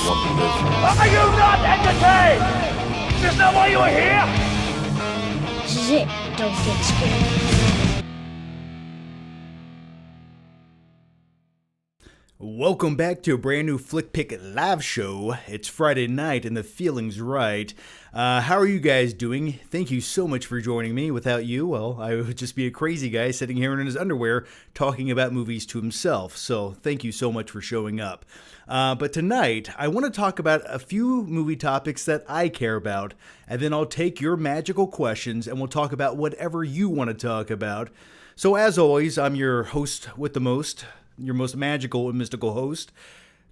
wanted this. Are you not entertained? Is that why you are here? This is it. Don't get scared. Welcome back to a brand new Flick Pick live show. It's Friday night and the feeling's right. How are you guys doing? Thank you so much for joining me. Without you, well, I would just be a crazy guy sitting here in his underwear talking about movies to himself. So thank you so much for showing up. But tonight, I want to talk about a few movie topics that I care about, and then I'll take your magical questions and we'll talk about whatever you want to talk about. So as always, I'm your host with the most, your most magical and mystical host,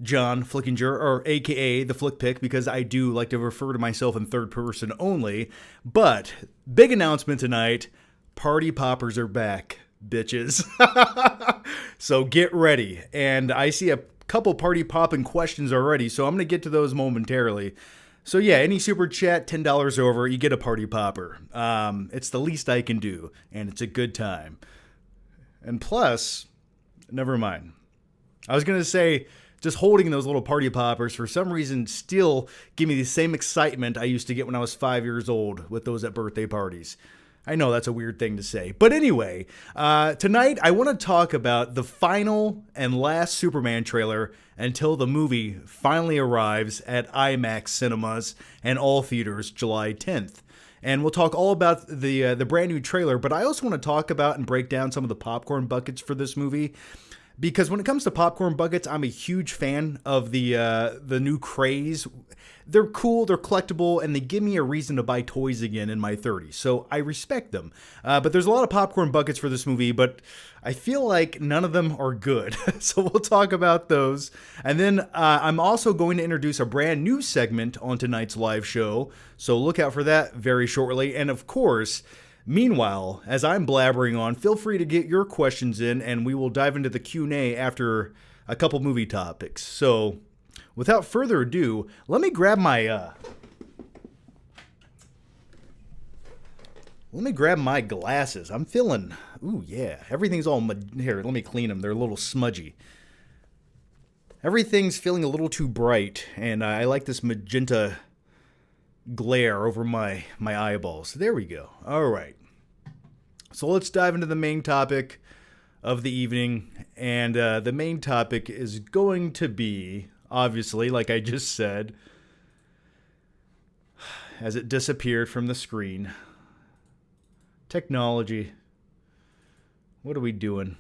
John Flickinger, or aka the Flick Pick, because I do like to refer to myself in third person only. But big announcement tonight: party poppers are back, bitches. So get ready. And I see a couple party popping questions already, so I'm gonna get to those momentarily. So yeah, any super chat, $10 over, you get a party popper. It's the least I can do, and it's a good time. And plus, never mind. I was going to say, just holding those little party poppers for some reason still give me the same excitement I used to get when I was 5 years old with those at birthday parties. I know that's a weird thing to say. But anyway, tonight I want to talk about the final and last Superman trailer until the movie finally arrives at IMAX cinemas and all theaters July 10th. And we'll talk all about the brand new trailer, but I also want to talk about and break down some of the popcorn buckets for this movie. Because when it comes to popcorn buckets, I'm a huge fan of the new craze. They're cool, they're collectible, and they give me a reason to buy toys again in my 30s. So I respect them. But there's a lot of popcorn buckets for this movie, but I feel like none of them are good. So we'll talk about those. And then I'm also going to introduce a brand new segment on tonight's live show. So look out for that very shortly. And of course, meanwhile, as I'm blabbering on, feel free to get your questions in, and we will dive into the Q&A after a couple movie topics. So without further ado, let me grab my glasses. I'm feeling, ooh yeah, everything's all here. Let me clean them. They're a little smudgy. Everything's feeling a little too bright, and I like this magenta glare over my eyeballs. There we go. All right. So let's dive into the main topic of the evening, and the main topic is going to be, obviously, like I just said, as it disappeared from the screen, technology. What are we doing?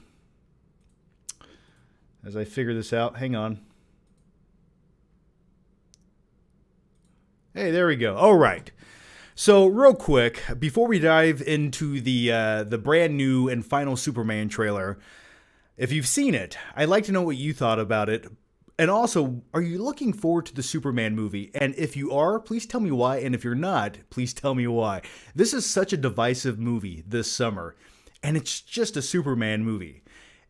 As I figure this out, hang on. Hey, there we go. All right. So real quick, before we dive into the brand new and final Superman trailer, if you've seen it, I'd like to know what you thought about it. And also, are you looking forward to the Superman movie? And if you are, please tell me why. And if you're not, please tell me why. This is such a divisive movie this summer, and it's just a Superman movie.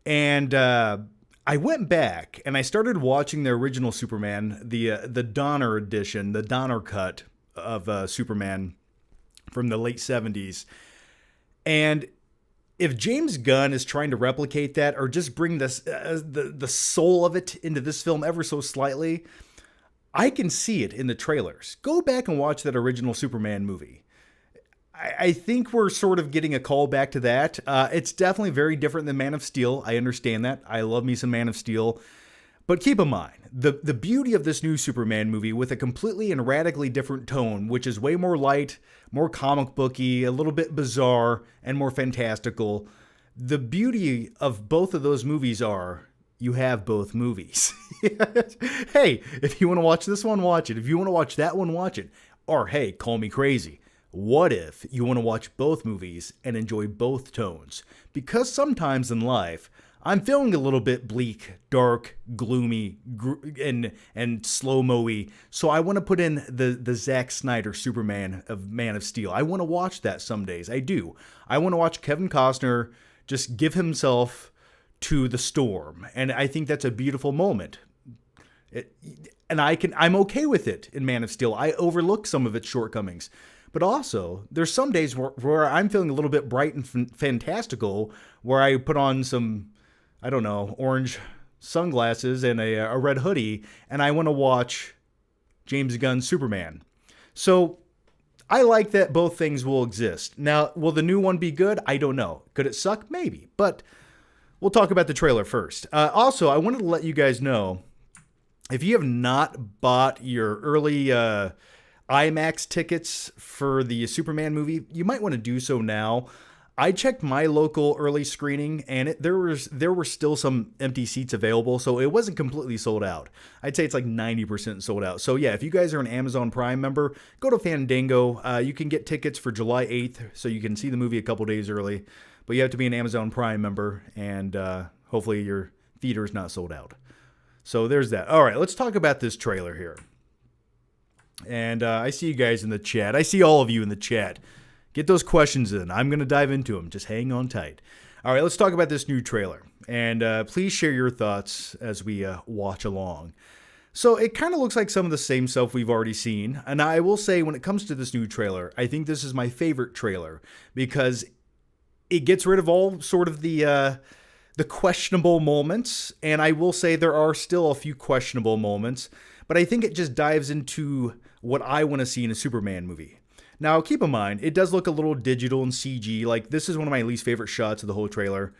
And I went back and I started watching the original Superman, the Donner edition, the Donner cut of Superman from the late 70s. And if James Gunn is trying to replicate that or just bring this the soul of it into this film ever so slightly, I can see it in the trailers. Go back and watch that original Superman movie. I think we're sort of getting a call back to that. It's definitely very different than Man of Steel. I understand that. I love me some Man of Steel. But keep in mind, the beauty of this new Superman movie with a completely and radically different tone, which is way more light, more comic booky, a little bit bizarre, and more fantastical. The beauty of both of those movies are you have both movies. Hey, if you want to watch this one, watch it. If you want to watch that one, watch it. Or hey, call me crazy. What if you want to watch both movies and enjoy both tones? Because sometimes in life, I'm feeling a little bit bleak, dark, gloomy, and slow-mo-y, so I want to put in the Zack Snyder Superman of Man of Steel. I want to watch that some days. I do. I want to watch Kevin Costner just give himself to the storm, and I think that's a beautiful moment. I'm okay with it in Man of Steel. I overlook some of its shortcomings. But also, there's some days where I'm feeling a little bit bright and fantastical, where I put on some, I don't know, orange sunglasses and a red hoodie, and I want to watch James Gunn's Superman. So I like that both things will exist. Now, will the new one be good? I don't know. Could it suck? Maybe. But we'll talk about the trailer first. Also, I wanted to let you guys know, if you have not bought your early IMAX tickets for the Superman movie, you might want to do so now. I checked my local early screening, and there were still some empty seats available, so it wasn't completely sold out. I'd say it's like 90% sold out. So yeah, if you guys are an Amazon Prime member, go to Fandango. You can get tickets for July 8th, so you can see the movie a couple days early. But you have to be an Amazon Prime member, and hopefully your theater is not sold out. So there's that. All right, let's talk about this trailer here. And I see you guys in the chat. I see all of you in the chat. Get those questions in. I'm going to dive into them. Just hang on tight. All right, let's talk about this new trailer. And please share your thoughts as we watch along. So it kind of looks like some of the same stuff we've already seen. And I will say, when it comes to this new trailer, I think this is my favorite trailer because it gets rid of all sort of the questionable moments. And I will say there are still a few questionable moments. But I think it just dives into what I want to see in a Superman movie. Now, keep in mind, it does look a little digital and CG. Like, this is one of my least favorite shots of the whole trailer.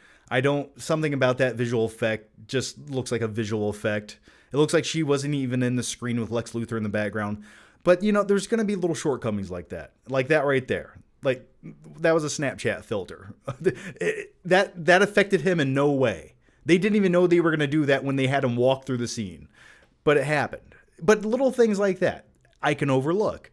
Something about that visual effect just looks like a visual effect. It looks like she wasn't even in the screen with Lex Luthor in the background. But, there's going to be little shortcomings like that. Like that right there. Like, that was a Snapchat filter. That affected him in no way. They didn't even know they were going to do that when they had him walk through the scene. But it happened. But little things like that, I can overlook.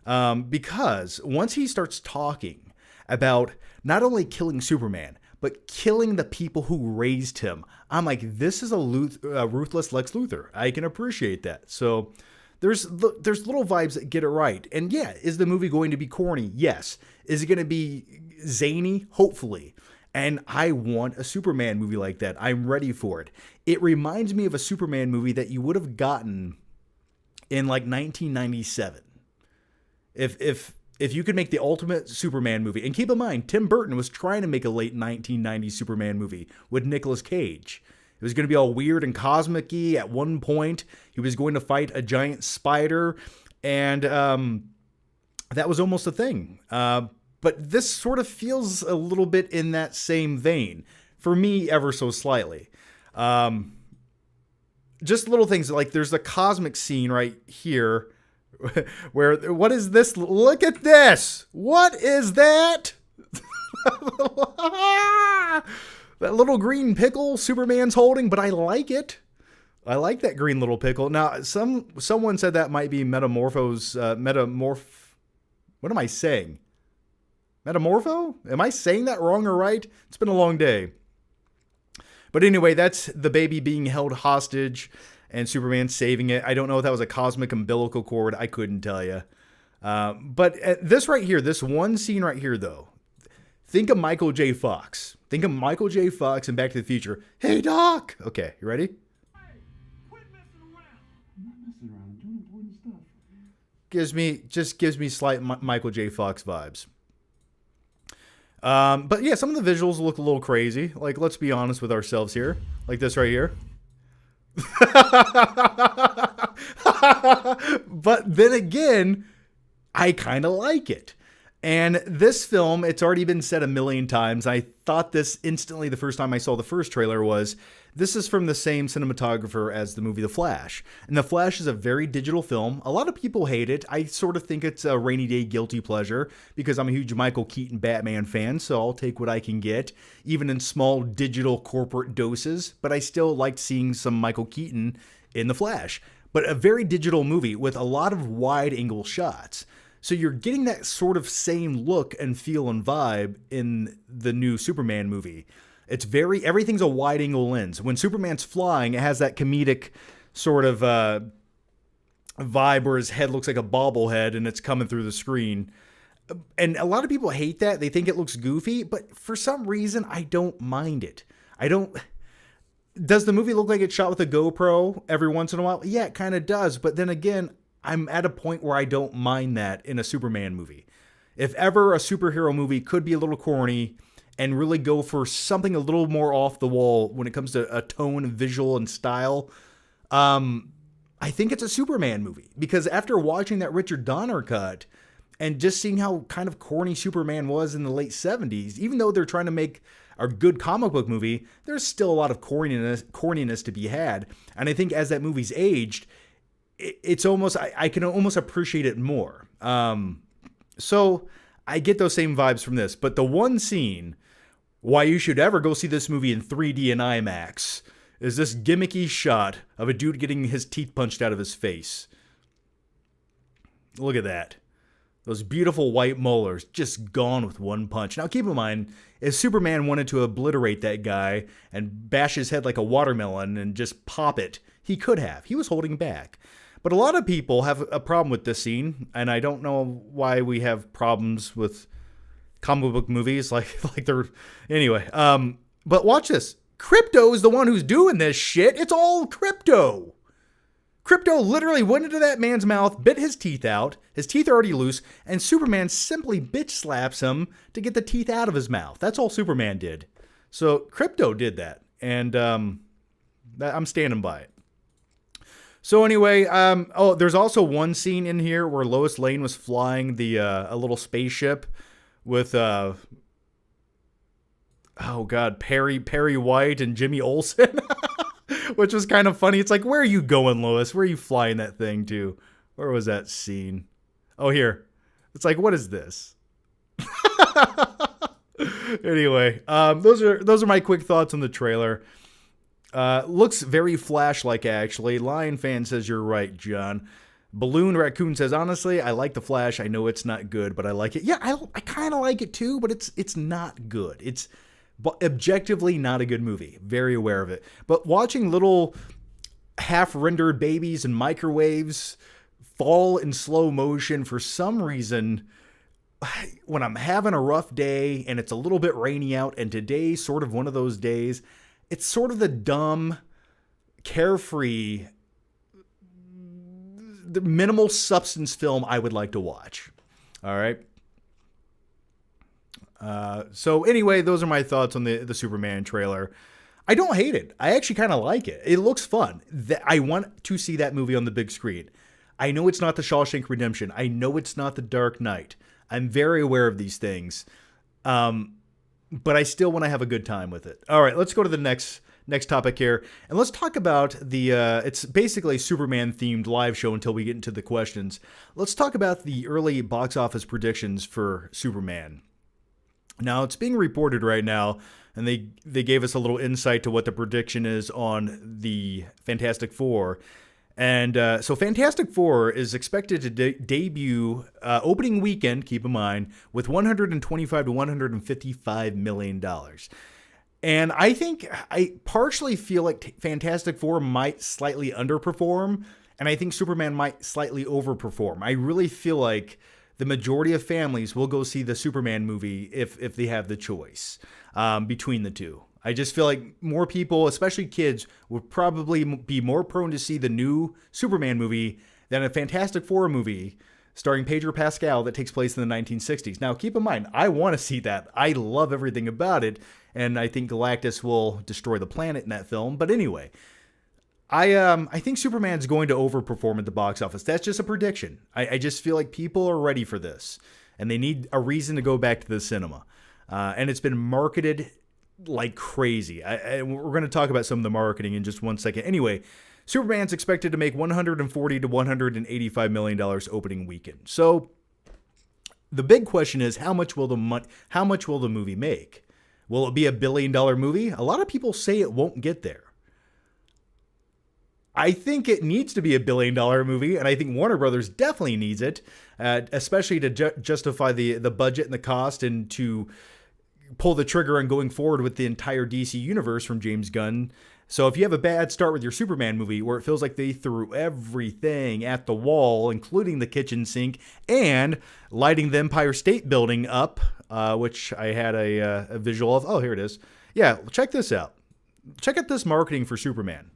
Because once he starts talking about not only killing Superman, but killing the people who raised him, I'm like, this is a ruthless Lex Luthor. I can appreciate that. So there's little vibes that get it right. And yeah, is the movie going to be corny? Yes. Is it going to be zany? Hopefully. And I want a Superman movie like that. I'm ready for it. It reminds me of a Superman movie that you would have gotten in like 1997. If you could make the ultimate Superman movie, and keep in mind, Tim Burton was trying to make a late 1990s Superman movie with Nicolas Cage. It was going to be all weird and cosmic-y. At one point, he was going to fight a giant spider, and that was almost a thing. But this sort of feels a little bit in that same vein, for me, ever so slightly. Just little things, like there's a cosmic scene right here, where, what is this? Look at this. What is that? That little green pickle Superman's holding, but I like it. I like that green little pickle. Now, someone said that might be What am I saying? Metamorpho? Am I saying that wrong or right? It's been a long day. But anyway, that's the baby being held hostage and Superman saving it. I don't know if that was a cosmic umbilical cord. I couldn't tell you. But this right here, this one scene right here, though. Think of Michael J. Fox. Think of Michael J. Fox in Back to the Future. Hey, Doc! Okay, you ready? Hey, quit messing around. I'm not messing around. I'm doing important stuff. Gives me slight Michael J. Fox vibes. But yeah, some of the visuals look a little crazy. Like, let's be honest with ourselves here. Like this right here. But then again, I kind of like it. And this film, it's already been said a million times. I thought this instantly the first time I saw the first trailer was, this is from the same cinematographer as the movie The Flash. And The Flash is a very digital film. A lot of people hate it. I sort of think it's a rainy day guilty pleasure because I'm a huge Michael Keaton Batman fan, so I'll take what I can get, even in small digital corporate doses. But I still liked seeing some Michael Keaton in The Flash. But a very digital movie with a lot of wide angle shots. So you're getting that sort of same look and feel and vibe in the new Superman movie. Everything's a wide angle lens. When Superman's flying, it has that comedic sort of vibe where his head looks like a bobblehead and it's coming through the screen. And a lot of people hate that. They think it looks goofy, but for some reason, I don't mind it. Does the movie look like it's shot with a GoPro every once in a while? Yeah, it kind of does. But then again, I'm at a point where I don't mind that in a Superman movie. If ever a superhero movie could be a little corny and really go for something a little more off the wall when it comes to a tone, visual, and style, I'm I think it's a Superman movie, because after watching that Richard Donner cut and just seeing how kind of corny Superman was in the late 70s, even though they're trying to make a good comic book movie, there's still a lot of corniness to be had. And I think as that movie's aged, it's almost, I can almost appreciate it more. So I get those same vibes from this. But the one scene why you should ever go see this movie in 3D and IMAX is this gimmicky shot of a dude getting his teeth punched out of his face. Look at that. Those beautiful white molars just gone with one punch. Now keep in mind, if Superman wanted to obliterate that guy and bash his head like a watermelon and just pop it, he could have. He was holding back. But a lot of people have a problem with this scene, and I don't know why we have problems with comic book movies like they're... Anyway, but watch this. Crypto is the one who's doing this shit. It's all Crypto. Crypto literally went into that man's mouth, bit his teeth out. His teeth are already loose, and Superman simply bitch slaps him to get the teeth out of his mouth. That's all Superman did. So Crypto did that, and I'm standing by it. So anyway, there's also one scene in here where Lois Lane was flying a little spaceship with Perry White and Jimmy Olsen, which was kind of funny. It's like, where are you going, Lois? Where are you flying that thing to? Where was that scene? Oh, here. It's like, what is this? Anyway, those are my quick thoughts on the trailer. Looks very Flash-like, actually. Lion Fan says you're right, John. Balloon Raccoon says, honestly, I like the Flash. I know it's not good, but I like it. Yeah, I kind of like it too, but it's not good. It's objectively not a good movie. Very aware of it. But watching little half-rendered babies in microwaves fall in slow motion for some reason, when I'm having a rough day and it's a little bit rainy out, and today's sort of one of those days, it's sort of the dumb, carefree, the minimal substance film I would like to watch. All right. So anyway, those are my thoughts on the Superman trailer. I don't hate it. I actually kind of like it. It looks fun. I want to see that movie on the big screen. I know it's not the Shawshank Redemption. I know it's not the Dark Knight. I'm very aware of these things. But I still want to have a good time with it. All right, let's go to the next topic here. And let's talk about it's basically a Superman-themed live show until we get into the questions. Let's talk about the early box office predictions for Superman. Now, it's being reported right now, and they gave us a little insight to what the prediction is on the Fantastic Four. And so Fantastic Four is expected to debut opening weekend, keep in mind, with $125 to $155 million. And I partially feel like Fantastic Four might slightly underperform, and I think Superman might slightly overperform. I really feel like the majority of families will go see the Superman movie if they have the choice between the two. I just feel like more people, especially kids, would probably be more prone to see the new Superman movie than a Fantastic Four movie starring Pedro Pascal that takes place in the 1960s. Now, keep in mind, I want to see that. I love everything about it, and I think Galactus will destroy the planet in that film. But anyway, I think Superman's going to overperform at the box office. That's just a prediction. I just feel like people are ready for this, and they need a reason to go back to the cinema. And it's been marketed like crazy. We're going to talk about some of the marketing in just one second. Anyway, Superman's expected to make $140 to $185 million opening weekend. So the big question is, how much will the movie make? Will it be $1 billion movie? A lot of people say it won't get there. I think it needs to be $1 billion movie, and I think Warner Brothers definitely needs it, especially to justify the budget and the cost, and to pull the trigger on going forward with the entire DC universe from James Gunn. So if you have a bad start with your Superman movie, where it feels like they threw everything at the wall, including the kitchen sink and lighting the Empire State Building up, which I had a visual of. Oh, here it is. Yeah, check this out. Check out this marketing for Superman.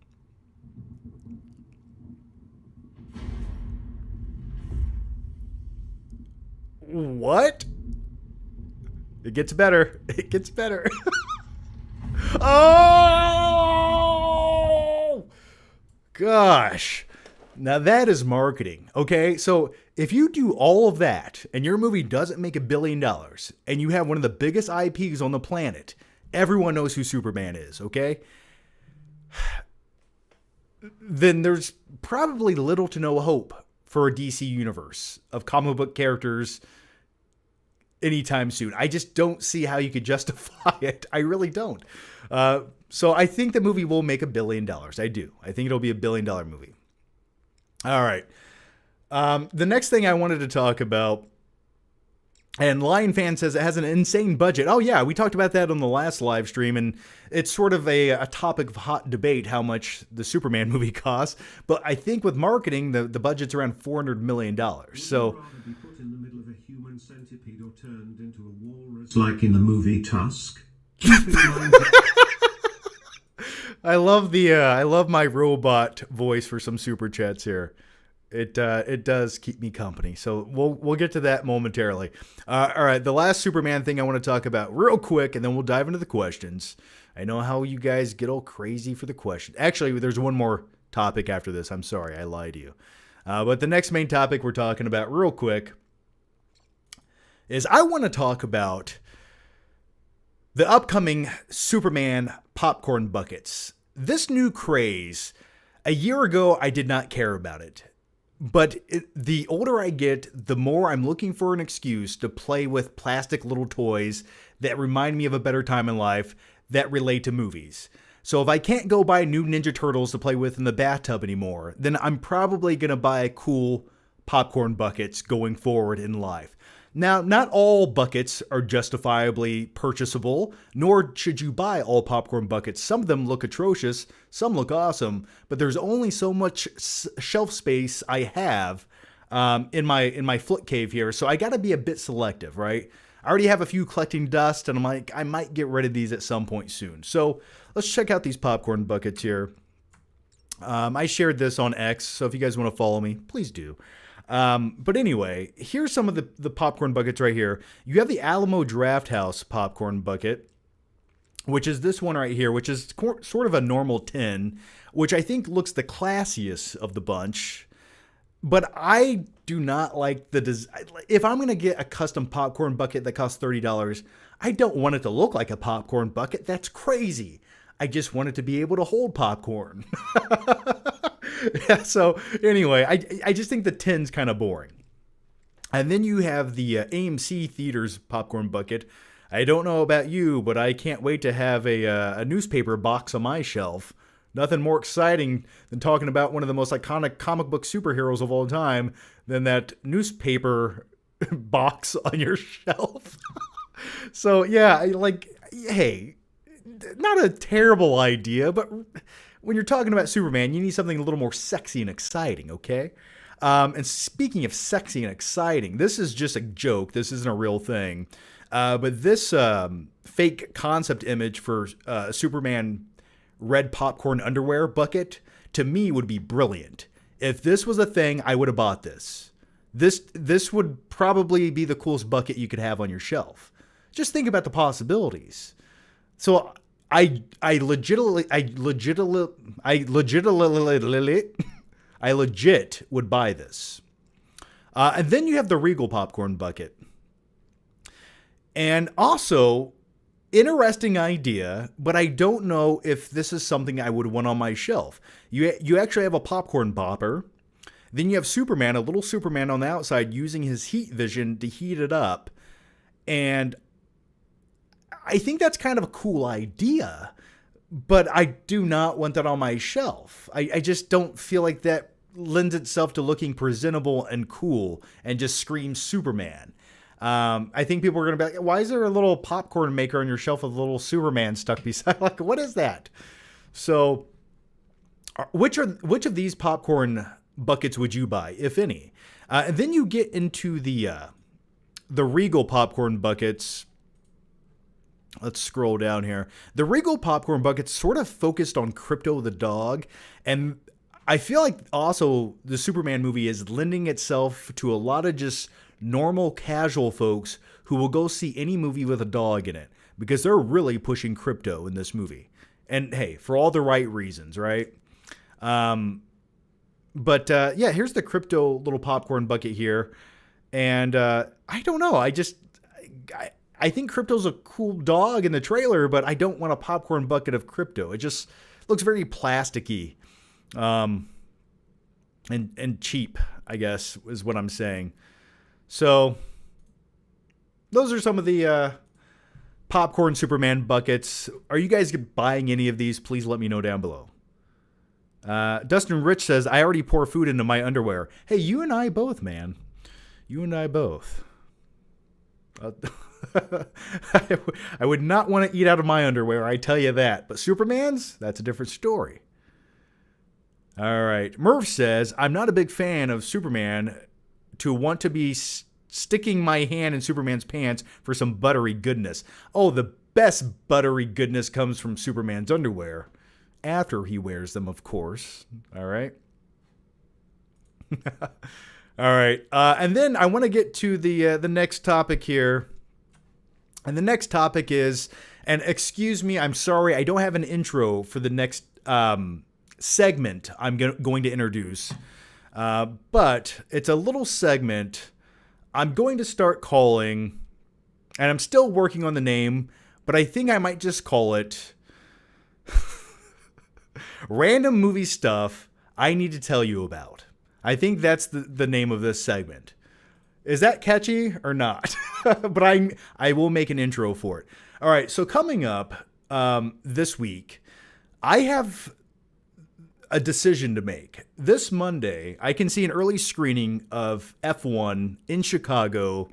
What? It gets better. It gets better. Oh! Gosh. Now that is marketing, okay? So if you do all of that and your movie doesn't make $1 billion and you have one of the biggest IPs on the planet, everyone knows who Superman is, okay? Then there's probably little to no hope for a DC universe of comic book characters anytime soon. I just don't see how you could justify it. I really don't. So I think the movie will make $1 billion. I do. I think it'll be $1 billion movie. All right. The next thing I wanted to talk about, and Lion Fan says it has an insane budget. Oh yeah, we talked about that on the last live stream, and it's sort of a topic of hot debate how much the Superman movie costs. But I think with marketing, the budget's around $400 million. So. Be put in the middle of a human centipede or turned into a walrus like in the movie Tusk. Keep in mind. I love my robot voice for some super chats here. It does keep me company. So we'll get to that momentarily. All right, the last Superman thing I want to talk about real quick, and then we'll dive into the questions. I know how you guys get all crazy for the question. Actually, there's one more topic after this. I'm sorry, I lied to you. But the next main topic we're talking about real quick is I want to talk about the upcoming Superman popcorn buckets. This new craze, a year ago, I did not care about it. But the older I get, the more I'm looking for an excuse to play with plastic little toys that remind me of a better time in life that relate to movies. So if I can't go buy new Ninja Turtles to play with in the bathtub anymore, then I'm probably going to buy cool popcorn buckets going forward in life. Now, not all buckets are justifiably purchasable, nor should you buy all popcorn buckets. Some of them look atrocious, some look awesome, but there's only so much shelf space I have in my Flick cave here, so I got to be a bit selective, right? I already have a few collecting dust, and I'm like, I might get rid of these at some point soon. So let's check out these popcorn buckets here. I shared this on X, so if you guys want to follow me, please do. But anyway, here's some of the popcorn buckets right here. You have the Alamo Drafthouse popcorn bucket, which is this one right here, which is sort of a normal tin, which I think looks the classiest of the bunch. But I do not like the design. If I'm going to get a custom popcorn bucket that costs $30, I don't want it to look like a popcorn bucket. That's crazy. I just want it to be able to hold popcorn. Yeah, so anyway, I just think the tin's kind of boring. And then you have the AMC Theaters popcorn bucket. I don't know about you, but I can't wait to have a newspaper box on my shelf. Nothing more exciting than talking about one of the most iconic comic book superheroes of all time than that newspaper box on your shelf. So yeah, hey, not a terrible idea, but when you're talking about Superman, you need something a little more sexy and exciting, okay? And speaking of sexy and exciting, this is just a joke. This isn't a real thing. But this fake concept image for Superman red popcorn underwear bucket, to me, would be brilliant. If this was a thing, I would have bought this. This would probably be the coolest bucket you could have on your shelf. Just think about the possibilities. So I legit would buy this. And then you have the Regal popcorn bucket. And also, interesting idea, but I don't know if this is something I would want on my shelf. You actually have a popcorn popper. Then you have Superman, a little Superman on the outside using his heat vision to heat it up. And I think that's kind of a cool idea, but I do not want that on my shelf. I just don't feel like that lends itself to looking presentable and cool and just screams Superman. I think people are going to be like, why is there a little popcorn maker on your shelf with a little Superman stuck beside? Like, what is that? So which of these popcorn buckets would you buy, if any? And then you get into the Regal popcorn buckets. Let's scroll down here. The Regal popcorn bucket's sort of focused on Crypto the dog. And I feel like also the Superman movie is lending itself to a lot of just normal casual folks who will go see any movie with a dog in it because they're really pushing crypto in this movie. And hey, for all the right reasons, right? But yeah, here's the crypto little popcorn bucket here. And I don't know. I think crypto's a cool dog in the trailer, but I don't want a popcorn bucket of crypto. It just looks very plasticky and cheap, I guess, is what I'm saying. So those are some of the popcorn Superman buckets. Are you guys buying any of these? Please let me know down below. Dustin Rich says, I already pour food into my underwear. Hey, you and I both, man. You and I both. I would not want to eat out of my underwear, I tell you that. But Superman's? That's a different story. All right. Murph says, I'm not a big fan of Superman to want to be sticking my hand in Superman's pants for some buttery goodness. Oh, the best buttery goodness comes from Superman's underwear. After he wears them, of course. All right. All right. And then I want to get to the next topic here. And the next topic is, and excuse me, I'm sorry, I don't have an intro for the next segment I'm going to introduce. But it's a little segment I'm going to start calling, and I'm still working on the name, but I think I might just call it Random Movie Stuff I Need to Tell You About. I think that's the name of this segment. Is that catchy or not? But I will make an intro for it. All right, so coming up this week, I have a decision to make. This Monday, I can see an early screening of F1 in Chicago.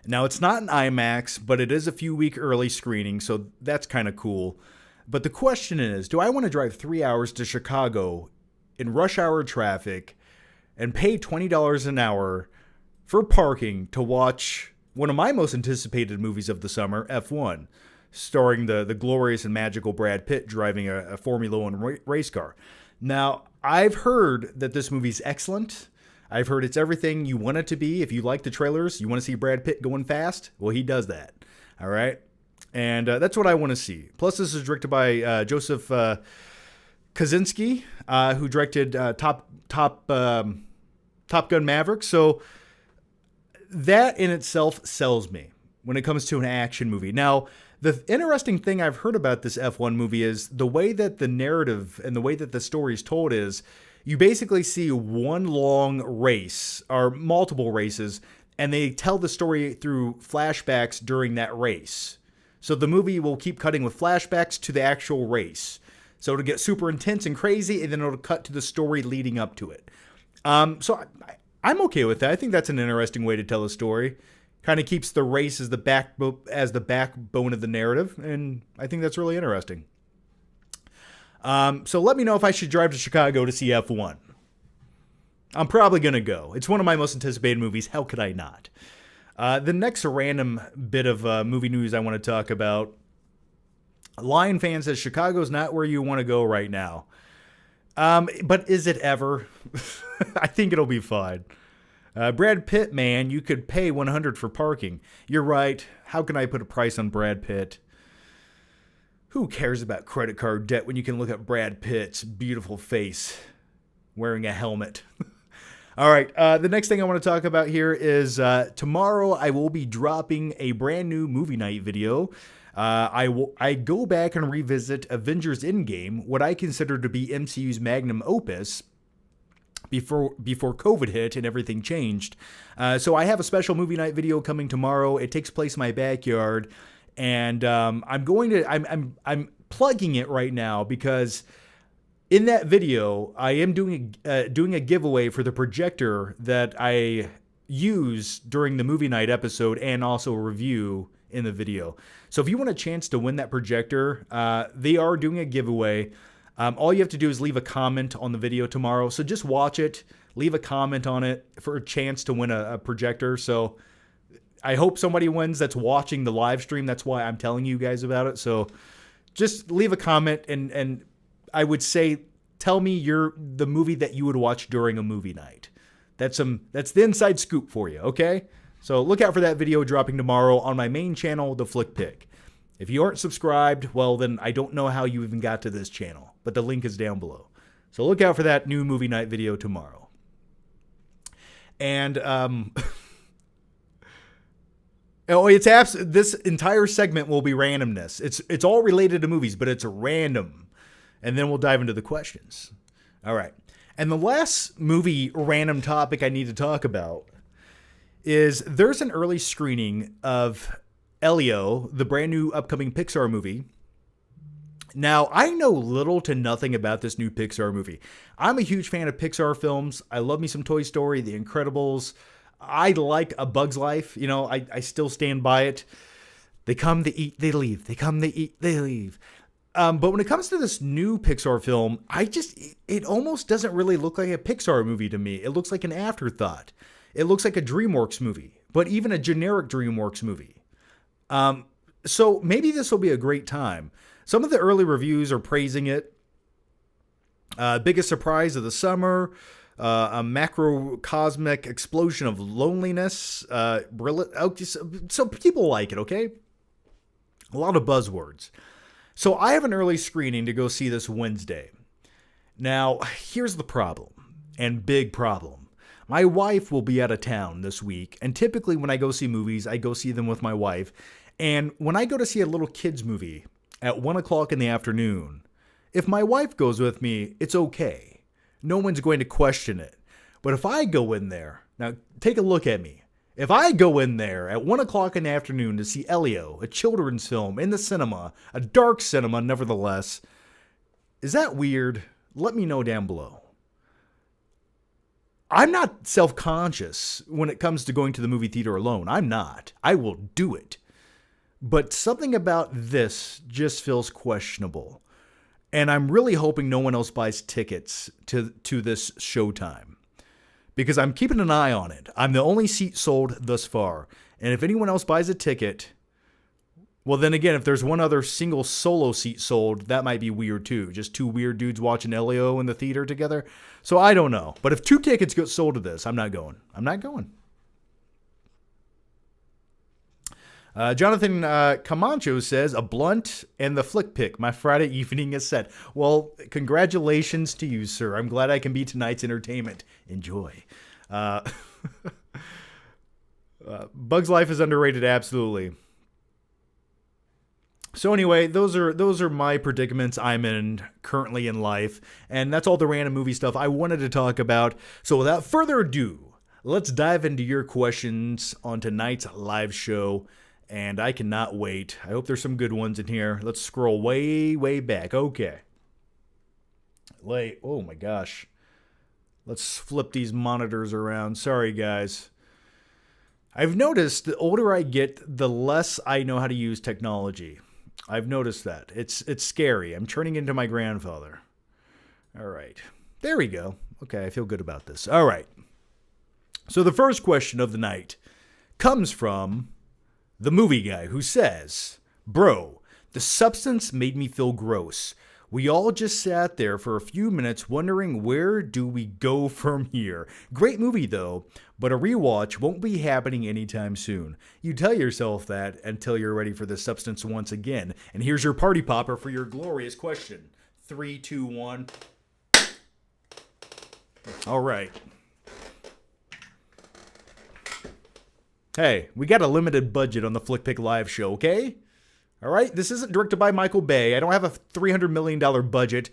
Now, it's not an IMAX, but it is a few week early screening, so that's kind of cool. But the question is, do I want to drive 3 hours to Chicago in rush hour traffic and pay $20 an hour for parking to watch one of my most anticipated movies of the summer, F1, starring the glorious and magical Brad Pitt driving a Formula One race car? Now, I've heard that this movie's excellent. I've heard it's everything you want it to be. If you like the trailers, you want to see Brad Pitt going fast, well, he does that. All right? And that's what I want to see. Plus, this is directed by Joseph Kosinski, who directed Top Gun Maverick. So that in itself sells me when it comes to an action movie. Now, the interesting thing I've heard about this F1 movie is the way that the narrative and the way that the story is told is you basically see one long race or multiple races, and they tell the story through flashbacks during that race. So the movie will keep cutting with flashbacks to the actual race. So it'll get super intense and crazy, and then it'll cut to the story leading up to it. So I'm okay with that. I think that's an interesting way to tell a story. Kind of keeps the race as the backbone of the narrative, and I think that's really interesting. So let me know if I should drive to Chicago to see F1. I'm probably going to go. It's one of my most anticipated movies. How could I not? The next random bit of movie news I want to talk about. Lion fan says Chicago's not where you want to go right now. But is it ever? I think it'll be fine. Brad Pitt, man, you could pay $100 for parking. You're right. How can I put a price on Brad Pitt? Who cares about credit card debt when you can look at Brad Pitt's beautiful face wearing a helmet? All right, the next thing I want to talk about here is tomorrow I will be dropping a brand new movie night video. I go back and revisit Avengers Endgame, what I consider to be MCU's magnum opus, before COVID hit and everything changed. So I have a special movie night video coming tomorrow. It takes place in my backyard, and I'm plugging it right now because in that video I am doing a giveaway for the projector that I use during the movie night episode and also a review in the video. So if you want a chance to win that projector, they are doing a giveaway. All you have to do is leave a comment on the video tomorrow. So just watch it, leave a comment on it for a chance to win a projector. So I hope somebody wins that's watching the live stream. That's why I'm telling you guys about it. So just leave a comment, and I would say tell me the movie that you would watch during a movie night. That's the inside scoop for you, okay? So look out for that video dropping tomorrow on my main channel, The Flick Pick. If you aren't subscribed, well, then I don't know how you even got to this channel, but the link is down below. So look out for that new movie night video tomorrow. And this entire segment will be randomness. It's all related to movies, but it's random. And then we'll dive into the questions. All right. And the last movie random topic I need to talk about is there's an early screening of Elio, the brand new upcoming Pixar movie. Now, I know little to nothing about this new Pixar movie. I'm a huge fan of Pixar films. I love me some Toy Story, The Incredibles. I like A Bug's Life. You know, I still stand by it. They come, they eat, they leave. They come, they eat, they leave. But when it comes to this new Pixar film, it almost doesn't really look like a Pixar movie to me. It looks like an afterthought. It looks like a DreamWorks movie, but even a generic DreamWorks movie. So maybe this will be a great time. Some of the early reviews are praising it. Biggest surprise of the summer, a macrocosmic explosion of loneliness. So people like it, okay? A lot of buzzwords. So I have an early screening to go see this Wednesday. Now, here's the problem, and big problem. My wife will be out of town this week, and typically when I go see movies, I go see them with my wife. And when I go to see a little kids movie at 1 o'clock in the afternoon, if my wife goes with me, it's okay. No one's going to question it. But if I go in there, now take a look at me. If I go in there at 1 o'clock in the afternoon to see Elio, a children's film in the cinema, a dark cinema nevertheless, is that weird? Let me know down below. I'm not self-conscious when it comes to going to the movie theater alone. I'm not. I will do it. But something about this just feels questionable. And I'm really hoping no one else buys tickets to this showtime. Because I'm keeping an eye on it. I'm the only seat sold thus far. And if anyone else buys a ticket, well then again, if there's one other single solo seat sold, that might be weird too. Just two weird dudes watching Elio in the theater together. So I don't know. But if 2 tickets get sold to this, I'm not going. I'm not going. Jonathan Camacho says, a blunt and the flick pick. My Friday evening is set. Well, congratulations to you, sir. I'm glad I can be tonight's entertainment. Enjoy. Bug's Life is underrated, absolutely. So anyway, those are my predicaments I'm in currently in life. And that's all the random movie stuff I wanted to talk about. So without further ado, let's dive into your questions on tonight's live show. And I cannot wait. I hope there's some good ones in here. Let's scroll way, way back. Okay. Oh my gosh. Let's flip these monitors around. Sorry, guys. I've noticed the older I get, the less I know how to use technology. I've noticed that. It's scary. I'm turning into my grandfather. All right. There we go. Okay, I feel good about this. All right. So the first question of the night comes from the movie guy, who says, bro, the substance made me feel gross. We all just sat there for a few minutes wondering where do we go from here. Great movie though, but a rewatch won't be happening anytime soon. You tell yourself that until you're ready for the substance once again. And here's your party popper for your glorious question. 3, 2, 1. All right. Hey, we got a limited budget on the Flick Pick Live show, okay? All right? This isn't directed by Michael Bay. I don't have a $300 million budget.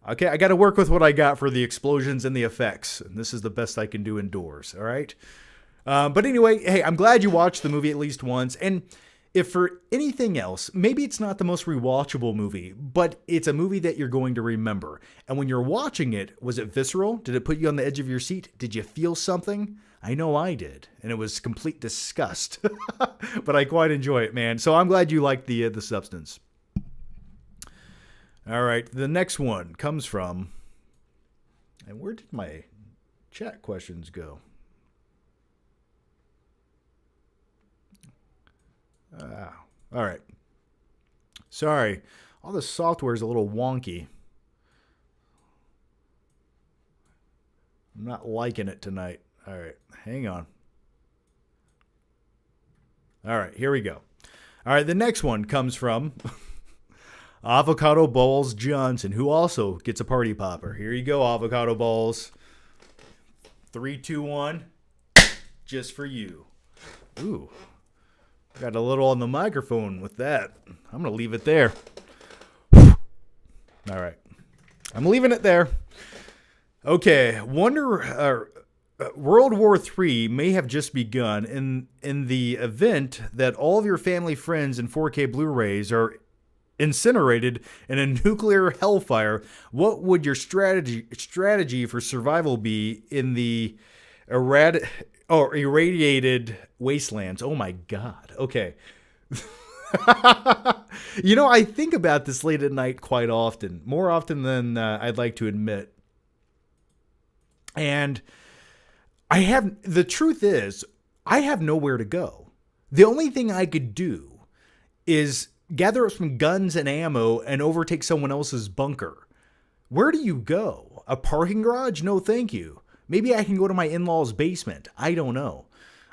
Okay, I got to work with what I got for the explosions and the effects. And this is the best I can do indoors, all right? But anyway, hey, I'm glad you watched the movie at least once. And if for anything else, maybe it's not the most rewatchable movie, but it's a movie that you're going to remember. And when you're watching it, was it visceral? Did it put you on the edge of your seat? Did you feel something? I know I did, and it was complete disgust, but I quite enjoy it, man. So I'm glad you liked the substance. All right, the next one comes from, and where did my chat questions go? All right. Sorry, all the software is a little wonky. I'm not liking it tonight. All right, hang on. All right, here we go. All right, the next one comes from Avocado Balls Johnson, who also gets a party popper. Here you go, Avocado Balls. 3, 2, 1. Just for you. Ooh. Got a little on the microphone with that. I'm going to leave it there. All right. I'm leaving it there. Okay. World War III may have just begun in the event that all of your family, friends, and 4K Blu-rays are incinerated in a nuclear hellfire. What would your strategy for survival be in the irradiated wastelands? Oh my God. Okay. I think about this late at night quite often, more often than I'd like to admit. And the truth is, I have nowhere to go. The only thing I could do is gather up some guns and ammo and overtake someone else's bunker. Where do you go? A parking garage? No, thank you. Maybe I can go to my in-laws' basement. I don't know.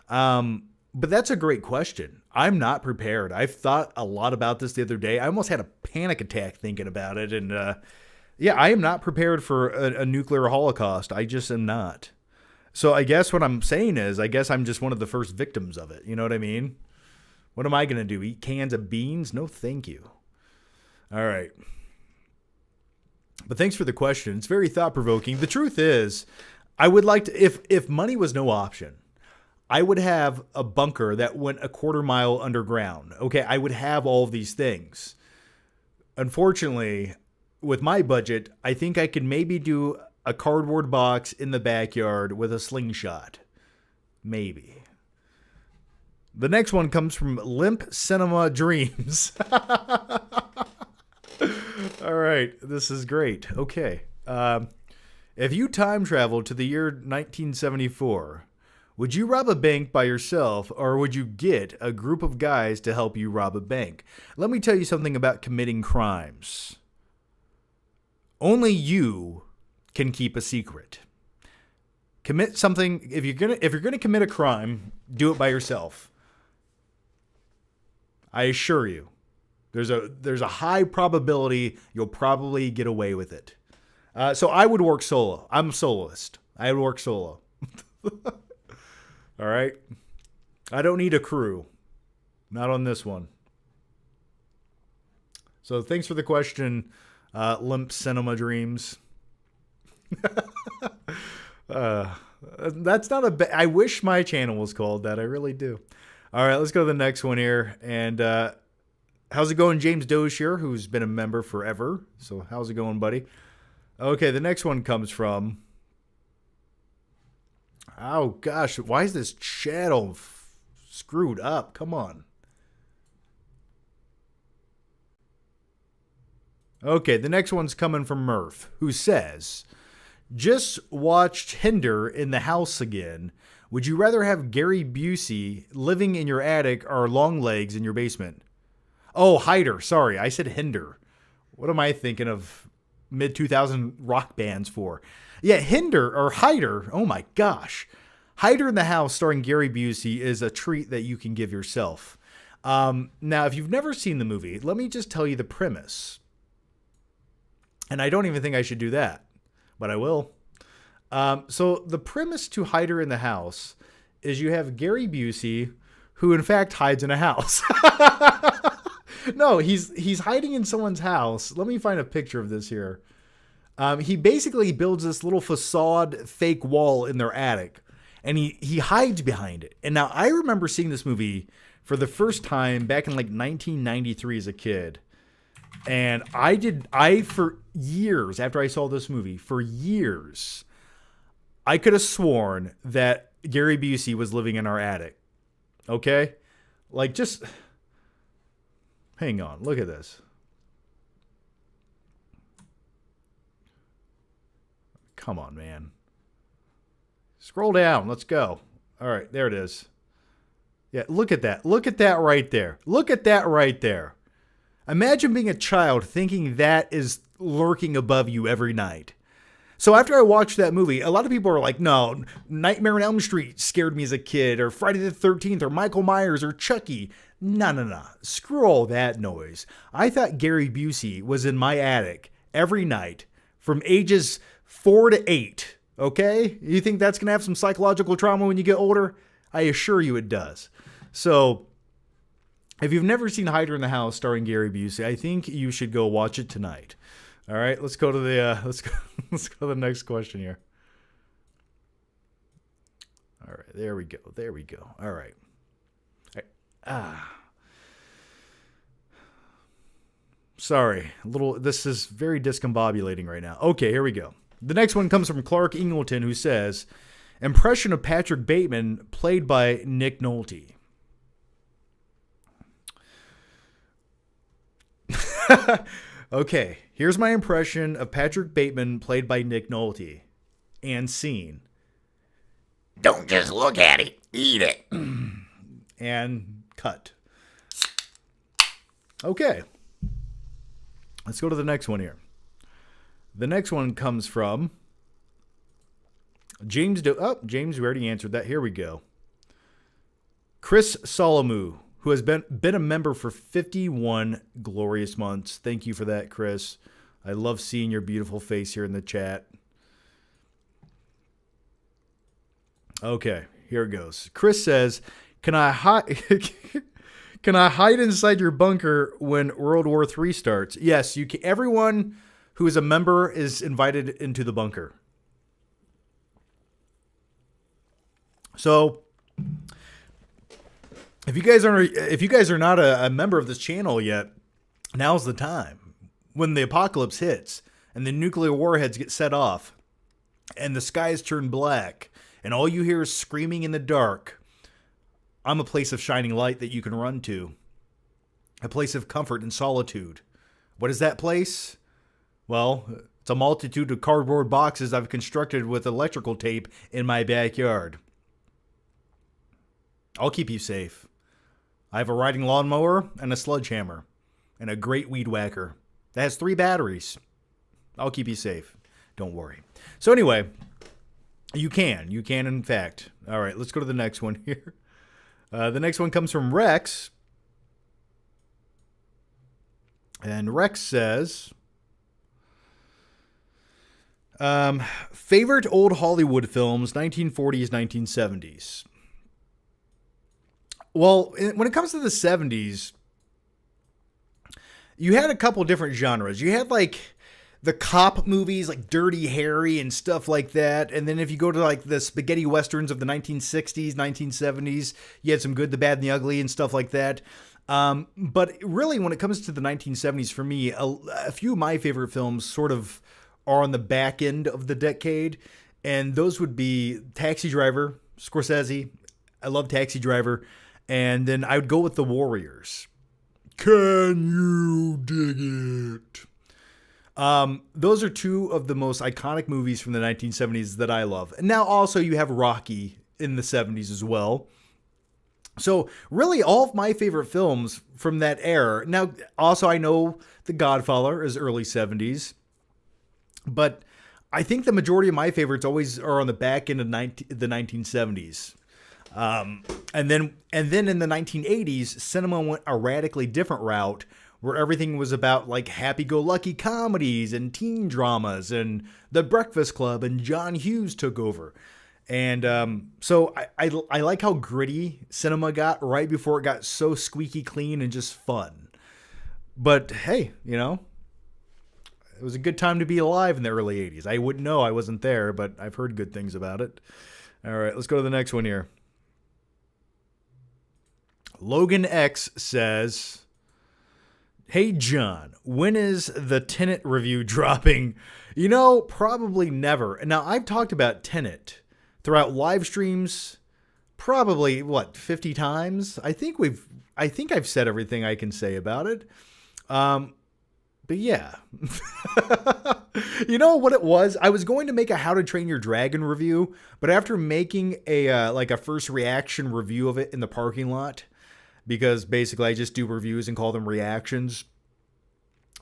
But that's a great question. I'm not prepared. I've thought a lot about this the other day. I almost had a panic attack thinking about it. And I am not prepared for a nuclear holocaust. I just am not. So I guess what I'm saying is, I guess I'm just one of the first victims of it. You know what I mean? What am I going to do? Eat cans of beans? No, thank you. All right. But thanks for the question. It's very thought-provoking. The truth is, I would like to, if money was no option, I would have a bunker that went a 1/4 mile underground. Okay, I would have all of these things. Unfortunately, with my budget, I think I could maybe do a cardboard box in the backyard with a slingshot. Maybe. The next one comes from Limp Cinema Dreams. All right, this is great. Okay. If you time traveled to the year 1974, would you rob a bank by yourself, or would you get a group of guys to help you rob a bank? Let me tell you something about committing crimes. Only you can keep a secret. Commit something. If you're gonna commit a crime, do it by yourself. I assure you, there's a high probability you'll probably get away with it. So I would work solo. I'm a soloist. I would work solo. All right. I don't need a crew. Not on this one. So thanks for the question, Limp Cinema Dreams. That's not a I wish my channel was called that. I really do. All right, let's go to the next one here. And how's it going, James Dozier, who's been a member forever? So how's it going, buddy? Okay, the next one comes from... Oh, gosh, why is this chat all screwed up? Come on. Okay, the next one's coming from Murph, who says, just watched Hinder in the house again. Would you rather have Gary Busey living in your attic or Longlegs in your basement? Oh, Hyder. Sorry, I said Hinder. What am I thinking of mid-2000 rock bands for? Yeah, Hinder or Hyder. Oh my gosh. Hyder in the House starring Gary Busey is a treat that you can give yourself. Now, if you've never seen the movie, let me just tell you the premise. And I don't even think I should do that, but I will. So the premise to Hyder in the House is you have Gary Busey, who in fact hides in a house. No, he's hiding in someone's house. Let me find a picture of this here. He basically builds this little facade fake wall in their attic, and he hides behind it. And now I remember seeing this movie for the first time back in like 1993 as a kid. And for years after I saw this movie, for years, I could have sworn that Gary Busey was living in our attic. Okay? Like, just hang on. Look at this. Come on, man. Scroll down. Let's go. All right, there it is. Yeah, look at that. Look at that right there. Look at that right there. Imagine being a child thinking that is lurking above you every night. So after I watched that movie, a lot of people are like, no, Nightmare on Elm Street scared me as a kid, or Friday the 13th, or Michael Myers, or Chucky. No. Screw all that noise. I thought Gary Busey was in my attic every night from ages 4 to 8. Okay? You think that's going to have some psychological trauma when you get older? I assure you it does. So, if you've never seen Hider in the House starring Gary Busey, I think you should go watch it tonight. All right, let's go to the let's go to the next question here. All right, there we go. All right. Sorry, this is very discombobulating right now. Okay, here we go. The next one comes from Clark Ingleton, who says, impression of Patrick Bateman played by Nick Nolte. Okay, here's my impression of Patrick Bateman played by Nick Nolte. And scene. Don't just look at it, eat it. And cut. Okay. Let's go to the next one here. The next one comes from James. James, we already answered that. Here we go. Chris Solomu, who has been a member for 51 glorious months. Thank you for that, Chris. I love seeing your beautiful face here in the chat. Okay, here it goes. Chris says, Can I hide inside your bunker when World War III starts? Yes, you can. Everyone who is a member is invited into the bunker. So, if you guys are not a member of this channel yet, now's the time. When the apocalypse hits and the nuclear warheads get set off and the skies turn black and all you hear is screaming in the dark, I'm a place of shining light that you can run to. A place of comfort and solitude. What is that place? Well, it's a multitude of cardboard boxes I've constructed with electrical tape in my backyard. I'll keep you safe. I have a riding lawnmower and a sledgehammer and a great weed whacker that has 3 batteries. I'll keep you safe. Don't worry. So anyway, you can in fact. All right, let's go to the next one here. The next one comes from Rex. And Rex says, favorite old Hollywood films, 1940s, 1970s. Well, when it comes to the 70s, you had a couple different genres. You had like the cop movies like Dirty Harry and stuff like that. And then if you go to like the spaghetti westerns of the 1960s, 1970s, you had some Good, the Bad, and the Ugly and stuff like that. But really, when it comes to the 1970s, for me, a few of my favorite films sort of are on the back end of the decade. And those would be Taxi Driver, Scorsese. I love Taxi Driver. And then I would go with The Warriors. Can you dig it? Those are two of the most iconic movies from the 1970s that I love. And now also you have Rocky in the 70s as well. So really all of my favorite films from that era. Now also I know The Godfather is early 70s. But I think the majority of my favorites always are on the back end of the 1970s. And then in the 1980s, cinema went a radically different route where everything was about like happy-go-lucky comedies and teen dramas and The Breakfast Club and John Hughes took over. And so I like how gritty cinema got right before it got so squeaky clean and just fun. But hey, you know, it was a good time to be alive in the early 80s. I wouldn't know, I wasn't there, but I've heard good things about it. All right, let's go to the next one here. Logan X says, hey, John, when is the Tenet review dropping? You know, probably never. Now, I've talked about Tenet throughout live streams probably, 50 times? I think I've said everything I can say about it. But yeah. You know what it was? I was going to make a How to Train Your Dragon review, but after making a first reaction review of it in the parking lot, because basically I just do reviews and call them reactions.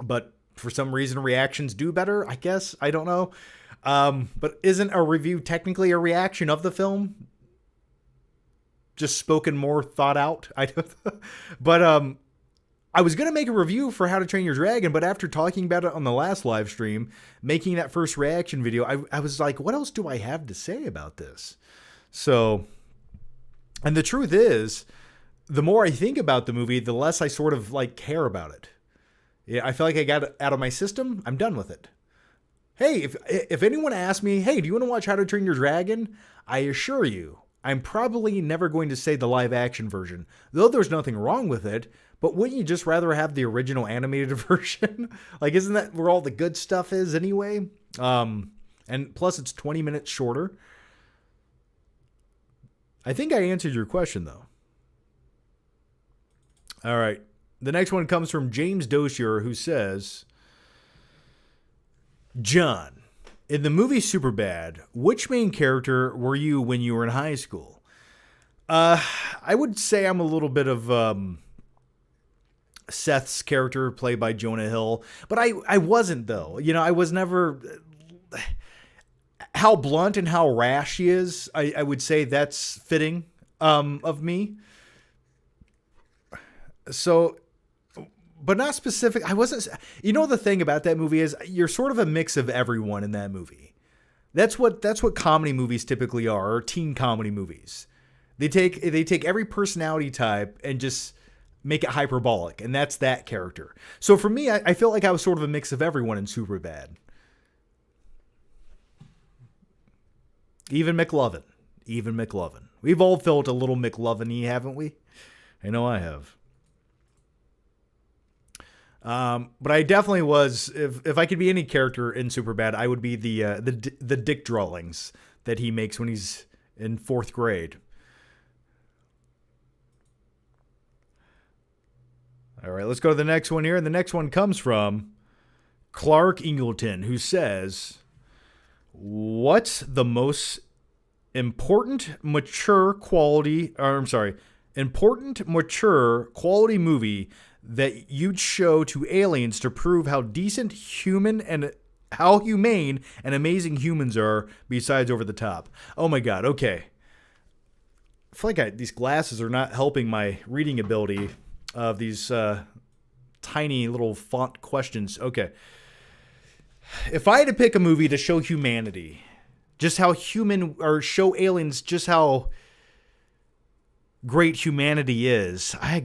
But for some reason, reactions do better, I guess. I don't know. But isn't a review technically a reaction of the film? just spoken more thought out. But I was going to make a review for How to Train Your Dragon, but after talking about it on the last live stream, making that first reaction video, I was like, what else do I have to say about this? So, and the truth is, the more I think about the movie, the less I sort of like care about it. Yeah, I feel like I got it out of my system. I'm done with it. Hey, if anyone asks me, hey, do you want to watch How to Train Your Dragon? I assure you, I'm probably never going to say the live action version, though there's nothing wrong with it. But wouldn't you just rather have the original animated version? Like, isn't that where all the good stuff is anyway? And plus, it's 20 minutes shorter. I think I answered your question, though. All right. The next one comes from James Dosier, who says, John, in the movie Superbad, which main character were you when you were in high school? I would say I'm a little bit of Seth's character, played by Jonah Hill, but I wasn't, though. You know, I was never... How blunt and how rash he is, I would say that's fitting of me. So, but not specific. I wasn't... You know, the thing about that movie is you're sort of a mix of everyone in that movie. That's what comedy movies typically are, or teen comedy movies. They take every personality type and just make it hyperbolic, and that's that character. So for me, I feel like I was sort of a mix of everyone in Superbad. Even McLovin. We've all felt a little McLovin-y, haven't we? I know I have. But I definitely was. If I could be any character in Superbad, I would be the dick drawings that he makes when he's in 4th grade. All right, let's go to the next one here. And the next one comes from Clark Ingleton, who says, what's the most important mature quality movie that you'd show to aliens to prove how decent, human, and how humane and amazing humans are, besides over the top? Oh my God, okay. I feel like these glasses are not helping my reading ability of these tiny little font questions. Okay. If I had to pick a movie to show humanity, just how human, or show aliens just how great humanity is, I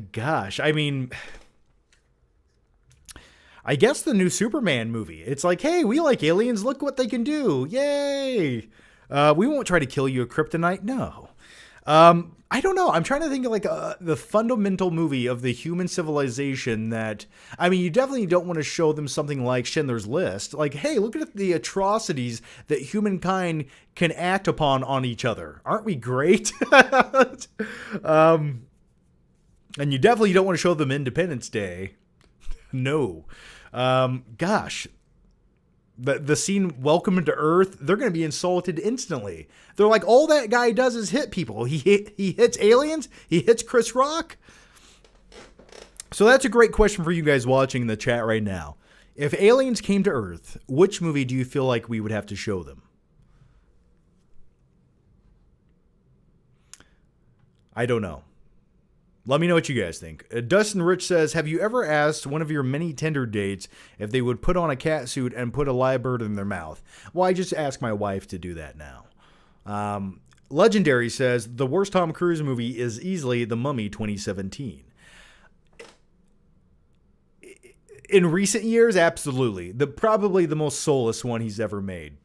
guess the new Superman movie. It's like, hey, we like aliens. Look what they can do. Yay. We won't try to kill you at kryptonite. No. I don't know. I'm trying to think of like the fundamental movie of the human civilization that, I mean, you definitely don't want to show them something like Schindler's List. Like, hey, look at the atrocities that humankind can act upon on each other. Aren't we great? And you definitely don't want to show them Independence Day. No. Gosh. The scene, Welcome to Earth, they're going to be insulted instantly. They're like, all that guy does is hit people. He hits aliens. He hits Chris Rock. So that's a great question for you guys watching in the chat right now. If aliens came to Earth, which movie do you feel like we would have to show them? I don't know. Let me know what you guys think. Dustin Rich says, have you ever asked one of your many Tinder dates if they would put on a cat suit and put a live bird in their mouth? Well, I just asked my wife to do that now. Legendary says, the worst Tom Cruise movie is easily The Mummy 2017. In recent years, absolutely. Probably the most soulless one he's ever made.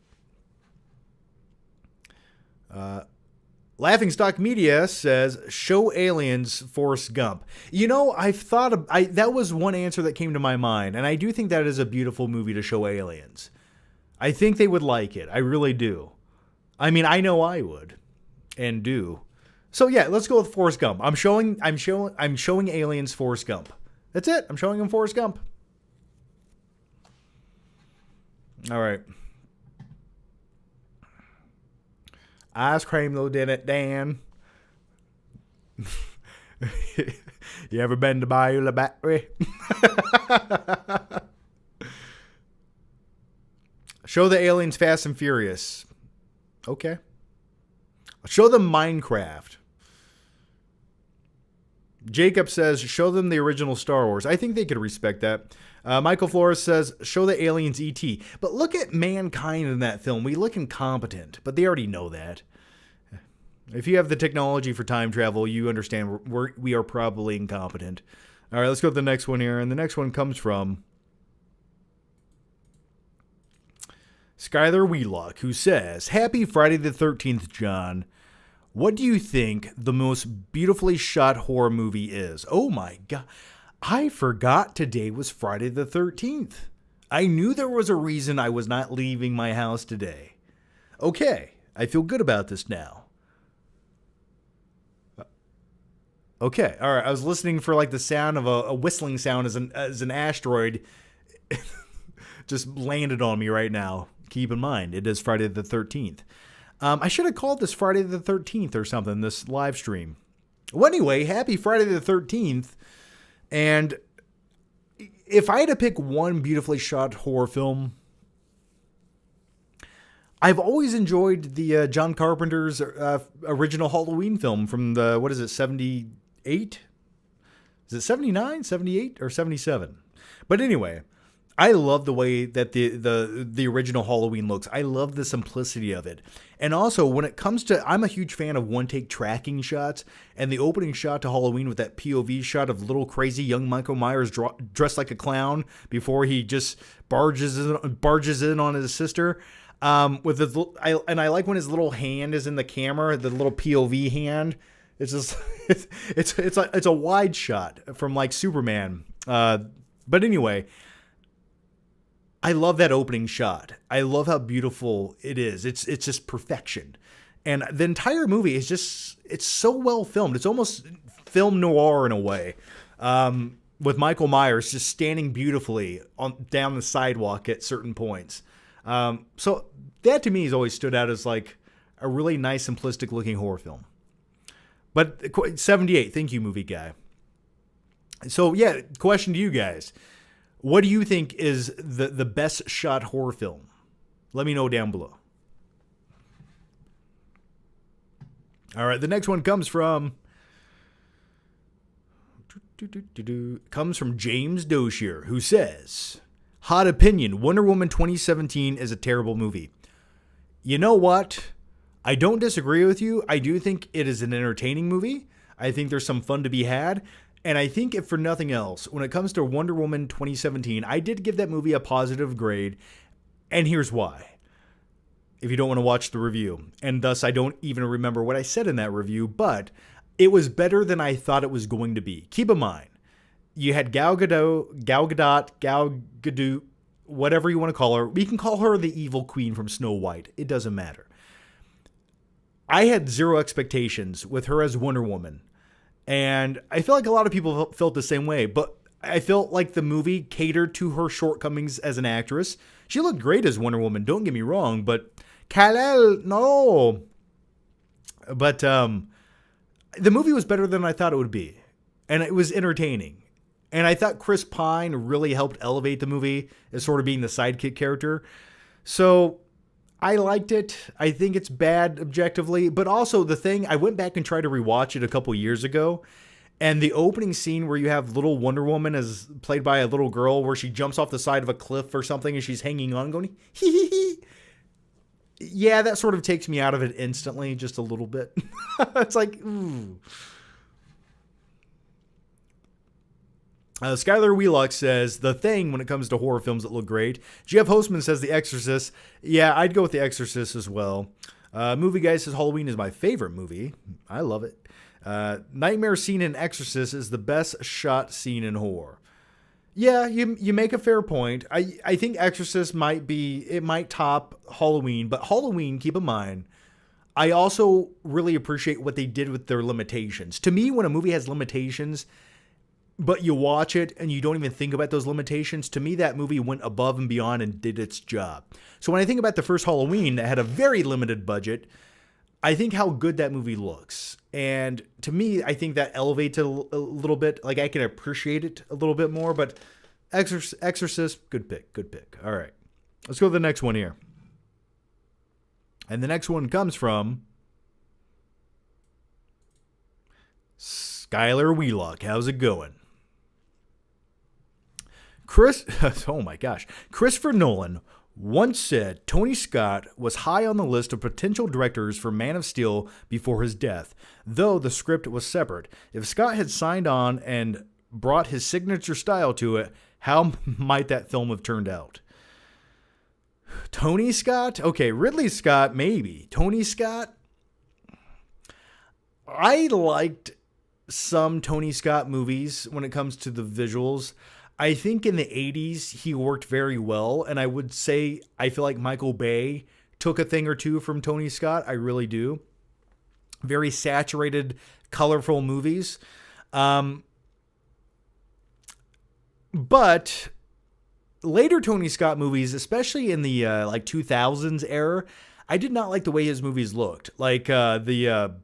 Laughingstock Media says, show aliens Forrest Gump. You know, that was one answer that came to my mind, and I do think that is a beautiful movie to show aliens. I think they would like it. I really do. I mean, I know I would, and do. So yeah, let's go with Forrest Gump. I'm showing aliens Forrest Gump. That's it. I'm showing them Forrest Gump. All right. Ice cream, Lieutenant Dan. You ever been to Bayou Battery? Show the aliens Fast and Furious. Okay. Show them Minecraft. Jacob says, show them the original Star Wars. I think they could respect that. Michael Flores says, show the aliens E.T. But look at mankind in that film. We look incompetent, but they already know that. If you have the technology for time travel, you understand we are probably incompetent. All right, let's go to the next one here. And the next one comes from Skylar Wheelock, who says, Happy Friday the 13th, John. What do you think the most beautifully shot horror movie is? Oh my God. I forgot today was Friday the 13th. I knew there was a reason I was not leaving my house today. Okay, I feel good about this now. Okay, all right. I was listening for like the sound of a whistling sound as an asteroid just landed on me right now. Keep in mind, it is Friday the 13th. I should have called this Friday the 13th or something, this live stream. Well, anyway, happy Friday the 13th. And if I had to pick one beautifully shot horror film, I've always enjoyed the John Carpenter's original Halloween film from the, 78? Is it 79, 78, or 77? But anyway, I love the way that the original Halloween looks. I love the simplicity of it. And also, when it comes to, I'm a huge fan of one-take tracking shots, and the opening shot to Halloween with that POV shot of little crazy young Michael Myers dressed like a clown before he just barges in on his sister. With his, I like when his little hand is in the camera, the little POV hand. It's just it's a wide shot from like Superman. But anyway, I love that opening shot. I love how beautiful it is. It's just perfection. And the entire movie is it's so well filmed. It's almost film noir in a way. With Michael Myers just standing beautifully down the sidewalk at certain points. So that to me has always stood out as like a really nice, simplistic looking horror film. But 78, thank you, movie guy. So yeah, question to you guys. What do you think is the best shot horror film? Let me know down below. All right, the next one comes from James Doshier, who says, hot opinion, Wonder Woman 2017 is a terrible movie. You know what? I don't disagree with you. I do think it is an entertaining movie. I think there's some fun to be had. And I think if for nothing else, when it comes to Wonder Woman 2017, I did give that movie a positive grade. And here's why. If you don't want to watch the review. And thus, I don't even remember what I said in that review. But it was better than I thought it was going to be. Keep in mind, you had Gal Gadot, whatever you want to call her. We can call her the evil queen from Snow White. It doesn't matter. I had zero expectations with her as Wonder Woman. And I feel like a lot of people felt the same way. But I felt like the movie catered to her shortcomings as an actress. She looked great as Wonder Woman, don't get me wrong. But Kal-El, no. But the movie was better than I thought it would be. And it was entertaining. And I thought Chris Pine really helped elevate the movie as sort of being the sidekick character. So I liked it. I think it's bad objectively. But also the thing, I went back and tried to rewatch it a couple years ago. And the opening scene where you have little Wonder Woman as played by a little girl where she jumps off the side of a cliff or something and she's hanging on going, hee hee hee. Yeah, that sort of takes me out of it instantly, just a little bit. It's like, ooh. Skylar Wheelock says, The Thing, when it comes to horror films that look great. Jeff Hostman says The Exorcist. Yeah, I'd go with The Exorcist as well. Movie Guy says Halloween is my favorite movie. I love it. Nightmare scene in Exorcist is the best shot scene in horror. Yeah, you make a fair point. I think Exorcist might top Halloween, but Halloween, keep in mind, I also really appreciate what they did with their limitations. To me, when a movie has limitations, but you watch it and you don't even think about those limitations, to me that movie went above and beyond and did its job. So when I think about the first Halloween that had a very limited budget, I think how good that movie looks. And to me, I think that elevates it a little bit. Like I can appreciate it a little bit more, but Exorcist, good pick. All right, let's go to the next one here. And the next one comes from Skylar Wheelock, how's it going? Oh my gosh. Christopher Nolan once said Tony Scott was high on the list of potential directors for Man of Steel before his death, though the script was separate. If Scott had signed on and brought his signature style to it, how might that film have turned out? Tony Scott? Okay, Ridley Scott, maybe. Tony Scott? I liked some Tony Scott movies when it comes to the visuals. I think in the 80s, he worked very well. And I would say, I feel like Michael Bay took a thing or two from Tony Scott. I really do. Very saturated, colorful movies. But later Tony Scott movies, especially in the 2000s era, I did not like the way his movies looked. Like the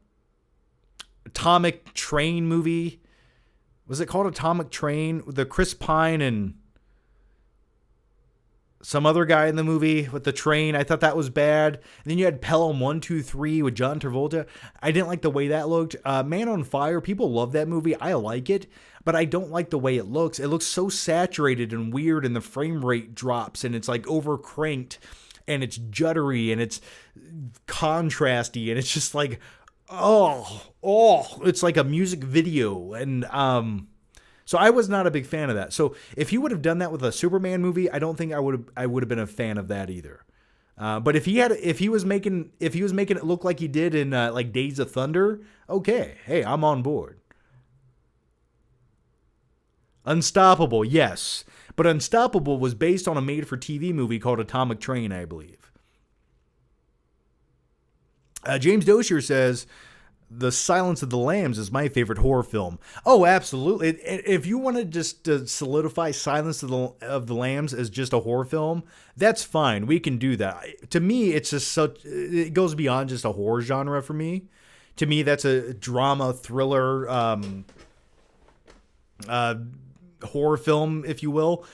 Atomic Train movie. Was it called Atomic Train? The Chris Pine and some other guy in the movie with the train. I thought that was bad. And then you had Pelham 123 with John Travolta. I didn't like the way that looked. Man on Fire, people love that movie. I like it, but I don't like the way it looks. It looks so saturated and weird, and the frame rate drops, and it's like over cranked, and it's juddery, and it's contrasty, and it's just like, it's like a music video. And so I was not a big fan of that. So if he would have done that with a Superman movie, I don't think I would have been a fan of that either. But if he was making it look like he did in like Days of Thunder, okay, hey, I'm on board. Unstoppable, yes, but Unstoppable was based on a made-for-TV movie called Atomic Train, I believe. James Doshier says, The Silence of the Lambs is my favorite horror film. Oh, absolutely. If you want to just solidify Silence of the Lambs as just a horror film, that's fine. We can do that. To me, it's just it goes beyond just a horror genre for me. To me, that's a drama, thriller, horror film, if you will.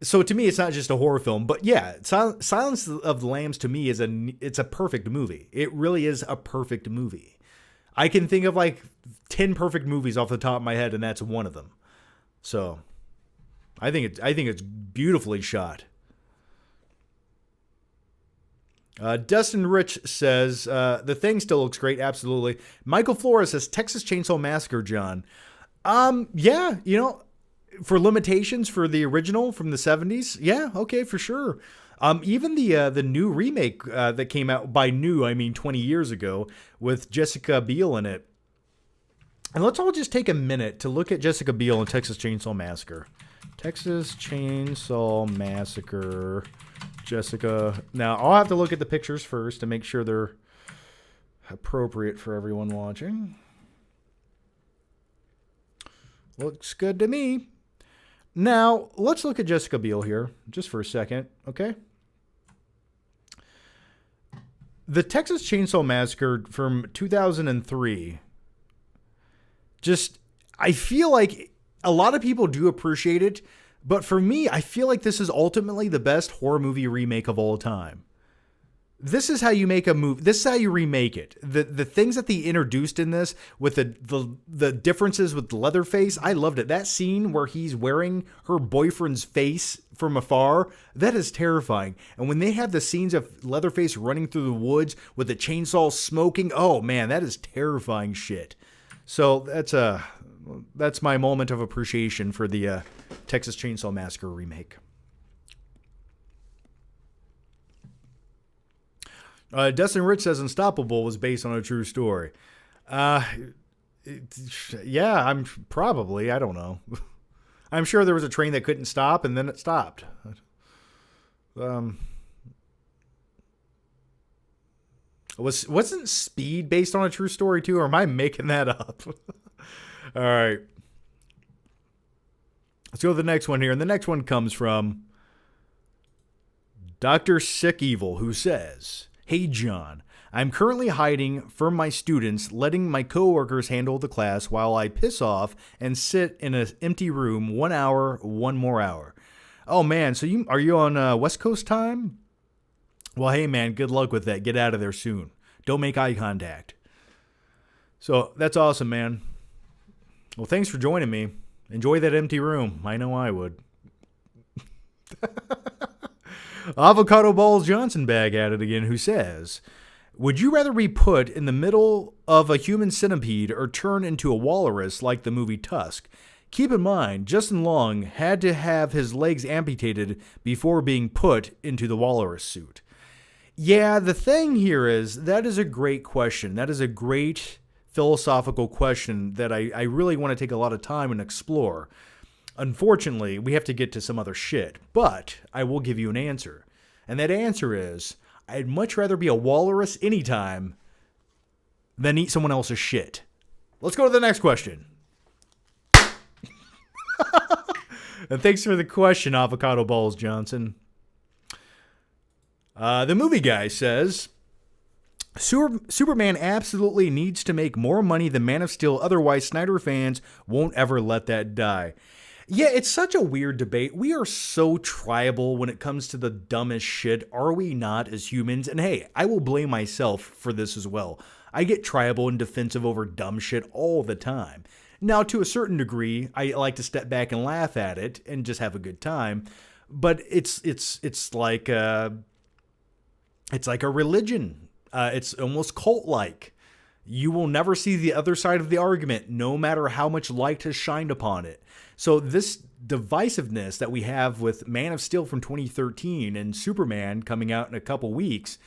So to me, it's not just a horror film, but yeah, Silence of the Lambs to me it's a perfect movie. It really is a perfect movie. I can think of like 10 perfect movies off the top of my head, and that's one of them. So I think it's beautifully shot. Dustin Rich says, The Thing still looks great. Absolutely. Michael Flores says, Texas Chainsaw Massacre, John. Yeah, for limitations for the original from the 70s, yeah, okay, for sure. Even the new remake that came out, by new, I mean 20 years ago, with Jessica Biel in it. And let's all just take a minute to look at Jessica Biel in Texas Chainsaw Massacre. Texas Chainsaw Massacre, Jessica. Now, I'll have to look at the pictures first to make sure they're appropriate for everyone watching. Looks good to me. Now, let's look at Jessica Biel here, just for a second, okay? The Texas Chainsaw Massacre from 2003, I feel like a lot of people do appreciate it, but for me, I feel like this is ultimately the best horror movie remake of all time. This is how you make a movie. This is how you remake it. The things that they introduced in this with the differences with Leatherface, I loved it. That scene where he's wearing her boyfriend's face from afar, that is terrifying. And when they have the scenes of Leatherface running through the woods with the chainsaw smoking, oh man, that is terrifying shit. So that's my moment of appreciation for the Texas Chainsaw Massacre remake. Dustin Rich says Unstoppable was based on a true story. Yeah, I don't know. I'm sure there was a train that couldn't stop and then it stopped. Wasn't Speed based on a true story too, or am I making that up? All right. Let's go to the next one here. And the next one comes from Dr. Sick Evil, who says, Hey, John, I'm currently hiding from my students, letting my coworkers handle the class while I piss off and sit in an empty room 1 hour, one more hour. Oh, man, so are you on West Coast time? Well, hey, man, good luck with that. Get out of there soon. Don't make eye contact. So that's awesome, man. Well, thanks for joining me. Enjoy that empty room. I know I would. Avocado Balls Johnson back at it again, who says, would you rather be put in the middle of a human centipede or turn into a walrus like the movie Tusk? Keep in mind, Justin Long had to have his legs amputated before being put into the walrus suit. Yeah, the thing here is, that is a great question. That is a great philosophical question that I really want to take a lot of time and explore. Unfortunately, we have to get to some other shit, but I will give you an answer. And that answer is, I'd much rather be a walrus anytime than eat someone else's shit. Let's go to the next question. And thanks for the question, Avocado Balls Johnson. The movie guy says, Superman absolutely needs to make more money than Man of Steel, otherwise Snyder fans won't ever let that die. Yeah, it's such a weird debate. We are so tribal when it comes to the dumbest shit, are we not, as humans? And hey, I will blame myself for this as well. I get tribal and defensive over dumb shit all the time. Now, to a certain degree, I like to step back and laugh at it and just have a good time. But it's like a religion. It's almost cult-like. You will never see the other side of the argument, no matter how much light has shined upon it. So this divisiveness that we have with Man of Steel from 2013 and Superman coming out in a couple weeks,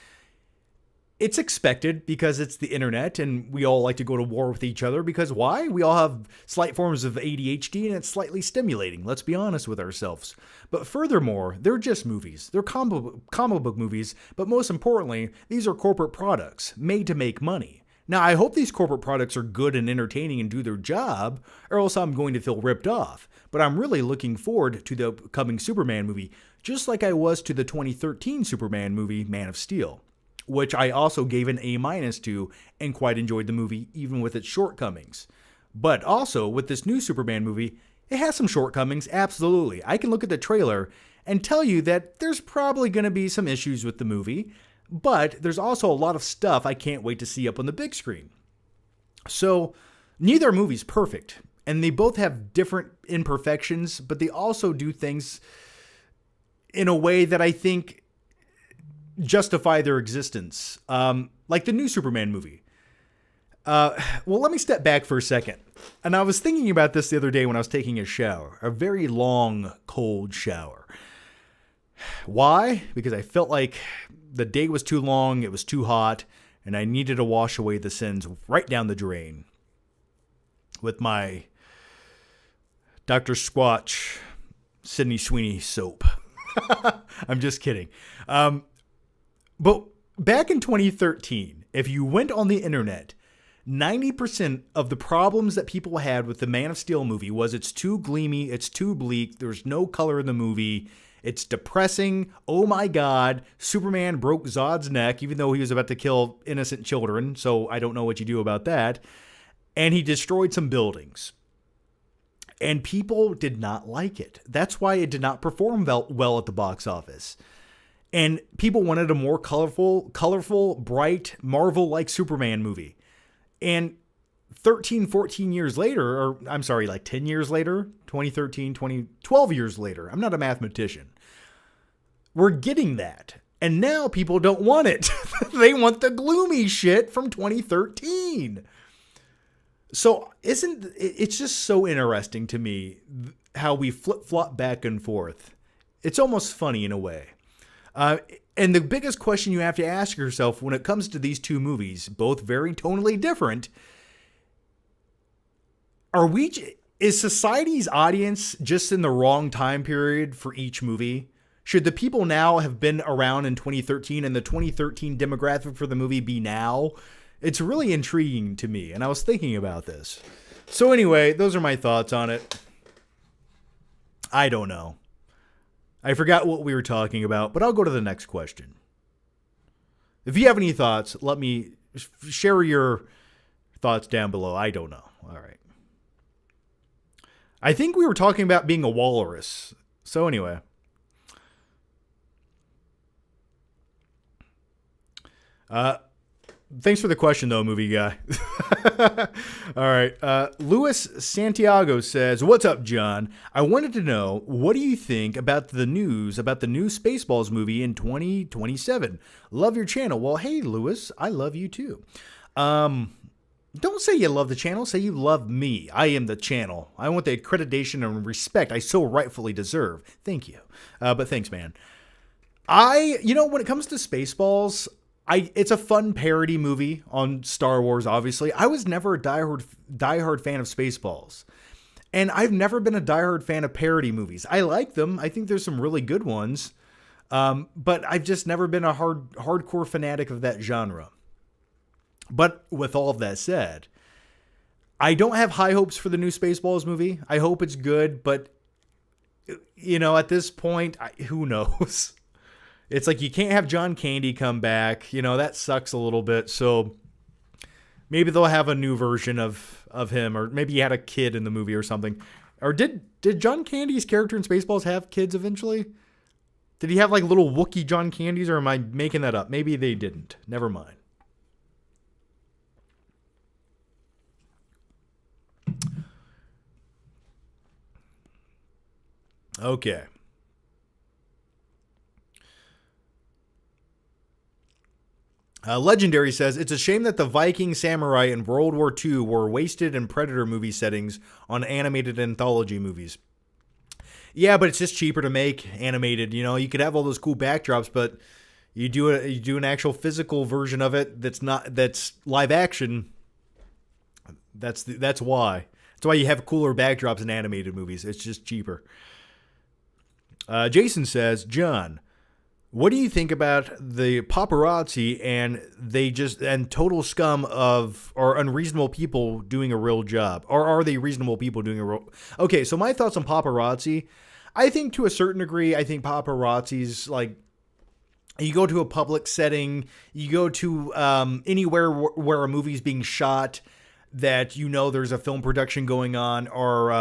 it's expected because it's the internet and we all like to go to war with each other because why? We all have slight forms of ADHD and it's slightly stimulating. Let's be honest with ourselves. But furthermore, they're just movies. They're comic book movies, but most importantly, these are corporate products made to make money. Now, I hope these corporate products are good and entertaining and do their job, or else I'm going to feel ripped off. But I'm really looking forward to the upcoming Superman movie, just like I was to the 2013 Superman movie, Man of Steel, which I also gave an A- to and quite enjoyed the movie, even with its shortcomings. But also, with this new Superman movie, it has some shortcomings, absolutely. I can look at the trailer and tell you that there's probably going to be some issues with the movie, but there's also a lot of stuff I can't wait to see up on the big screen. So, neither movie's perfect, and they both have different imperfections, but they also do things in a way that I think justify their existence. Like the new Superman movie. Well, let me step back for a second. And I was thinking about this the other day when I was taking a shower. A very long, cold shower. Why? Because I felt like the day was too long, it was too hot, and I needed to wash away the sins right down the drain. With my Dr. Squatch Sydney Sweeney soap. I'm just kidding. But back in 2013, if you went on the internet, 90% of the problems that people had with the Man of Steel movie was it's too gleamy, it's too bleak, there's no color in the movie, it's depressing, oh my god, Superman broke Zod's neck even though he was about to kill innocent children, so I don't know what you do about that, and he destroyed some buildings. And people did not like it. That's why it did not perform well at the box office. And people wanted a more colorful, bright, Marvel-like Superman movie. And 14 years later, or I'm sorry, like 10 years later, 2013, 12 years later, I'm not a mathematician, we're getting that. And now people don't want it. They want the gloomy shit from 2013. So it's just so interesting to me how we flip-flop back and forth. It's almost funny in a way. And the biggest question you have to ask yourself when it comes to these two movies, both very tonally different, is society's audience just in the wrong time period for each movie? Should the people now have been around in 2013 and the 2013 demographic for the movie be now? It's really intriguing to me, and I was thinking about this. So anyway, those are my thoughts on it. I don't know. I forgot what we were talking about, but I'll go to the next question. If you have any thoughts, let me share your thoughts down below. I don't know. All right. I think we were talking about being a walrus. So anyway. Thanks for the question, though, movie guy. All right. Luis Santiago says, "What's up, John? I wanted to know, what do you think about the news about the new Spaceballs movie in 2027? Love your channel." Well, hey, Luis, I love you too. Don't say you love the channel. Say you love me. I am the channel. I want the accreditation and respect I so rightfully deserve. Thank you. But thanks, man. When it comes to Spaceballs, it's a fun parody movie on Star Wars, obviously. I was never a diehard fan of Spaceballs. And I've never been a diehard fan of parody movies. I like them. I think there's some really good ones. But I've just never been a hardcore fanatic of that genre. But with all of that said, I don't have high hopes for the new Spaceballs movie. I hope it's good, but, at this point, who knows? It's like you can't have John Candy come back. That sucks a little bit. So maybe they'll have a new version of him, or maybe he had a kid in the movie or something. Or did John Candy's character in Spaceballs have kids eventually? Did he have like little Wookiee John Candies, or am I making that up? Maybe they didn't. Never mind. Okay. Legendary says, "It's a shame that the Viking samurai in World War II were wasted in Predator movie settings on animated anthology movies." Yeah, but it's just cheaper to make animated. You could have all those cool backdrops, but you do an actual physical version of it that's live action. That's why. That's why you have cooler backdrops in animated movies. It's just cheaper. Jason says, "John, what do you think about the paparazzi and total scum or unreasonable people doing a real job? Or are they reasonable people doing a real..." Okay, so my thoughts on paparazzi. I think to a certain degree, paparazzi's like, you go to a public setting, you go to anywhere where a movie's being shot that there's a film production going on, or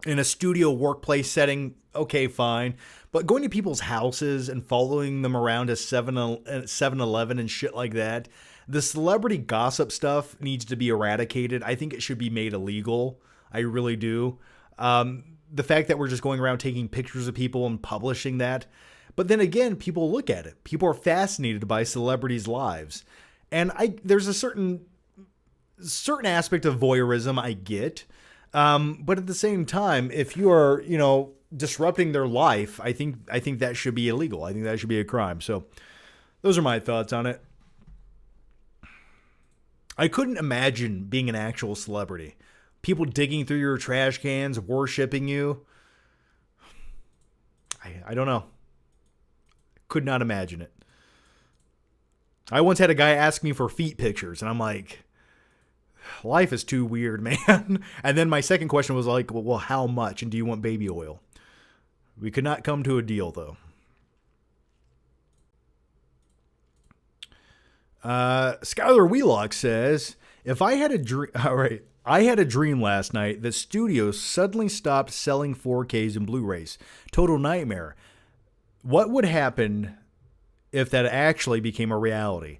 in a studio workplace setting, okay, fine. But going to people's houses and following them around to 7-Eleven and shit like that, the celebrity gossip stuff needs to be eradicated. I think it should be made illegal. I really do. The fact that we're just going around taking pictures of people and publishing that. But then again, people look at it. People are fascinated by celebrities' lives. And there's a certain aspect of voyeurism I get. But at the same time, if you are, disrupting their life, I think that should be illegal. I think that should be a crime. So those are my thoughts on it. I couldn't imagine being an actual celebrity. People digging through your trash cans, worshiping you. I don't know. Could not imagine it. I once had a guy ask me for feet pictures, and I'm like, life is too weird, man. And then my second question was like, well, how much? And do you want baby oil? We could not come to a deal, though. Skylar Wheelock says, "If I had a dream..." All right. "I had a dream last night that studios suddenly stopped selling 4Ks and Blu-rays. Total nightmare. What would happen if that actually became a reality?"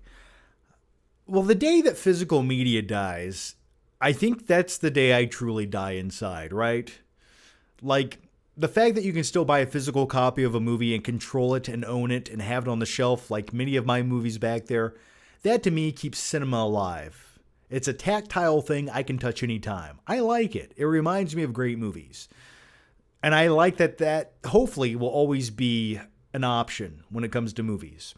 Well, the day that physical media dies, I think that's the day I truly die inside, right? Like, the fact that you can still buy a physical copy of a movie and control it and own it and have it on the shelf like many of my movies back there, that to me keeps cinema alive. It's a tactile thing I can touch anytime. I like it. It reminds me of great movies. And I like that hopefully will always be an option when it comes to movies.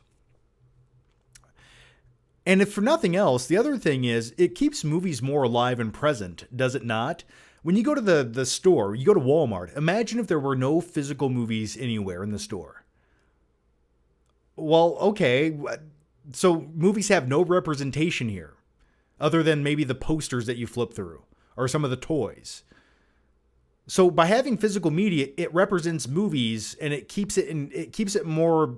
And if for nothing else, the other thing is it keeps movies more alive and present, does it not? When you go to the store, you go to Walmart, imagine if there were no physical movies anywhere in the store. Well, okay, so movies have no representation here, other than maybe the posters that you flip through, or some of the toys. So by having physical media, it represents movies, and it keeps it more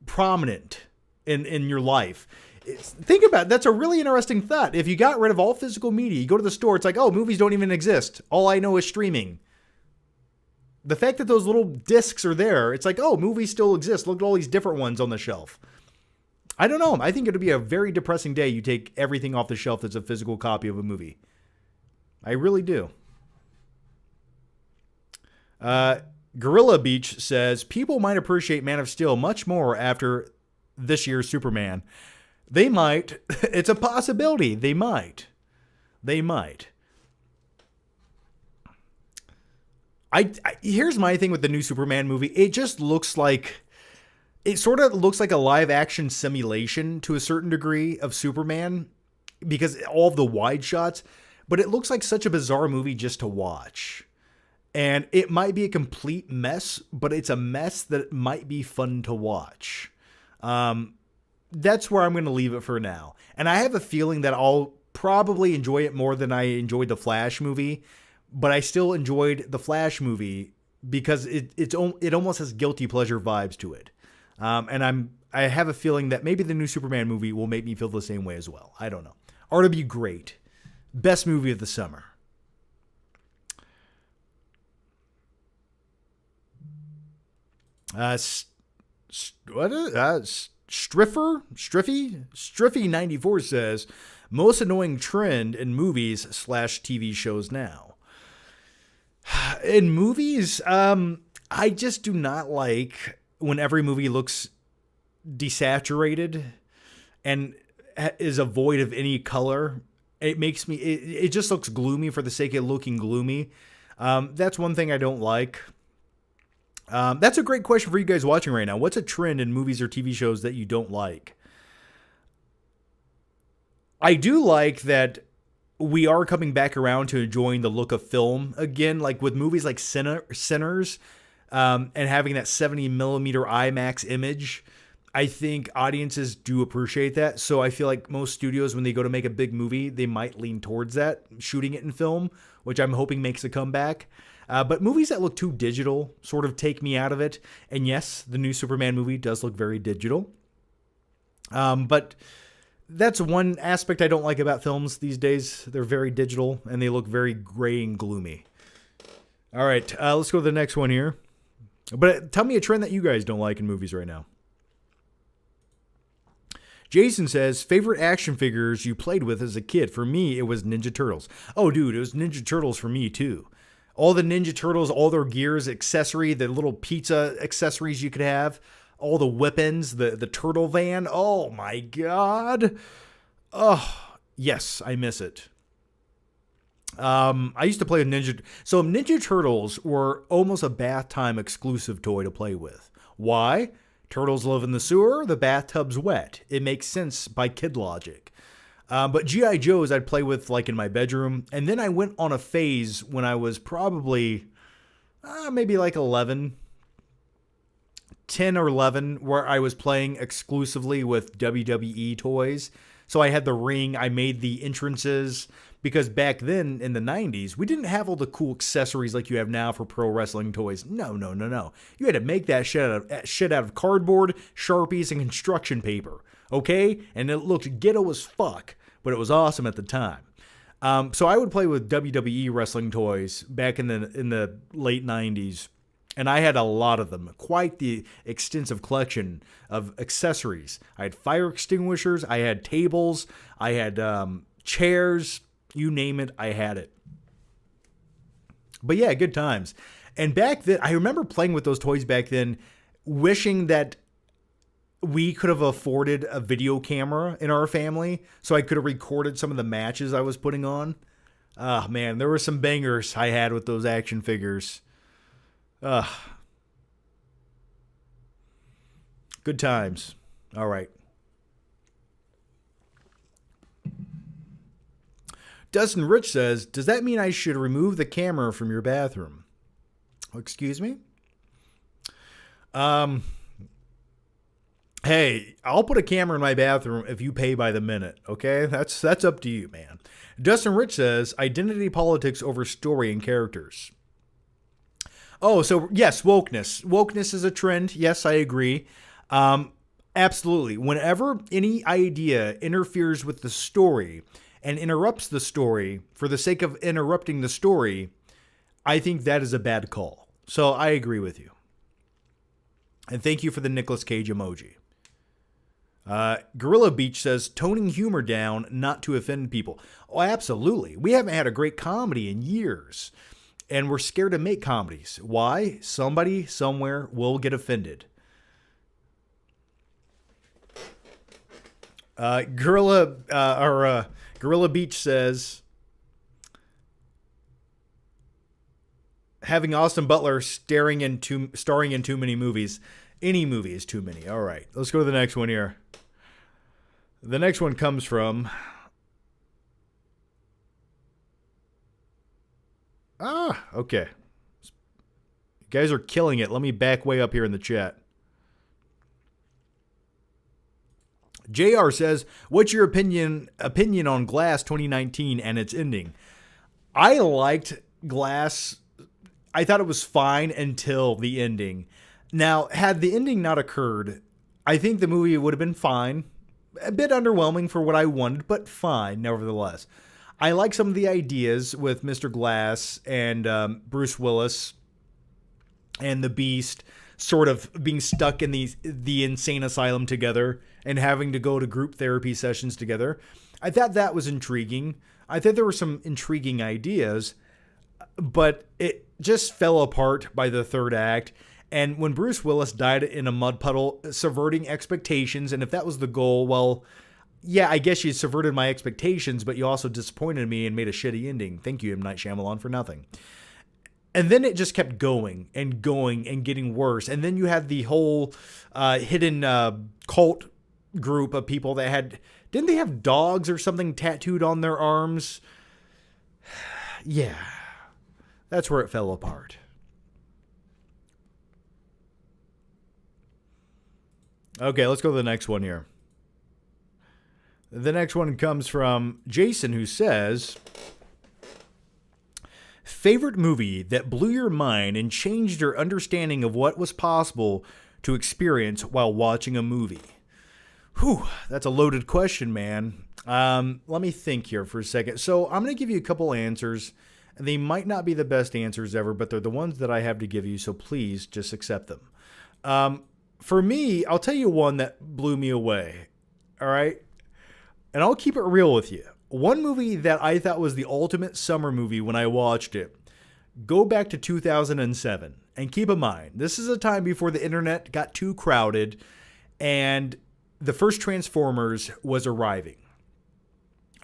prominent in your life. Think about it. That's a really interesting thought. If you got rid of all physical media, you go to the store, it's like, oh, movies don't even exist. All I know is streaming. The fact that those little discs are there, it's like, oh, movies still exist. Look at all these different ones on the shelf. I don't know. I think it'll be a very depressing day. You take everything off the shelf that's a physical copy of a movie. I really do. Gorilla Beach says, people might appreciate Man of Steel much more after this year's Superman. They might. It's a possibility. They might. Here's my thing with the new Superman movie. It just looks like, it sort of looks like a live action simulation to a certain degree of Superman because all of the wide shots, but it looks like such a bizarre movie just to watch. And it might be a complete mess, but it's a mess that might be fun to watch. That's where I'm going to leave it for now. And I have a feeling that I'll probably enjoy it more than I enjoyed the Flash movie, but I still enjoyed the Flash movie because it almost has guilty pleasure vibes to it. And I have a feeling that maybe the new Superman movie will make me feel the same way as well. I don't know. Ought to be great. Best movie of the summer. Striffy 94 says, most annoying trend in movies / TV shows now. In movies, I just do not like when every movie looks desaturated and is a void of any color. It makes me, it just looks gloomy for the sake of looking gloomy. That's one thing I don't like. That's a great question for you guys watching right now. What's a trend in movies or TV shows that you don't like? I do like that we are coming back around to enjoying the look of film again, like with movies like Sinners, and having that 70 millimeter IMAX image. I think audiences do appreciate that. So I feel like most studios, when they go to make a big movie, they might lean towards that, shooting it in film, which I'm hoping makes a comeback. But movies that look too digital sort of take me out of it. And yes, the new Superman movie does look very digital. But that's one aspect I don't like about films these days. They're very digital and they look very gray and gloomy. All right, let's go to the next one here. But tell me a trend that you guys don't like in movies right now. Jason says, favorite action figures you played with as a kid? For me, it was Ninja Turtles. Oh, dude, it was Ninja Turtles for me, too. All the Ninja Turtles, all their gears, accessory, the little pizza accessories you could have, all the weapons, the turtle van. Oh, my God. Oh, yes, I miss it. I used to play with Ninja. So Ninja Turtles were almost a bath time exclusive toy to play with. Why? Turtles live in the sewer, the bathtub's wet. It makes sense by kid logic. But G.I. Joes I'd play with like in my bedroom. And then I went on a phase when I was probably maybe like 10 or 11, where I was playing exclusively with WWE toys. So I had the ring, I made the entrances, because back then in the 90s, we didn't have all the cool accessories like you have now for pro wrestling toys. No. You had to make that shit out of cardboard, Sharpies, and construction paper. Okay? And it looked ghetto as fuck, but it was awesome at the time. So I would play with WWE wrestling toys back in the late 90s. And I had a lot of them, quite the extensive collection of accessories. I had fire extinguishers, I had tables, I had chairs, you name it, I had it. But yeah, good times. And back then, I remember playing with those toys back then, wishing that we could have afforded a video camera in our family so I could have recorded some of the matches I was putting on. Oh, man, there were some bangers I had with those action figures. Good times. All right. Dustin Rich says, does that mean I should remove the camera from your bathroom? Excuse me? Hey, I'll put a camera in my bathroom if you pay by the minute, okay? That's up to you, man. Dustin Rich says, identity politics over story and characters. Oh, so yes, wokeness. Wokeness is a trend. Yes, I agree. Absolutely. Whenever any idea interferes with the story and interrupts the story for the sake of interrupting the story, I think that is a bad call. So I agree with you. And thank you for the Nicolas Cage emoji. Gorilla Beach says, toning humor down, not to offend people. Oh, absolutely. We haven't had a great comedy in years. And we're scared to make comedies. Why? Somebody somewhere will get offended. Gorilla Beach says, having Austin Butler starring in too many movies. Any movie is too many. All right, let's go to the next one here. The next one comes from... okay. You guys are killing it. Let me back way up here in the chat. JR says, what's your opinion on Glass 2019 and its ending? I liked Glass. I thought it was fine until the ending. Now, had the ending not occurred, I think the movie would have been fine. A bit underwhelming for what I wanted, but fine, nevertheless. I like some of the ideas with Mr. Glass and Bruce Willis and the Beast sort of being stuck in the insane asylum together and having to go to group therapy sessions together. I thought that was intriguing. I thought there were some intriguing ideas, but it just fell apart by the third act. And when Bruce Willis died in a mud puddle, subverting expectations, and if that was the goal, well, yeah, I guess you subverted my expectations, but you also disappointed me and made a shitty ending. Thank you, M. Night Shyamalan, for nothing. And then it just kept going and getting worse. And then you had the whole hidden cult group of people that had... Didn't they have dogs or something tattooed on their arms? Yeah. That's where it fell apart. Okay, let's go to the next one here. The next one comes from Jason, who says, favorite movie that blew your mind and changed your understanding of what was possible to experience while watching a movie? Whew, that's a loaded question, man. Let me think here for a second. So I'm going to give you a couple answers. They might not be the best answers ever, but they're the ones that I have to give you, so please just accept them. For me, I'll tell you one that blew me away. All right? And I'll keep it real with you. One movie that I thought was the ultimate summer movie when I watched it, go back to 2007. And keep in mind, this is a time before the internet got too crowded and the first Transformers was arriving.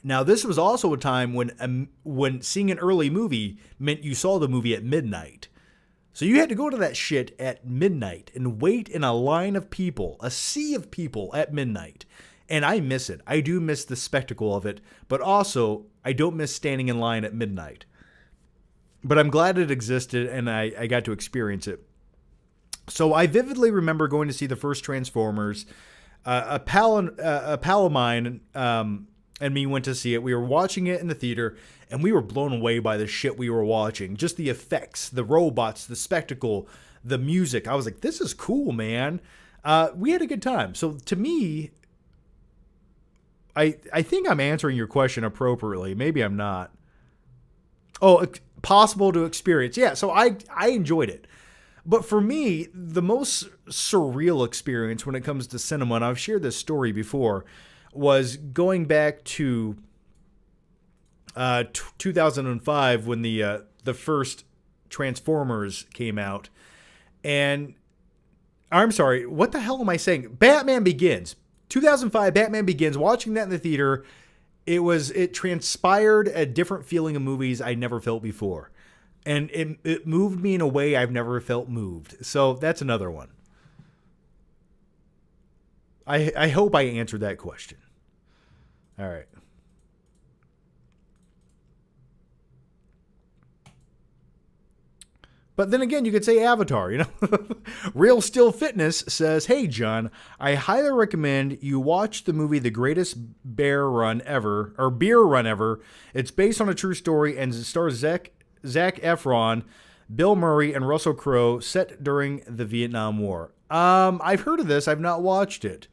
Now, this was also a time when seeing an early movie meant you saw the movie at midnight. So you had to go to that shit at midnight and wait in a line of people, a sea of people at midnight. And I miss it. I do miss the spectacle of it, but also I don't miss standing in line at midnight. But I'm glad it existed and I got to experience it. So I vividly remember going to see the first Transformers. A pal of mine and me went to see it. We were watching it in the theater, and we were blown away by the shit we were watching. Just the effects, the robots, the spectacle, the music. I was like, this is cool, man. We had a good time. So to me, I think I'm answering your question appropriately. Maybe I'm not. Oh, possible to experience. Yeah, so I enjoyed it. But for me, the most surreal experience when it comes to cinema, and I've shared this story before, was going back to 2005 when the first Transformers came out. And I'm sorry, what the hell am I saying? Batman Begins. 2005, Batman Begins. Watching that in the theater, it transpired a different feeling of movies I never felt before. And it moved me in a way I've never felt moved. So that's another one. I hope I answered that question. All right. But then again, you could say Avatar, you know. Real Still Fitness says, hey, John, I highly recommend you watch the movie The Greatest Beer Run Ever. It's based on a true story and it stars Zac Efron, Bill Murray, and Russell Crowe, set during the Vietnam War. I've heard of this. I've not watched it.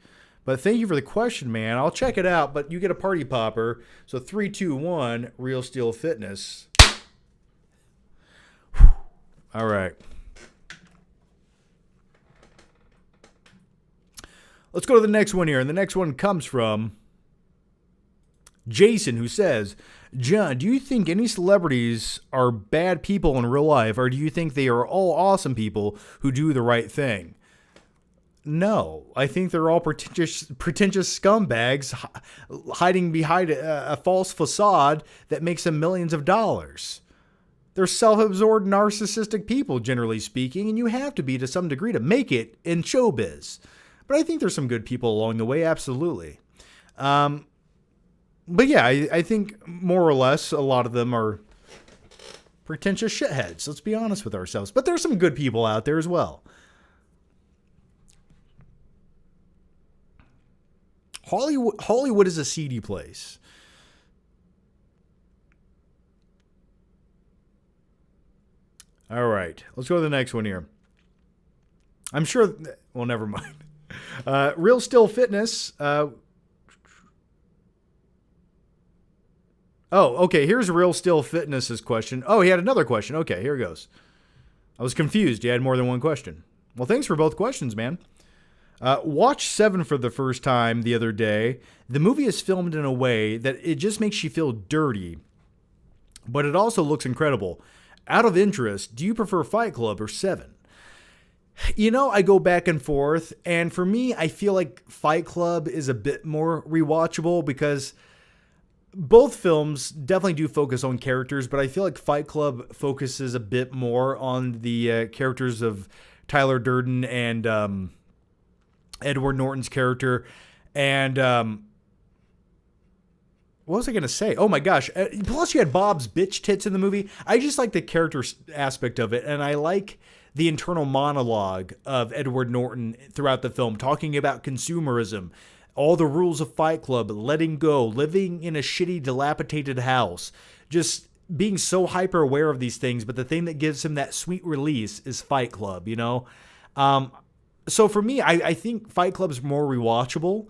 But thank you for the question, man. I'll check it out, but you get a party popper. So 3, 2, 1, Real Steel Fitness. All right. Let's go to the next one here. And the next one comes from Jason, who says, John, do you think any celebrities are bad people in real life, or do you think they are all awesome people who do the right thing? No, I think they're all pretentious scumbags hiding behind a false facade that makes them millions of dollars. They're self-absorbed, narcissistic people, generally speaking, and you have to be to some degree to make it in showbiz. But I think there's some good people along the way, absolutely. But yeah, I think more or less a lot of them are pretentious shitheads. Let's be honest with ourselves. But there's some good people out there as well. Hollywood is a seedy place. All right, let's go to the next one here. I'm sure, well, never mind. Real Still Fitness. Oh, okay, here's Real Still Fitness's question. Oh, he had another question. Okay, here it goes. I was confused. He had more than one question. Well, thanks for both questions, man. Watched Seven for the first time the other day. The movie is filmed in a way that it just makes you feel dirty, but it also looks incredible. Out of interest, do you prefer Fight Club or Seven? You know, I go back and forth, and for me, I feel like Fight Club is a bit more rewatchable because both films definitely do focus on characters, but I feel like Fight Club focuses a bit more on the characters of Tyler Durden and Edward Norton's character. And what was I going to say? Oh my gosh. Plus you had Bob's bitch tits in the movie. I just like the character aspect of it. And I like the internal monologue of Edward Norton throughout the film, talking about consumerism, all the rules of Fight Club, letting go, living in a shitty, dilapidated house, just being so hyper aware of these things. But the thing that gives him that sweet release is Fight Club, you know? So for me, I think Fight Club's more rewatchable,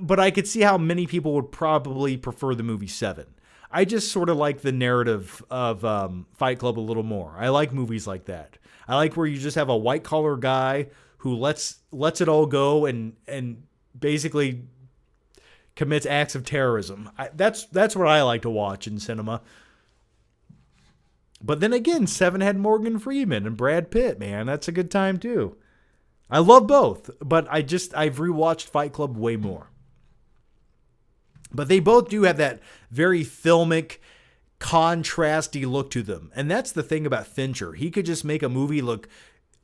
but I could see how many people would probably prefer the movie Seven. I just sort of like the narrative of Fight Club a little more. I like movies like that. I like where you just have a white collar guy who lets it all go and basically commits acts of terrorism. That's what I like to watch in cinema. But then again, Seven had Morgan Freeman and Brad Pitt, man. That's a good time too. I love both, but I've rewatched Fight Club way more. But they both do have that very filmic, contrasty look to them. And that's the thing about Fincher. He could just make a movie look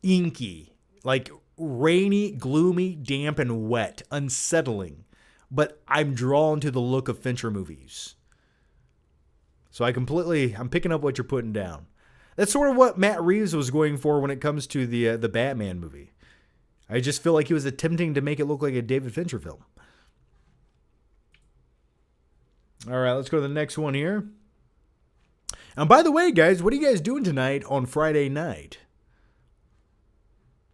inky, like rainy, gloomy, damp, and wet, unsettling. But I'm drawn to the look of Fincher movies. So I'm picking up what you're putting down. That's sort of what Matt Reeves was going for when it comes to the Batman movie. I just feel like he was attempting to make it look like a David Fincher film. All right, let's go to the next one here. And by the way, guys, what are you guys doing tonight on Friday night?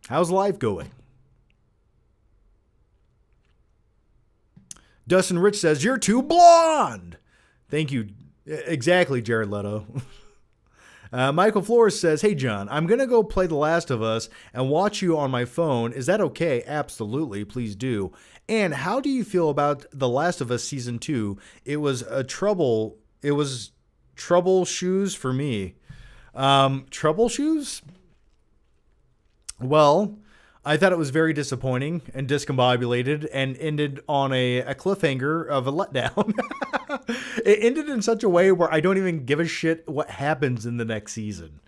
How's life going? Dustin Rich says, "You're too blonde." Thank you. Exactly, Jared Leto. Michael Flores says, "Hey, John, I'm going to go play The Last of Us and watch you on my phone. Is that okay?" Absolutely. Please do. And how do you feel about The Last of Us Season 2? It was trouble shoes for me. Trouble shoes? Well, I thought it was very disappointing and discombobulated and ended on a cliffhanger of a letdown. It ended in such a way where I don't even give a shit what happens in the next season.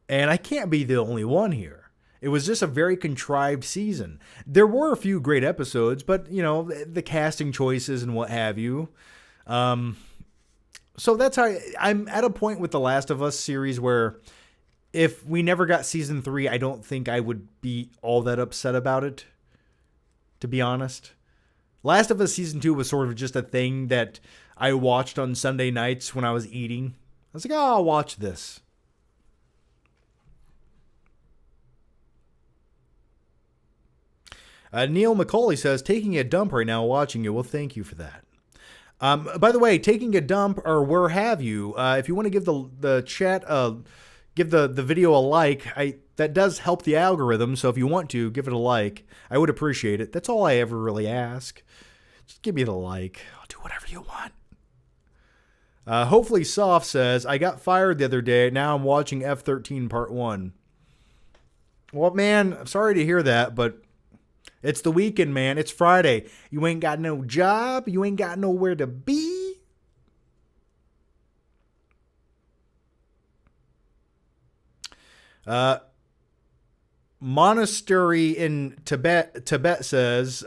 And I can't be the only one here. It was just a very contrived season. There were a few great episodes, but, you know, the casting choices and what have you. So that's how I'm at a point with the Last of Us series where if we never got season 3, I don't think I would be all that upset about it, to be honest. Last of Us Season 2 was sort of just a thing that I watched on Sunday nights when I was eating. I was like, oh, I'll watch this. Neil McCauley says, "Taking a dump right now, watching you." Well, thank you for that. By the way, taking a dump or where have you, if you want to give the chat give the video a like, that does help the algorithm. So if you want to, give it a like. I would appreciate it. That's all I ever really ask. Just give me the like. I'll do whatever you want. Hopefully Soft says, I got fired the other day. Now I'm watching F-13 Part 1. Well, man, I'm sorry to hear that, but it's the weekend, man. It's Friday. You ain't got no job. You ain't got nowhere to be. Monastery in Tibet says,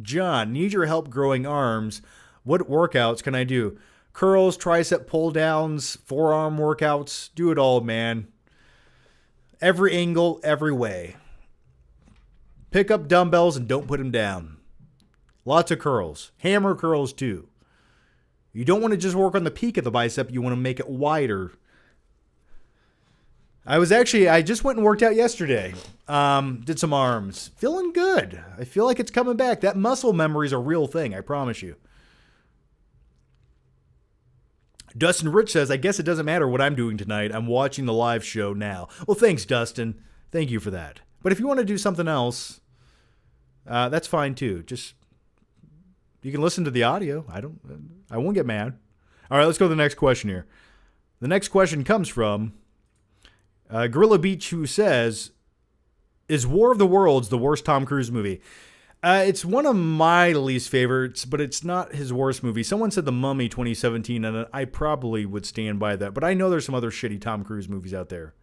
John, need your help growing arms. What workouts can I do? Curls, tricep pull downs, forearm workouts. Do it all, man. Every angle, every way. Pick up dumbbells and don't put them down. Lots of curls. Hammer curls too. You don't want to just work on the peak of the bicep. You want to make it wider. I just went and worked out yesterday. Did some arms. Feeling good. I feel like it's coming back. That muscle memory is a real thing, I promise you. Dustin Rich says, I guess it doesn't matter what I'm doing tonight. I'm watching the live show now. Well, thanks, Dustin. Thank you for that. But if you want to do something else, that's fine too. Just, you can listen to the audio. I won't get mad. All right, let's go to the next question here. The next question comes from Gorilla Beach, who says, is War of the Worlds the worst Tom Cruise movie? It's one of my least favorites, but it's not his worst movie. Someone said The Mummy 2017, and I probably would stand by that. But I know there's some other shitty Tom Cruise movies out there.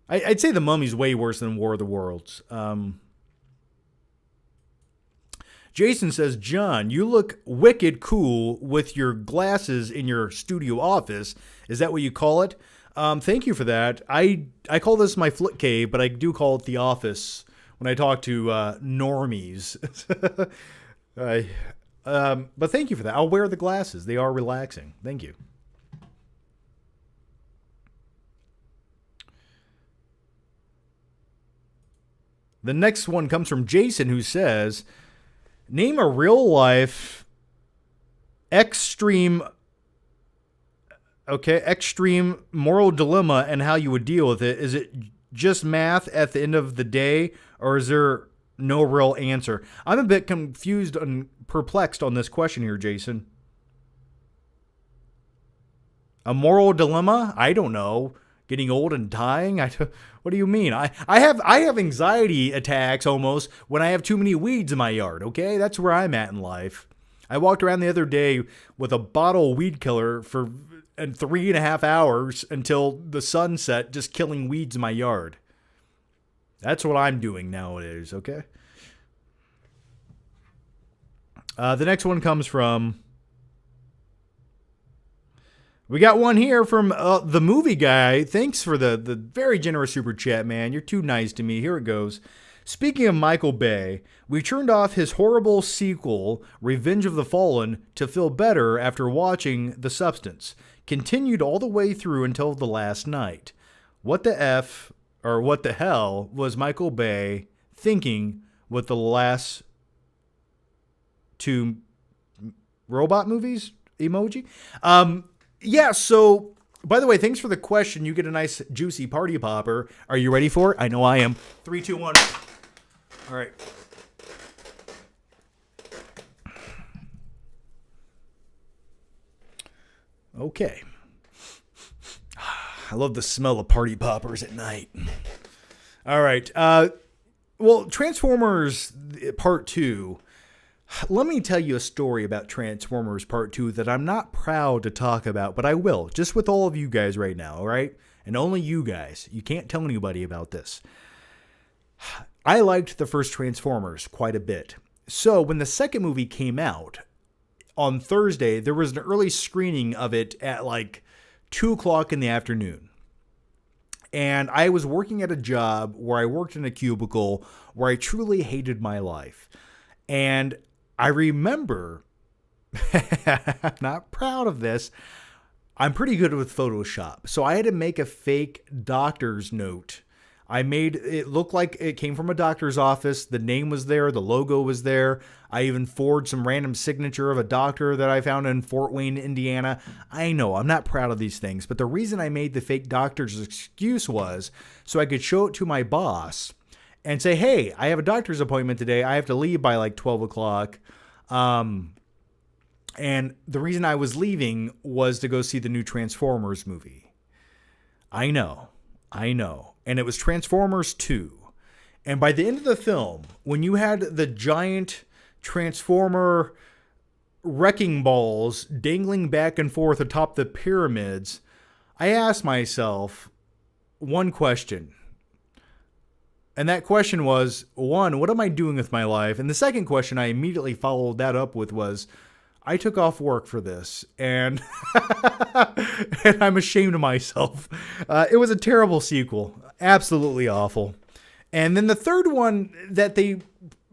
I'd say The Mummy's way worse than War of the Worlds. Jason says, John, you look wicked cool with your glasses in your studio office. Is that what you call it? Thank you for that. I call this my flick cave, but I do call it the office when I talk to normies. But thank you for that. I'll wear the glasses. They are relaxing. Thank you. The next one comes from Jason, who says, name a real life extreme moral dilemma and how you would deal with it. Is it just math at the end of the day, or is there no real answer? I'm a bit confused and perplexed on this question here, Jason. A moral dilemma? I don't know. Getting old and dying? What do you mean? I have anxiety attacks almost when I have too many weeds in my yard, okay? That's where I'm at in life. I walked around the other day with a bottle of weed killer for 3.5 hours until the sun set, just killing weeds in my yard. That's what I'm doing nowadays, okay? The next one comes from... We got one here from the movie guy. Thanks for the very generous super chat, man. You're too nice to me. Here it goes. Speaking of Michael Bay, we turned off his horrible sequel, Revenge of the Fallen, to feel better after watching The Substance. Continued all the way through until the last night. What the hell was Michael Bay thinking with the last two robot movies? Emoji? Yeah, so, by the way, thanks for the question. You get a nice, juicy party popper. Are you ready for it? I know I am. 3, 2, 1. All right. Okay. I love the smell of party poppers at night. All right. Well, Transformers Part 2. Let me tell you a story about Transformers Part 2 that I'm not proud to talk about, but I will, just with all of you guys right now, all right? And only you guys. You can't tell anybody about this. I liked the first Transformers quite a bit. So when the second movie came out, on Thursday, there was an early screening of it at like 2 o'clock in the afternoon. And I was working at a job where I worked in a cubicle where I truly hated my life. And I remember, I'm not proud of this, I'm pretty good with Photoshop. So I had to make a fake doctor's note I made it look like it came from a doctor's office. The name was there. The logo was there. I even forged some random signature of a doctor that I found in Fort Wayne, Indiana. I know, I'm not proud of these things, but the reason I made the fake doctor's excuse was so I could show it to my boss and say, hey, I have a doctor's appointment today. I have to leave by like 12 o'clock. And the reason I was leaving was to go see the new Transformers movie. I know. And it was Transformers 2. And by the end of the film, when you had the giant Transformer wrecking balls dangling back and forth atop the pyramids, I asked myself one question. And that question was, one, what am I doing with my life? And the second question I immediately followed that up with was, I took off work for this, and and I'm ashamed of myself. It was a terrible sequel. Absolutely awful. And then the third one that they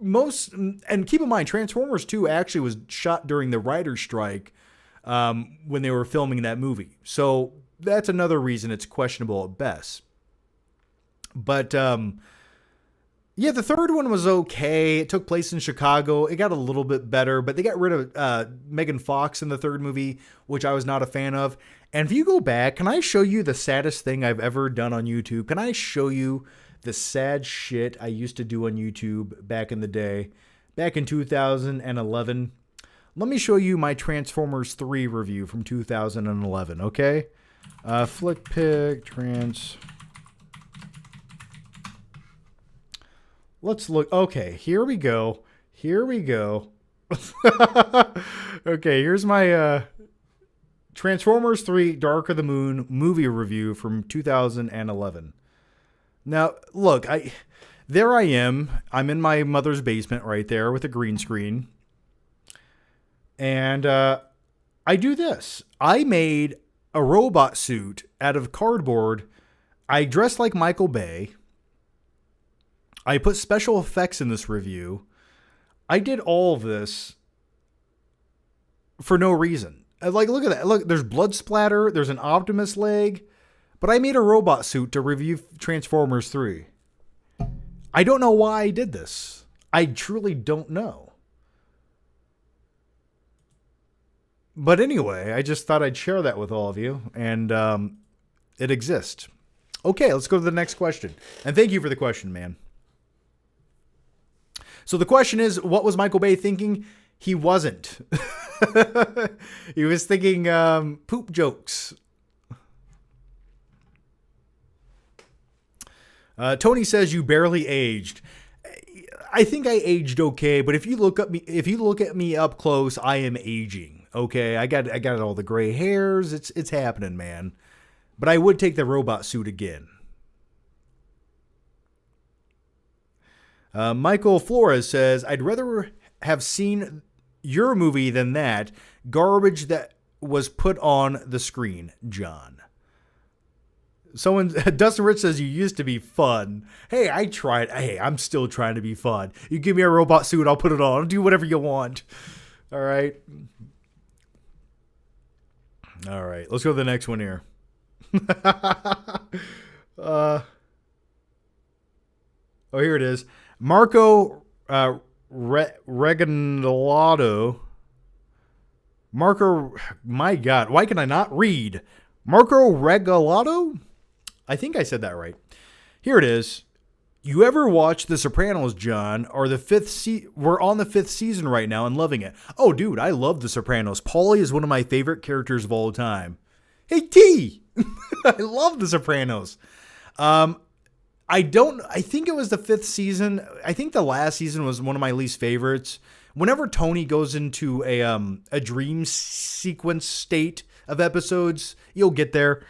and keep in mind, Transformers 2 actually was shot during the writer's strike when they were filming that movie. So that's another reason it's questionable at best. But yeah, the third one was okay. It took place in Chicago. It got a little bit better, but they got rid of Megan Fox in the third movie, which I was not a fan of. And if you go back, can I show you the saddest thing I've ever done on YouTube? Can I show you the sad shit I used to do on YouTube back in the day, back in 2011? Let me show you my Transformers 3 review from 2011, okay? Flick pick, Let's look. Okay, here we go. Okay, here's my Transformers 3 Dark of the Moon movie review from 2011. Now, look, there I am. I'm in my mother's basement right there with a green screen. And I do this. I made a robot suit out of cardboard. I dressed like Michael Bay. I put special effects in this review. I did all of this for no reason. Like, look at that. Look, there's blood splatter. There's an Optimus leg. But I made a robot suit to review Transformers 3. I don't know why I did this. I truly don't know. But anyway, I just thought I'd share that with all of you. And it exists. Okay, let's go to the next question. And thank you for the question, man. So the question is, what was Michael Bay thinking? He wasn't. He was thinking poop jokes. Tony says you barely aged. I think I aged okay, but if you look at me up close, I am aging. Okay, I got all the gray hairs. It's happening, man. But I would take the robot suit again. Michael Flores says, I'd rather have seen your movie than that garbage that was put on the screen, John. Dustin Rich says, you used to be fun. Hey, I tried. Hey, I'm still trying to be fun. You give me a robot suit, I'll put it on. I'll do whatever you want. All right. All right. Let's go to the next one here. Oh, here it is. Marco Regalado. My God, why can I not read? Marco Regalado? I think I said that right. Here it is. You ever watch The Sopranos, John? Or we're on the 5th season right now and loving it. Oh, dude, I love The Sopranos. Paulie is one of my favorite characters of all time. Hey, T! I love The Sopranos. I think it was the 5th season. I think the last season was one of my least favorites. Whenever Tony goes into a dream sequence state of episodes, you'll get there.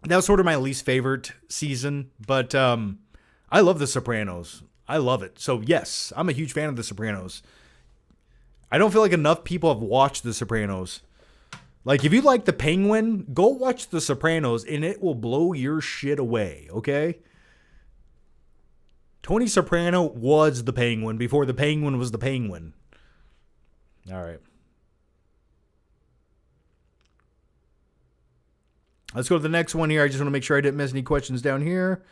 That was sort of my least favorite season, but I love The Sopranos. I love it. So yes, I'm a huge fan of The Sopranos. I don't feel like enough people have watched The Sopranos. Like, if you like The Penguin, go watch The Sopranos, and it will blow your shit away, okay? Tony Soprano was the Penguin before the Penguin was the Penguin. All right. Let's go to the next one here. I just want to make sure I didn't miss any questions down here.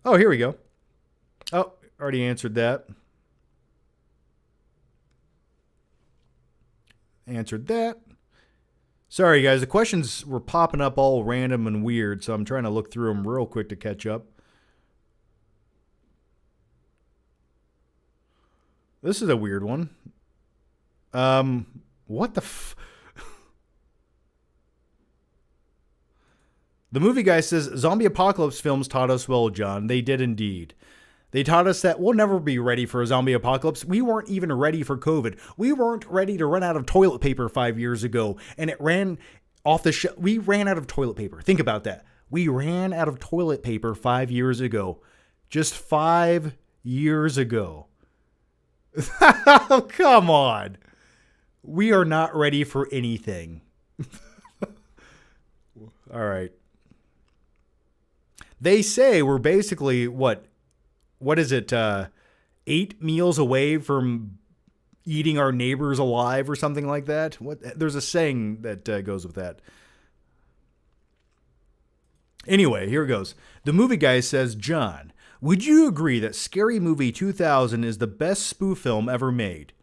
Oh, here we go. Oh, already answered that. Answered that. Sorry, guys. The questions were popping up all random and weird, so I'm trying to look through them real quick to catch up. This is a weird one. What the The movie guy says, zombie apocalypse films taught us well, John. They did indeed. They taught us that we'll never be ready for a zombie apocalypse. We weren't even ready for COVID. We weren't ready to run out of toilet paper 5 years ago, and it ran off the shelf. We ran out of toilet paper. Think about that. We ran out of toilet paper 5 years ago. Just 5 years ago. Come on. We are not ready for anything. All right. They say we're basically, what is it, 8 meals away from eating our neighbors alive or something like that? There's a saying that goes with that. Anyway, here it goes. The movie guy says, John, would you agree that Scary Movie 2000 is the best spoof film ever made?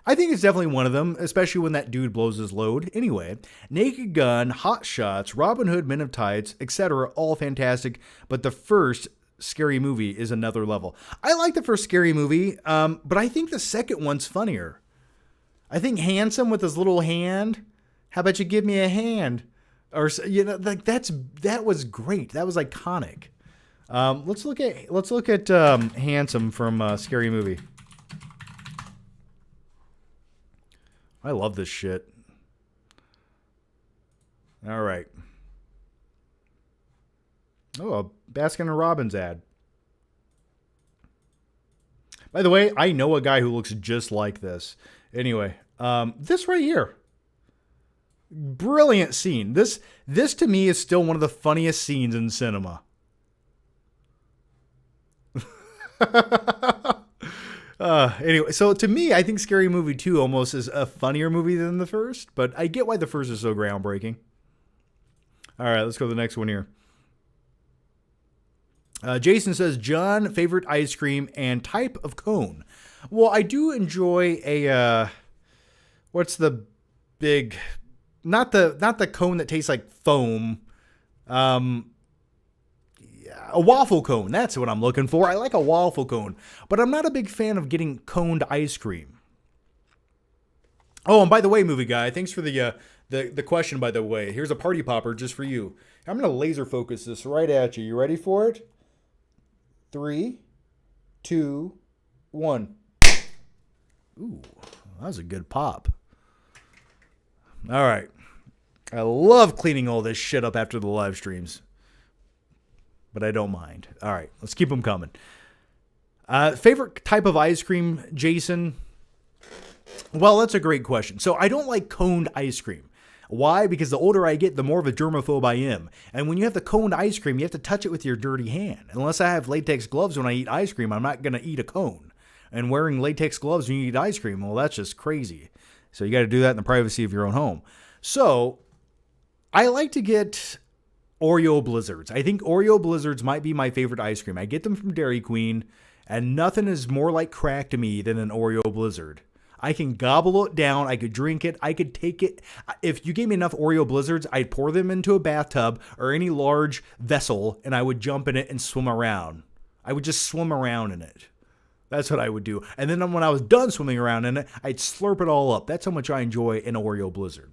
I think it's definitely one of them, especially when that dude blows his load. Anyway, Naked Gun, Hot Shots, Robin Hood, Men of Tides, etc., all fantastic, but the first Scary Movie is another level. I like the first Scary Movie, but I think the second one's funnier. I think Handsome with his little hand, how about you give me a hand? Or, like that was great. That was iconic. Let's look at Handsome from Scary Movie. I love this shit. All right. Oh, a Baskin & Robbins ad. By the way, I know a guy who looks just like this. Anyway, this right here. Brilliant scene. This to me is still one of the funniest scenes in cinema. Anyway, so to me, I think Scary Movie 2 almost is a funnier movie than the first, but I get why the first is so groundbreaking. All right, let's go to the next one here. Jason says, John, favorite ice cream and type of cone. Well, I do enjoy a, what's the big, not the cone that tastes like foam, a waffle cone. That's what I'm looking for. I like a waffle cone, but I'm not a big fan of getting coned ice cream. Oh, and by the way, movie guy, thanks for the question, by the way. Here's a party popper just for you. I'm going to laser focus this right at you. You ready for it? 3, 2, 1. Ooh, that was a good pop. All right. I love cleaning all this shit up after the live streams, but I don't mind. All right, let's keep them coming. Favorite type of ice cream, Jason? Well, that's a great question. So I don't like coned ice cream. Why? Because the older I get, the more of a germaphobe I am. And when you have the coned ice cream, you have to touch it with your dirty hand. Unless I have latex gloves when I eat ice cream, I'm not going to eat a cone. And wearing latex gloves when you eat ice cream, well, that's just crazy. So you got to do that in the privacy of your own home. So I like to get Oreo Blizzards. I think Oreo Blizzards might be my favorite ice cream. I get them from Dairy Queen, and nothing is more like crack to me than an Oreo Blizzard. I can gobble it down. I could drink it. I could take it. If you gave me enough Oreo Blizzards, I'd pour them into a bathtub or any large vessel, and I would jump in it and swim around. I would just swim around in it. That's what I would do. And then when I was done swimming around in it, I'd slurp it all up. That's how much I enjoy an Oreo Blizzard.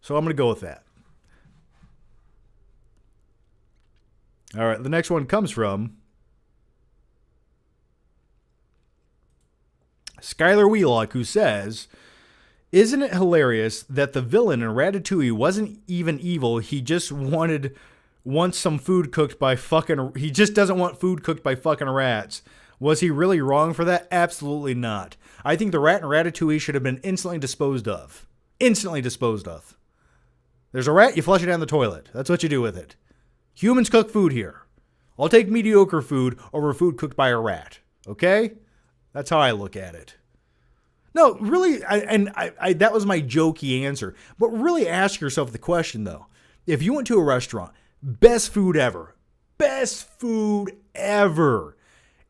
So I'm going to go with that. All right, the next one comes from Skylar Wheelock, who says, isn't it hilarious that the villain in Ratatouille wasn't even evil? He just wants some food cooked by he just doesn't want food cooked by fucking rats. Was he really wrong for that? Absolutely not. I think the rat in Ratatouille should have been instantly disposed of. Instantly disposed of. There's a rat, you flush it down the toilet. That's what you do with it. Humans cook food here. I'll take mediocre food over food cooked by a rat. Okay? That's how I look at it. No, really, I that was my jokey answer. But really ask yourself the question, though. if you went to a restaurant, best food ever,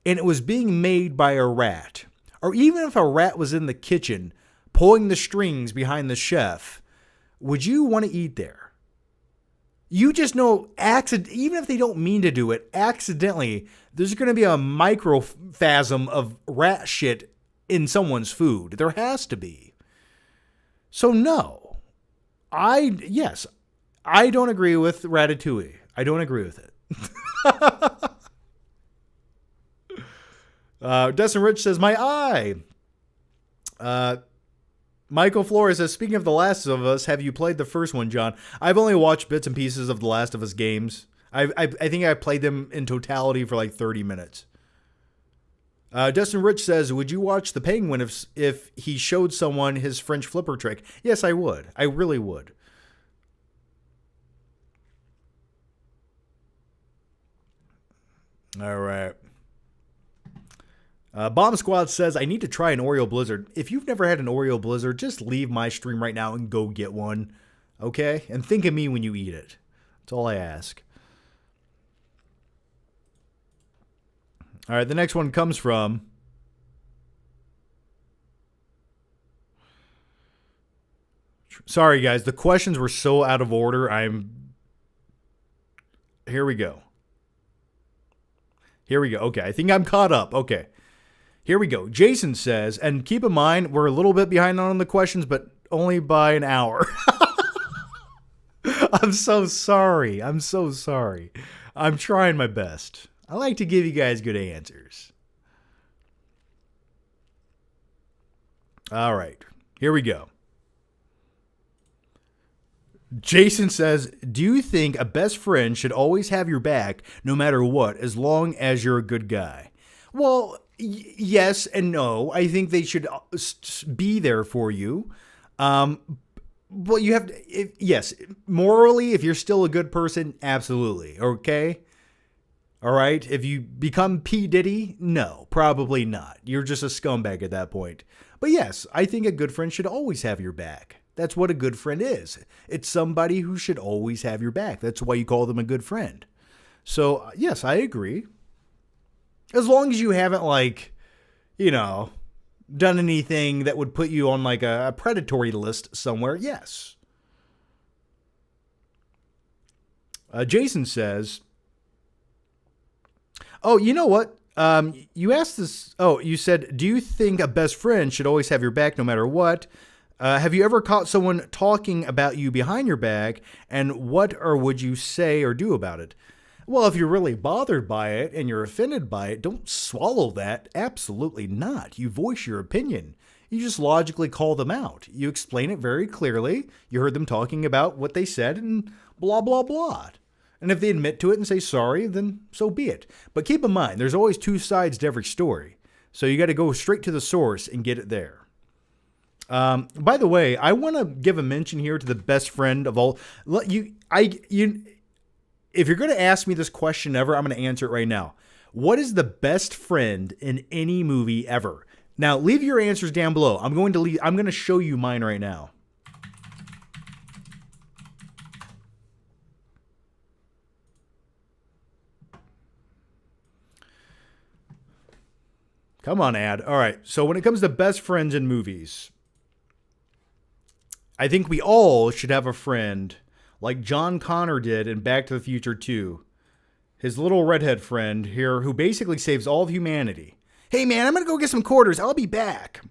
and it was being made by a rat, or even if a rat was in the kitchen pulling the strings behind the chef, would you want to eat there? You just know, even if they don't mean to do it, accidentally, there's going to be a microphasm of rat shit in someone's food. There has to be. So no. Yes, I don't agree with Ratatouille. I don't agree with it. Dustin Rich says, my eye. Michael Flores says, speaking of The Last of Us, have you played the first one, John? I've only watched bits and pieces of The Last of Us games. I think I played them in totality for like 30 minutes. Dustin Rich says, would you watch The Penguin if he showed someone his French flipper trick? Yes, I would. I really would. All right. Bomb Squad says, I need to try an Oreo Blizzard. If you've never had an Oreo Blizzard, just leave my stream right now and go get one. Okay? And think of me when you eat it. That's all I ask. All right, the next one comes from... Sorry, guys. The questions were so out of order. Here we go. Okay, I think I'm caught up. Okay. Here we go. Jason says, and keep in mind, we're a little bit behind on the questions, but only by an hour. I'm so sorry. I'm trying my best. I like to give you guys good answers. All right. Here we go. Jason says, do you think a best friend should always have your back no matter what, as long as you're a good guy? Well, yes and no. I think they should be there for you. Well, you have to, yes, morally, if you're still a good person, absolutely. Okay. All right. If you become P. Diddy, no, probably not. You're just a scumbag at that point. But yes, I think a good friend should always have your back. That's what a good friend is. It's somebody who should always have your back. That's why you call them a good friend. So, yes, I agree. As long as you haven't, done anything that would put you on, a predatory list somewhere, yes. Jason says, oh, you know what? You asked this. Oh, you said, do you think a best friend should always have your back no matter what? Have you ever caught someone talking about you behind your back, and what or would you say or do about it? Well, if you're really bothered by it and you're offended by it, don't swallow that. Absolutely not. You voice your opinion. You just logically call them out. You explain it very clearly. You heard them talking about what they said and blah, blah, blah. And if they admit to it and say sorry, then so be it. But keep in mind, there's always two sides to every story. So you got to go straight to the source and get it there. By the way, I want to give a mention here to the best friend of all. If you're going to ask me this question ever, I'm going to answer it right now. What is the best friend in any movie ever? Now, leave your answers down below. I'm going to show you mine right now. Come on, ad. All right. So when it comes to best friends in movies, I think we all should have a friend like John Connor did in Back to the Future 2. His little redhead friend here who basically saves all of humanity. Hey, man, I'm going to go get some quarters. I'll be back.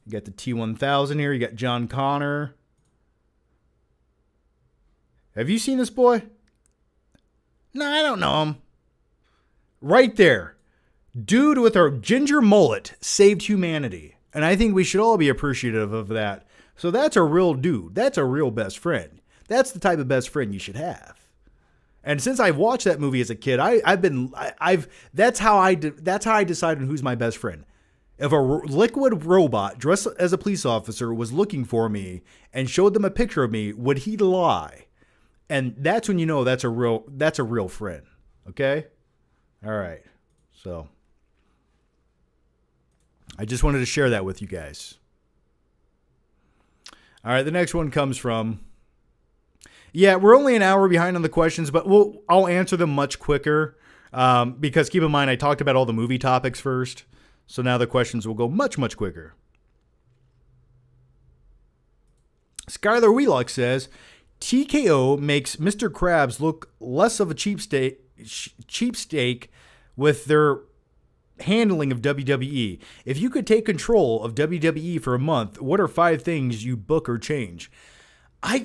You got the T-1000 here. You got John Connor. Have you seen this boy? No, I don't know him. Right there. Dude with a ginger mullet saved humanity. And I think we should all be appreciative of that. So that's a real dude. That's a real best friend. That's the type of best friend you should have. And since I've watched that movie as a kid, that's how I decided who's my best friend. If a liquid robot dressed as a police officer was looking for me and showed them a picture of me, would he lie? And that's when you know that's a real friend. Okay? All right. So I just wanted to share that with you guys. All right, the next one comes from Yeah, we're only an hour behind on the questions, but I'll answer them much quicker because keep in mind I talked about all the movie topics first. So now the questions will go much, much quicker. Skylar Wheelock says, TKO makes Mr. Krabs look less of a cheapskate with their handling of WWE. If you could take control of WWE for a month, what are 5 things you book or change? I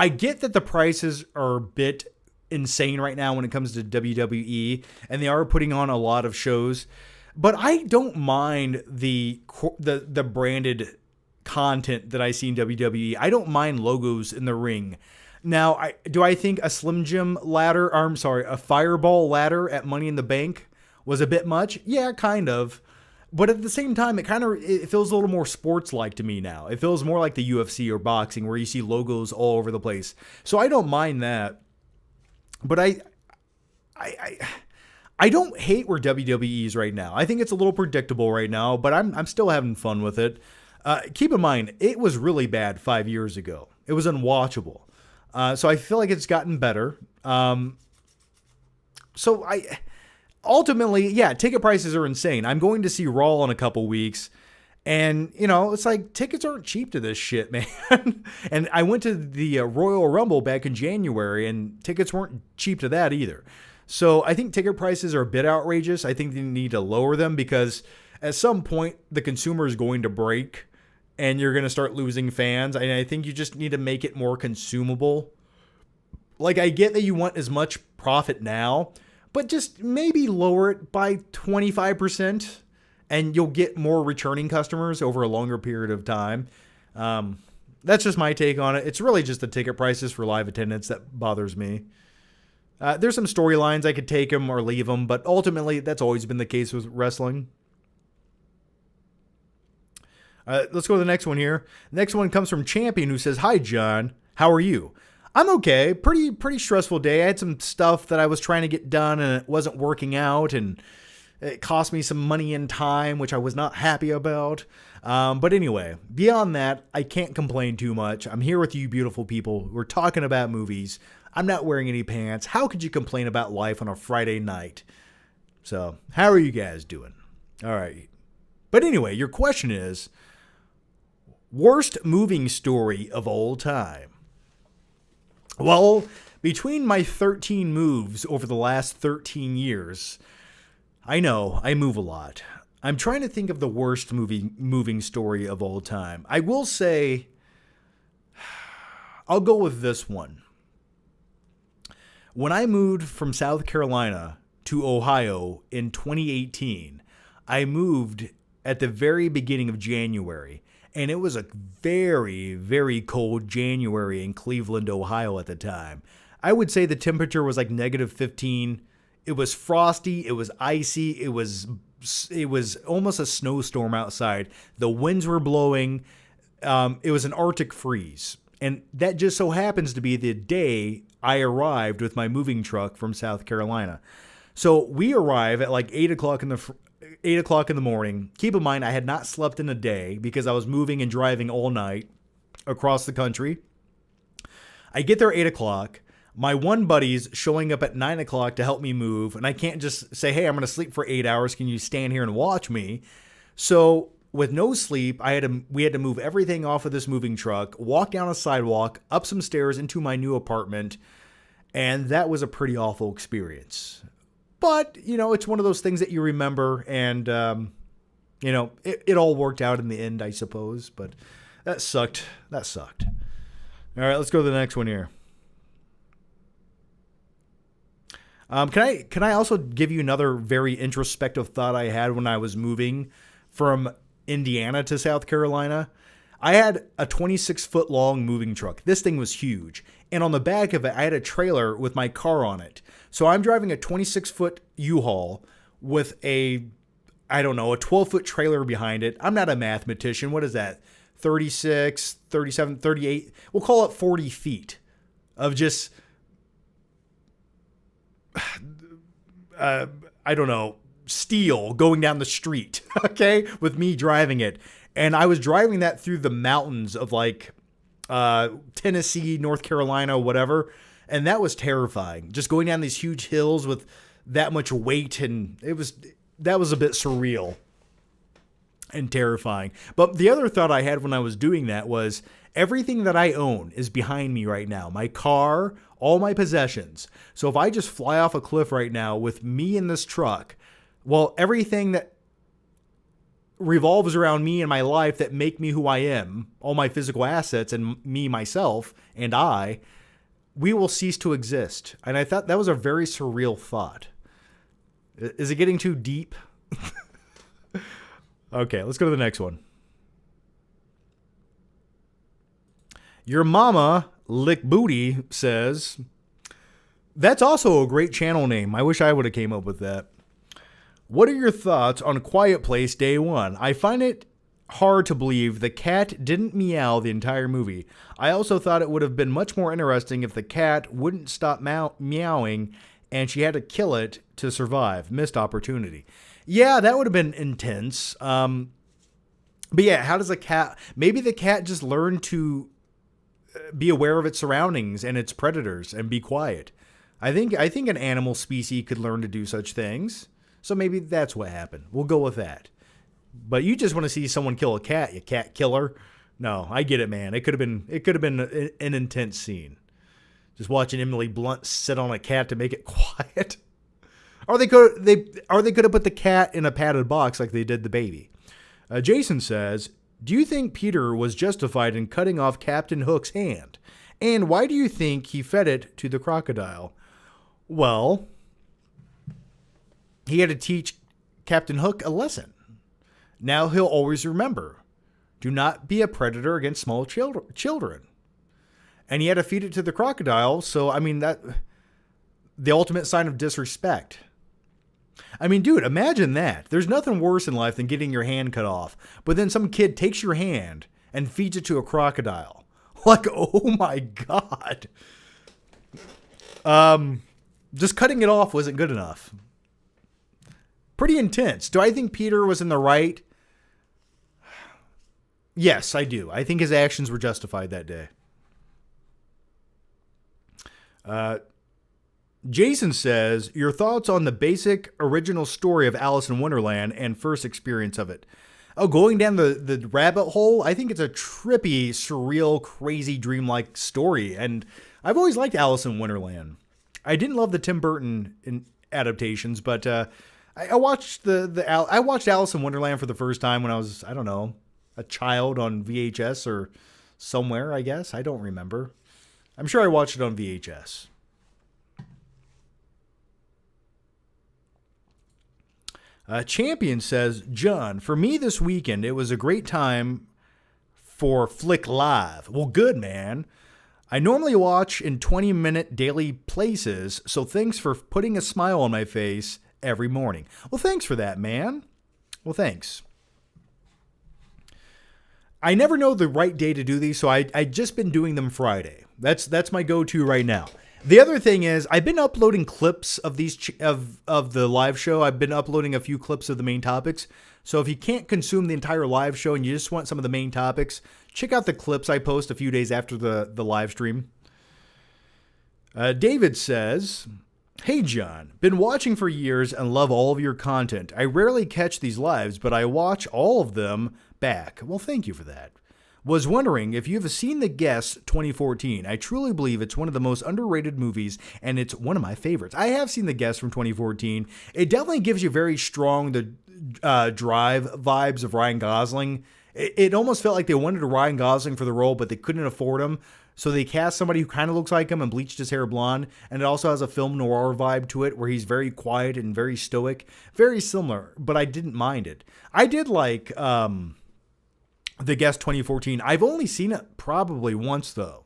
get that the prices are a bit insane right now when it comes to WWE, and they are putting on a lot of shows, but I don't mind the branded content that I see in WWE. I don't mind logos in the ring. Now, do I think a Slim Jim ladder, a Fireball ladder at Money in the Bank was a bit much? Yeah, kind of. But at the same time, it feels a little more sports-like to me now. It feels more like the UFC or boxing where you see logos all over the place. So I don't mind that. But I don't hate where WWE is right now. I think it's a little predictable right now, but I'm still having fun with it. Keep in mind, it was really bad 5 years ago. It was unwatchable. So I feel like it's gotten better. Ultimately, yeah, ticket prices are insane. I'm going to see Raw in a couple weeks. And, it's like tickets aren't cheap to this shit, man. And I went to the Royal Rumble back in January, and tickets weren't cheap to that either. So I think ticket prices are a bit outrageous. I think they need to lower them because at some point the consumer is going to break and you're going to start losing fans. And I think you just need to make it more consumable. Like, I get that you want as much profit now, but just maybe lower it by 25%. And you'll get more returning customers over a longer period of time. That's just my take on it. It's really just the ticket prices for live attendance that bothers me. There's some storylines I could take them or leave them, but ultimately that's always been the case with wrestling. Let's go to the next one here. Next one comes from Champion, who says, "Hi, John. How are you?" I'm okay. Pretty stressful day. I had some stuff that I was trying to get done and it wasn't working out, and it cost me some money and time, which I was not happy about. But anyway, beyond that, I can't complain too much. I'm here with you beautiful people. We're talking about movies. I'm not wearing any pants. How could you complain about life on a Friday night? So, how are you guys doing? All right. But anyway, your question is, worst moving story of all time? Well, between my 13 moves over the last 13 years, I know, I move a lot. I'm trying to think of the worst moving story of all time. I will say, I'll go with this one. When I moved from South Carolina to Ohio in 2018, I moved at the very beginning of January. And it was a very, very cold January in Cleveland, Ohio at the time. I would say the temperature was like -15. It was frosty. It was icy. It was almost a snowstorm outside. The winds were blowing. It was an Arctic freeze. And that just so happens to be the day I arrived with my moving truck from South Carolina. So we arrive at like 8 o'clock in the morning. Keep in mind, I had not slept in a day because I was moving and driving all night across the country. I get there at 8 o'clock. My one buddy's showing up at 9 o'clock to help me move, and I can't just say, "Hey, I'm going to sleep for 8 hours. Can you stand here and watch me?" So with no sleep, we had to move everything off of this moving truck, walk down a sidewalk, up some stairs into my new apartment, and that was a pretty awful experience. But, it's one of those things that you remember, and, it all worked out in the end, I suppose, but that sucked. All right, let's go to the next one here. Can I also give you another very introspective thought I had when I was moving from Indiana to South Carolina? I had a 26-foot long moving truck. This thing was huge. And on the back of it, I had a trailer with my car on it. So I'm driving a 26-foot U-Haul with a 12-foot trailer behind it. I'm not a mathematician. What is that? 36, 37, 38. We'll call it 40 feet of just, steel going down the street, okay, with me driving it. And I was driving that through the mountains of Tennessee, North Carolina, whatever. And that was terrifying. Just going down these huge hills with that much weight, and that was a bit surreal and terrifying. But the other thought I had when I was doing that was everything that I own is behind me right now. My car, all my possessions. So if I just fly off a cliff right now with me in this truck, well, everything that revolves around me and my life that make me who I am, all my physical assets and me, myself, and we will cease to exist. And I thought that was a very surreal thought. Is it getting too deep? Okay, let's go to the next one. Your mama, Lick Booty, says, that's also a great channel name. I wish I would have came up with that. What are your thoughts on Quiet Place Day 1? I find it hard to believe the cat didn't meow the entire movie. I also thought it would have been much more interesting if the cat wouldn't stop meowing and she had to kill it to survive. Missed opportunity. Yeah, that would have been intense. But yeah, how does a cat... Maybe the cat just learned to be aware of its surroundings and its predators and be quiet. I think an animal species could learn to do such things. So maybe that's what happened. We'll go with that. But you just want to see someone kill a cat, you cat killer. No, I get it, man. It could have been an intense scene. Just watching Emily Blunt sit on a cat to make it quiet. Or they could have put the cat in a padded box like they did the baby. Jason says, do you think Peter was justified in cutting off Captain Hook's hand? And why do you think he fed it to the crocodile? Well, he had to teach Captain Hook a lesson. Now he'll always remember. Do not be a predator against small children. And he had to feed it to the crocodile. So, I mean, that the ultimate sign of disrespect. I mean, dude, imagine that. There's nothing worse in life than getting your hand cut off. But then some kid takes your hand and feeds it to a crocodile. Like, oh my God. Just cutting it off wasn't good enough. Pretty intense. Do I think Peter was in the right? Yes, I do. I think his actions were justified that day. Jason says, your thoughts on the basic original story of Alice in Wonderland and first experience of it. Oh, going down the rabbit hole? I think it's a trippy, surreal, crazy, dreamlike story. And I've always liked Alice in Wonderland. I didn't love the Tim Burton adaptations, but I watched I watched Alice in Wonderland for the first time when I was, I don't know, a child on VHS or somewhere, I guess. I don't remember. I'm sure I watched it on VHS. Champion says, John, for me this weekend, it was a great time for Flick Live. Well, good, man. I normally watch in 20-minute daily places, so thanks for putting a smile on my face every morning. Well, thanks for that, man. Well, thanks. I never know the right day to do these, so I just been doing them Friday. That's my go-to right now. The other thing is, I've been uploading clips of these of the live show. I've been uploading a few clips of the main topics. So if you can't consume the entire live show and you just want some of the main topics, check out the clips I post a few days after the live stream. David says, hey, John, been watching for years and love all of your content. I rarely catch these lives, but I watch all of them back. Well, thank you for that. Was wondering if you've seen The Guest 2014. I truly believe it's one of the most underrated movies, and it's one of my favorites. I have seen The Guest from 2014. It definitely gives you very strong Drive vibes of Ryan Gosling. It almost felt like they wanted Ryan Gosling for the role, but they couldn't afford him. So they cast somebody who kind of looks like him and bleached his hair blonde. And it also has a film noir vibe to it where he's very quiet and very stoic. Very similar, but I didn't mind it. I did like The Guest 2014. I've only seen it probably once, though.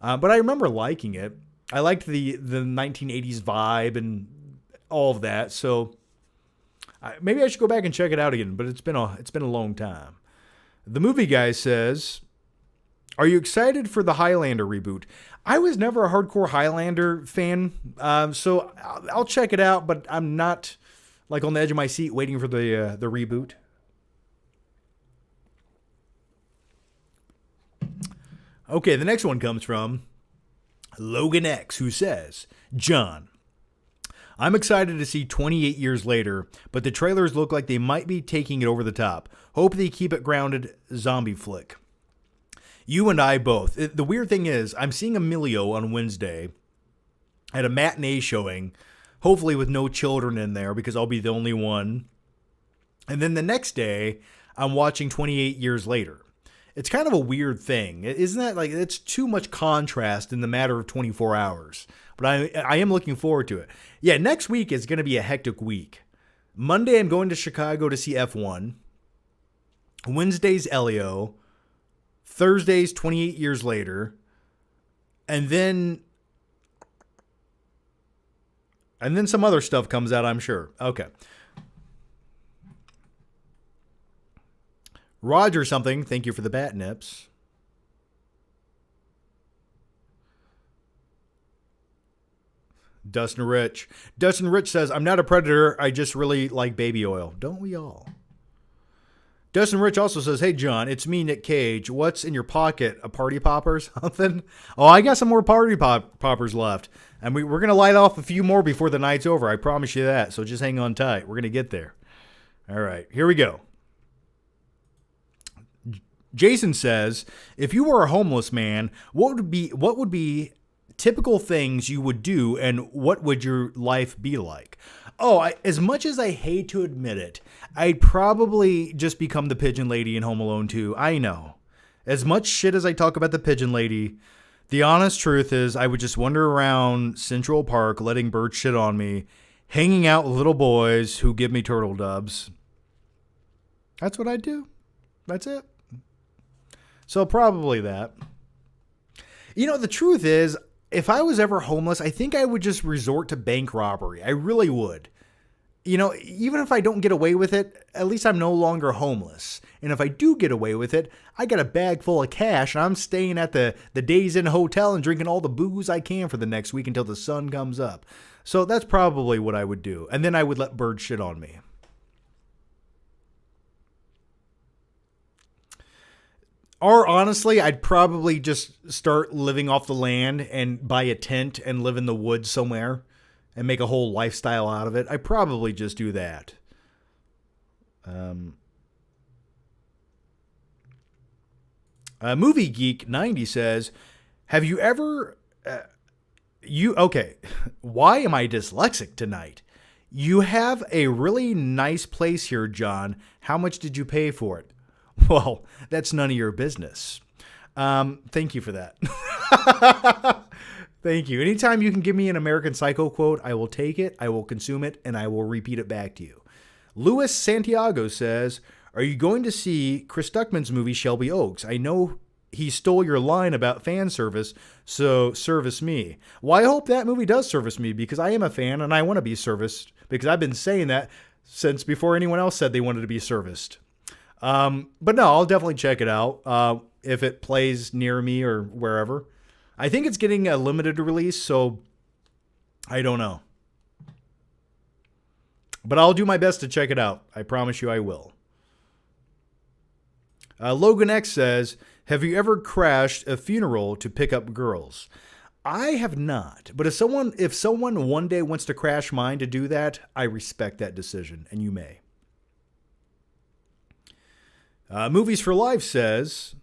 But I remember liking it. I liked the 1980s vibe and all of that. So maybe I should go back and check it out again. But it's been a long time. The Movie Guy says, are you excited for the Highlander reboot? I was never a hardcore Highlander fan. So I'll check it out. But I'm not like on the edge of my seat waiting for the reboot. Okay, the next one comes from Logan X, who says, John, I'm excited to see 28 years later, but the trailers look like they might be taking it over the top. Hope they keep it grounded zombie flick. You and I both. The weird thing is, I'm seeing Emilio on Wednesday at a matinee showing, hopefully with no children in there because I'll be the only one. And then the next day, I'm watching 28 years later. It's kind of a weird thing. Isn't that like, it's too much contrast in the matter of 24 hours. But I am looking forward to it. Yeah, next week is going to be a hectic week. Monday, I'm going to Chicago to see F1. Wednesday's Elio. Thursday's 28 years later. And then some other stuff comes out, I'm sure. Okay. Roger something, thank you for the bat nips. Dustin Rich. Dustin Rich says, I'm not a predator, I just really like baby oil. Don't we all? Dustin Rich also says, hey, John, it's me, Nick Cage. What's in your pocket? A party popper or something? Oh, I got some more party poppers left. And we're going to light off a few more before the night's over. I promise you that. So just hang on tight. We're going to get there. All right, here we go. Jason says, if you were a homeless man, what would be typical things you would do and what would your life be like? Oh, as much as I hate to admit it, I'd probably just become the pigeon lady in Home Alone 2. I know. As much shit as I talk about the pigeon lady, the honest truth is I would just wander around Central Park letting birds shit on me, hanging out with little boys who give me turtle doves. That's what I'd do. That's it. So probably that. You know, the truth is, if I was ever homeless, I think I would just resort to bank robbery. I really would. You know, even if I don't get away with it, at least I'm no longer homeless. And if I do get away with it, I got a bag full of cash and I'm staying at the Days Inn Hotel and drinking all the booze I can for the next week until the sun comes up. So that's probably what I would do. And then I would let birds shit on me. Or honestly, I'd probably just start living off the land and buy a tent and live in the woods somewhere and make a whole lifestyle out of it. I'd probably just do that. Movie Geek 90 says, have you ever... okay, why am I dyslexic tonight? You have a really nice place here, John. How much did you pay for it? Well, that's none of your business. Thank you for that. Thank you. Anytime you can give me an American Psycho quote, I will take it, I will consume it, and I will repeat it back to you. Louis Santiago says, are you going to see Chris Stuckman's movie Shelby Oaks? I know he stole your line about fan service, so service me. Well, I hope that movie does service me because I am a fan and I want to be serviced because I've been saying that since before anyone else said they wanted to be serviced. But no, I'll definitely check it out if it plays near me or wherever. I think it's getting a limited release, so I don't know. But I'll do my best to check it out. I promise you I will. Logan X says, have you ever crashed a funeral to pick up girls? I have not. But if someone one day wants to crash mine to do that, I respect that decision, and you may. Movies for Life says,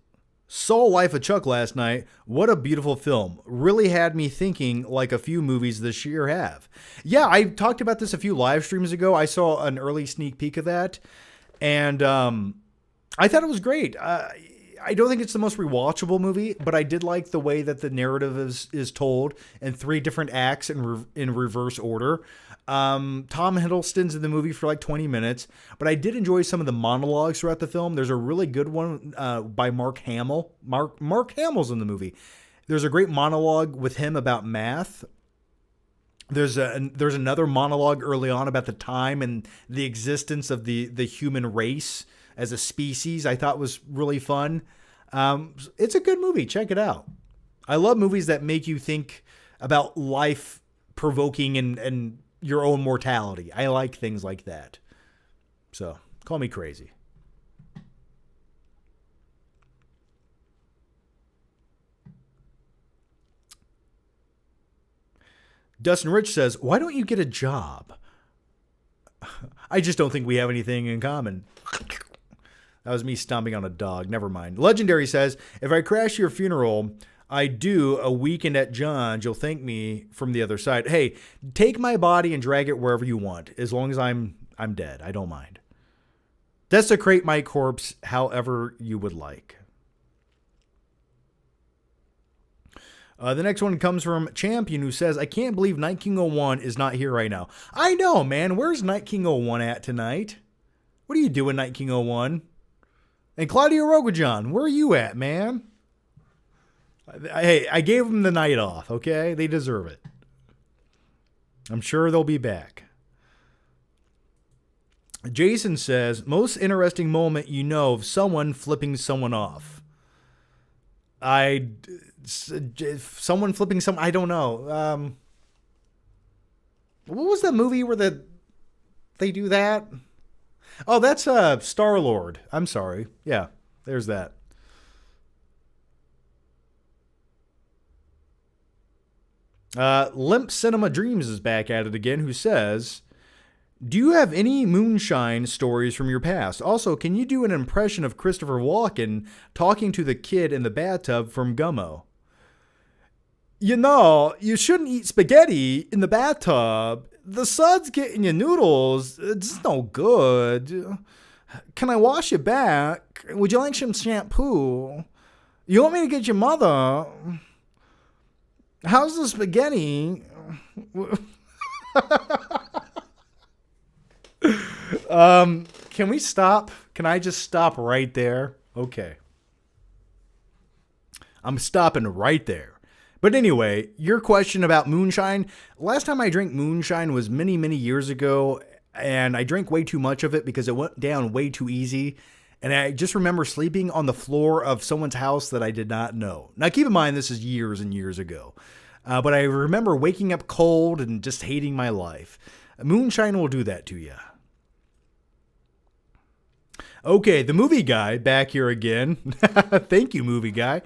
saw Life of Chuck last night. What a beautiful film. Really had me thinking like a few movies this year have. Yeah, I talked about this a few live streams ago. I saw an early sneak peek of that. And I thought it was great. I don't think it's the most rewatchable movie, but I did like the way that the narrative is told in 3 different acts in reverse order. Tom Hiddleston's in the movie for like 20 minutes, but I did enjoy some of the monologues throughout the film. There's a really good one by Mark Hamill. Mark Hamill's in the movie. There's a great monologue with him about math. There's another monologue early on about the time and the existence of the human race as a species. I thought was really fun. It's a good movie. Check it out. I love movies that make you think about life provoking and your own mortality. I like things like that. So call me crazy. Dustin Rich says, why don't you get a job? I just don't think we have anything in common. That was me stomping on a dog. Never mind. Legendary says, if I crash your funeral, I do a weekend at John's, you'll thank me from the other side. Hey, take my body and drag it wherever you want, as long as I'm dead. I don't mind. Desecrate my corpse however you would like. The next one comes from Champion, who says, I can't believe Night King 01 is not here right now. I know, man. Where's Night King 01 at tonight? What are you doing, Night King 01? And Claudio Rogajon, where are you at, man? Hey, I gave them the night off, okay? They deserve it. I'm sure they'll be back. Jason says, most interesting moment you know of someone flipping someone off. Someone flipping some, I don't know. What was that movie where they do that? Oh, that's Star-Lord. I'm sorry. Yeah, there's that. Limp Cinema Dreams is back at it again, who says, do you have any moonshine stories from your past? Also, can you do an impression of Christopher Walken talking to the kid in the bathtub from Gummo? You know, you shouldn't eat spaghetti in the bathtub. The suds get in your noodles. It's no good. Can I wash your back? Would you like some shampoo? You want me to get your mother? How's the spaghetti? Can we stop? Can I just stop right there? Okay. I'm stopping right there. But anyway, your question about moonshine. Last time I drank moonshine was many, many years ago, and I drank way too much of it because it went down way too easy. And I just remember sleeping on the floor of someone's house that I did not know. Now, keep in mind, this is years and years ago. But I remember waking up cold and just hating my life. Moonshine will do that to you. Okay, the movie guy back here again. Thank you, movie guy.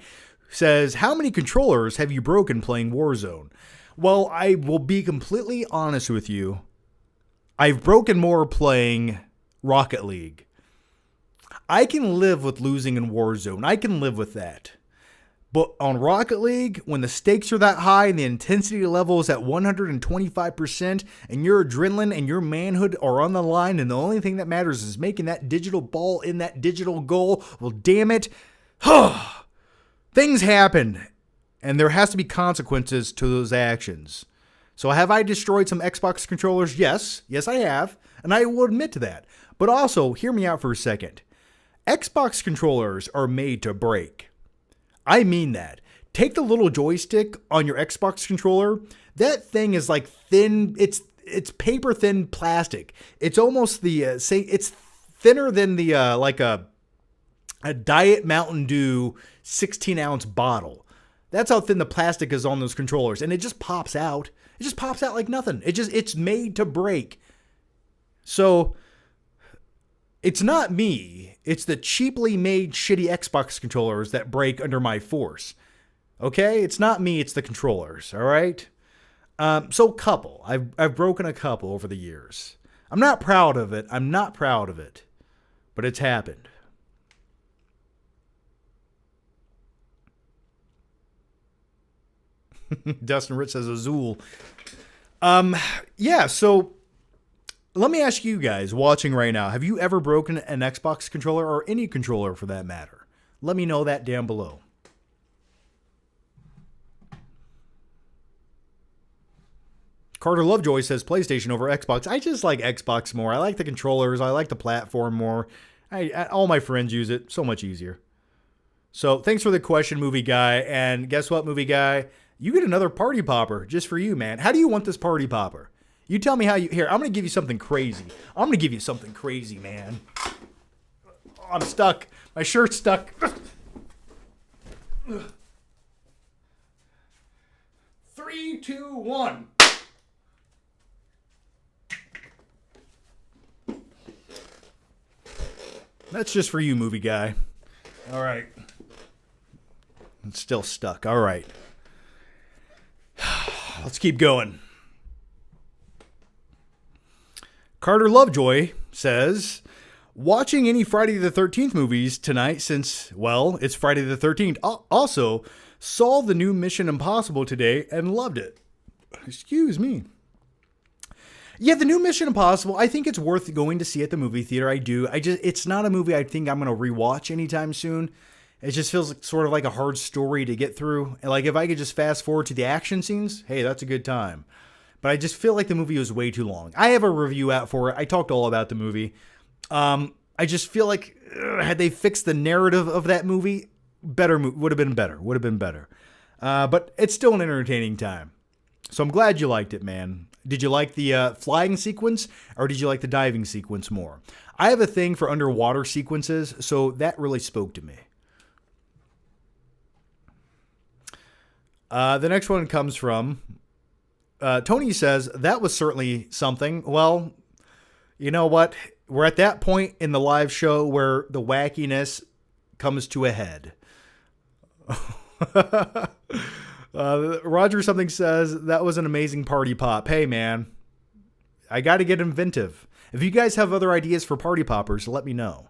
Says, how many controllers have you broken playing Warzone? Well, I will be completely honest with you. I've broken more playing Rocket League. I can live with losing in Warzone. I can live with that. But on Rocket League, when the stakes are that high and the intensity level is at 125% and your adrenaline and your manhood are on the line and the only thing that matters is making that digital ball in that digital goal, well, damn it. Things happen and there has to be consequences to those actions. So have I destroyed some Xbox controllers? Yes. Yes, I have. And I will admit to that. But also, hear me out for a second. Xbox controllers are made to break. I mean that. Take the little joystick on your Xbox controller. That thing is like thin. It's paper thin plastic. It's almost the same. It's thinner than the like a Diet Mountain Dew 16-ounce bottle. That's how thin the plastic is on those controllers, and it just pops out. It just pops out like nothing. It's made to break. So it's not me. It's the cheaply made shitty Xbox controllers that break under my force. Okay? It's not me, it's the controllers, all right? So couple. I've broken a couple over the years. I'm not proud of it. But it's happened. Dustin Rich says Azul. Yeah, so let me ask you guys watching right now, have you ever broken an Xbox controller or any controller for that matter? Let me know that down below. Carter Lovejoy says PlayStation over Xbox. I just like Xbox more. I like the controllers. I like the platform more. All my friends use it. So much easier. So thanks for the question, movie guy. And guess what, movie guy? You get another party popper just for you, man. How do you want this party popper? You tell me how you... Here, I'm going to give you something crazy. I'm going to give you something crazy, man. Oh, I'm stuck. My shirt's stuck. 3, 2, 1. That's just for you, movie guy. All right. It's still stuck. All right. Let's keep going. Carter Lovejoy says, watching any Friday the 13th movies tonight since, well, it's Friday the 13th. Also, saw the new Mission Impossible today and loved it. Excuse me. Yeah, the new Mission Impossible, I think it's worth going to see at the movie theater. I do. It's not a movie I think I'm going to rewatch anytime soon. It just feels sort of like a hard story to get through. Like if I could just fast forward to the action scenes, hey, that's a good time. But I just feel like the movie was way too long. I have a review out for it. I talked all about the movie. I just feel like had they fixed the narrative of that movie, would have been better. But it's still an entertaining time. So I'm glad you liked it, man. Did you like the flying sequence or did you like the diving sequence more? I have a thing for underwater sequences, so that really spoke to me. The next one comes from Tony says, that was certainly something. Well, you know what? We're at that point in the live show where the wackiness comes to a head. Roger something says, that was an amazing party pop. Hey, man, I got to get inventive. If you guys have other ideas for party poppers, let me know.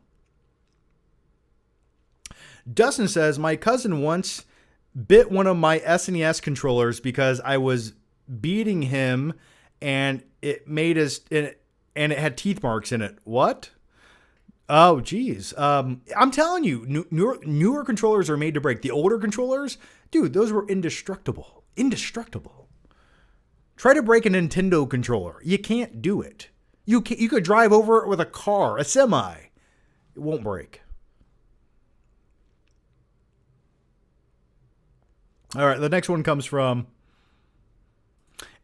Dustin says, my cousin once bit one of my SNES controllers because I was beating him and it had teeth marks in it. What? Oh, geez. I'm telling you, newer controllers are made to break. The older controllers, dude, those were indestructible. Try to break a Nintendo controller. You can't do it. You could drive over it with a car, a semi. It won't break. All right, the next one comes from,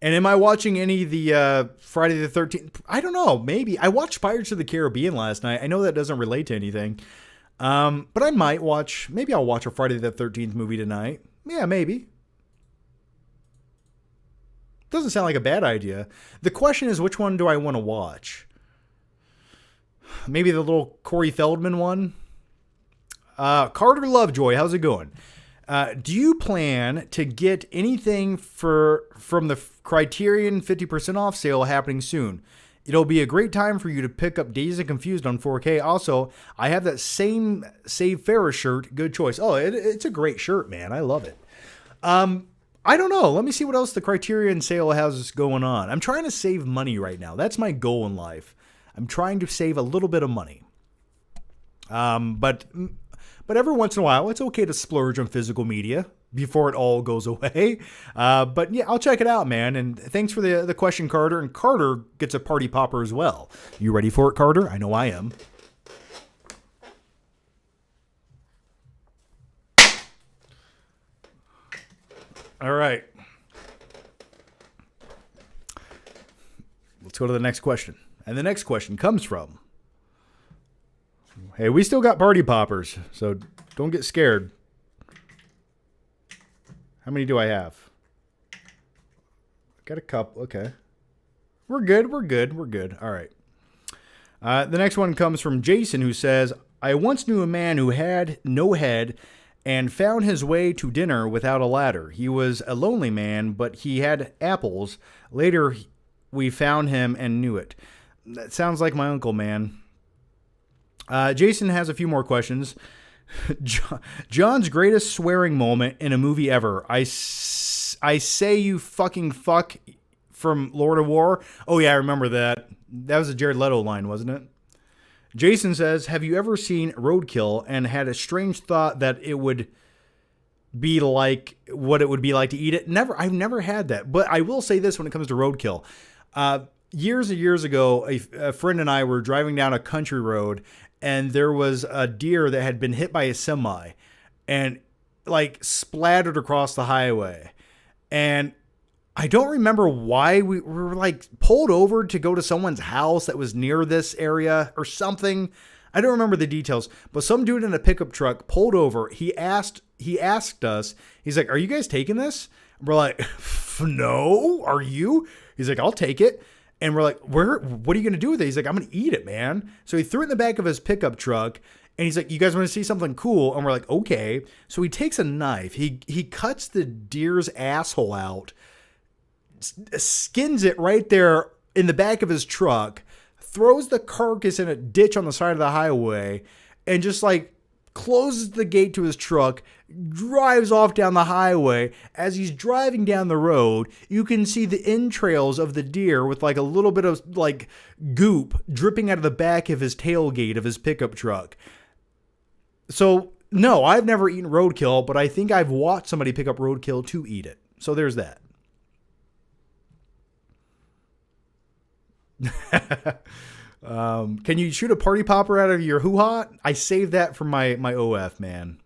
and am I watching any of the Friday the 13th? I don't know, maybe. I watched Pirates of the Caribbean last night. I know that doesn't relate to anything. But I might maybe I'll watch a Friday the 13th movie tonight. Yeah, maybe. Doesn't sound like a bad idea. The question is, which one do I want to watch? Maybe the little Corey Feldman one? Carter Lovejoy, how's it going? Do you plan to get anything from the Criterion 50% off sale happening soon? It'll be a great time for you to pick up Dazed and Confused on 4K. Also, I have that same Save Ferris shirt. Good choice. Oh, it's a great shirt, man. I love it. I don't know. Let me see what else the Criterion sale has going on. I'm trying to save money right now. That's my goal in life. I'm trying to save a little bit of money. But every once in a while, it's okay to splurge on physical media before it all goes away. But yeah, I'll check it out, man. And thanks for the question, Carter. And Carter gets a party popper as well. You ready for it, Carter? I know I am. All right. Let's go to the next question. And the next question comes from, hey, we still got party poppers, so don't get scared. How many do I have? Got a couple. Okay. We're good. All right. The next one comes from Jason, who says, I once knew a man who had no head and found his way to dinner without a ladder. He was a lonely man, but he had apples. Later, we found him and knew it. That sounds like my uncle, man. Jason has a few more questions. John's greatest swearing moment in a movie ever. I say you fucking fuck from Lord of War. Oh, yeah, I remember that. That was a Jared Leto line, wasn't it? Jason says, have you ever seen Roadkill and had a strange thought that it would be like what it would be like to eat it? Never. I've never had that. But I will say this when it comes to Roadkill. Years and years ago, a friend and I were driving down a country road, and there was a deer that had been hit by a semi and like splattered across the highway. And I don't remember why we were like pulled over to go to someone's house that was near this area or something. I don't remember the details, but some dude in a pickup truck pulled over. He asked us, he's like, are you guys taking this? We're like, no, are you? He's like, I'll take it. And we're like, what are you going to do with it? He's like, I'm going to eat it, man. So he threw it in the back of his pickup truck. And he's like, you guys want to see something cool? And we're like, okay. So he takes a knife. He cuts the deer's asshole out, skins it right there in the back of his truck, throws the carcass in a ditch on the side of the highway, and just like closes the gate to his truck, drives off down the highway. As he's driving down the road, you can see the entrails of the deer with like a little bit of like goop dripping out of the back of his tailgate of his pickup truck. So, no, I've never eaten roadkill, but I think I've watched somebody pick up roadkill to eat it. So there's that. Can you shoot a party popper out of your hoo-ha? I saved that for my OF, man.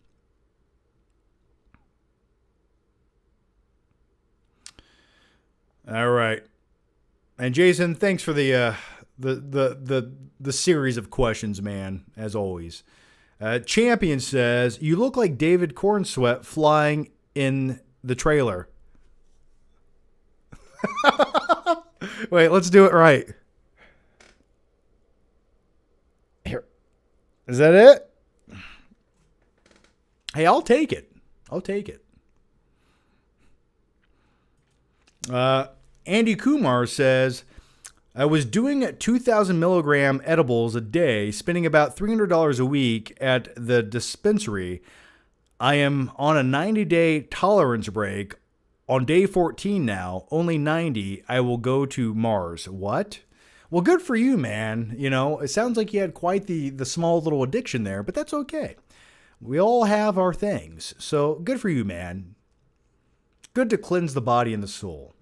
All right. And Jason, thanks for the series of questions, man, as always. Champion says, you look like David Cornsweat flying in the trailer. Wait, let's do it right. Here. Is that it? Hey, I'll take it. I'll take it. Andy Kumar says, I was doing 2,000 milligram edibles a day, spending about $300 a week at the dispensary. I am on a 90-day tolerance break. On day 14 now, only 90, I will go to Mars. What? Well, good for you, man. You know, it sounds like you had quite the small little addiction there, but that's okay. We all have our things. So good for you, man. Good to cleanse the body and the soul.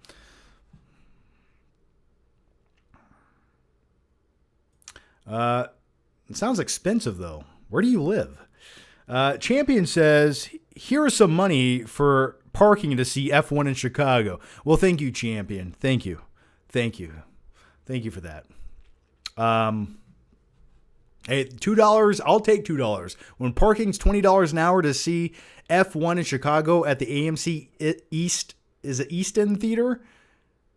It sounds expensive, though. Where do you live? Champion says, here is some money for parking to see F1 in Chicago. Well, thank you, Champion. Thank you. Thank you. Thank you for that. Hey, $2, I'll take $2. When parking's $20 an hour to see F1 in Chicago at the AMC East, is it East End Theater?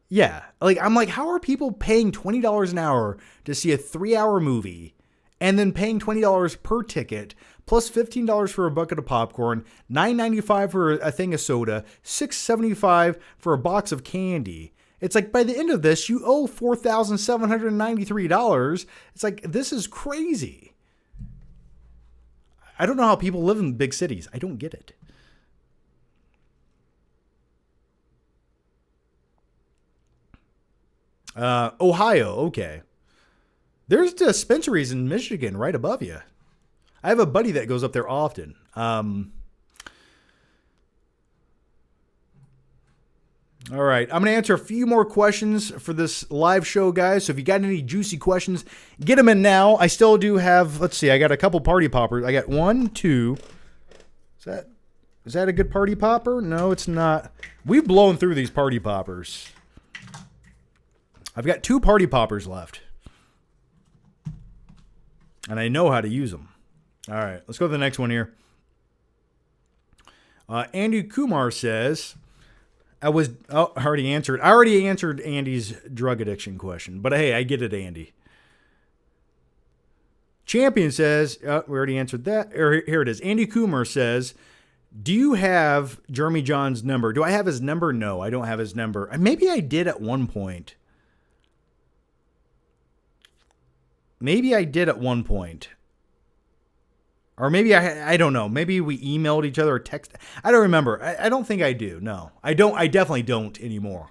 Yeah. Like, I'm like, how are people paying $20 an hour to see a 3-hour movie and then paying $20 per ticket plus $15 for a bucket of popcorn, $9.95 for a thing of soda, $6.75 for a box of candy? It's like by the end of this, you owe $4,793. It's like, this is crazy. I don't know how people live in big cities. I don't get it. Ohio, okay. There's dispensaries in Michigan right above you. I have a buddy that goes up there often. All right, I'm going to answer a few more questions for this live show, guys. So if you got any juicy questions, get them in now. I still do have, let's see, I got a couple party poppers. I got 1, 2. Is that a good party popper? No, it's not. We've blown through these party poppers. I've got 2 party poppers left. And I know how to use them. All right, let's go to the next one here. Andy Kumar says, I already answered Andy's drug addiction question. But hey, I get it, Andy. Champion says, we already answered that. Here it is. Andy Kumar says, do you have Jeremy John's number? Do I have his number? No, I don't have his number. Maybe I did at one point. Or maybe I don't know. Maybe we emailed each other or text. I don't remember. I don't think I do. No, I don't. I definitely don't anymore.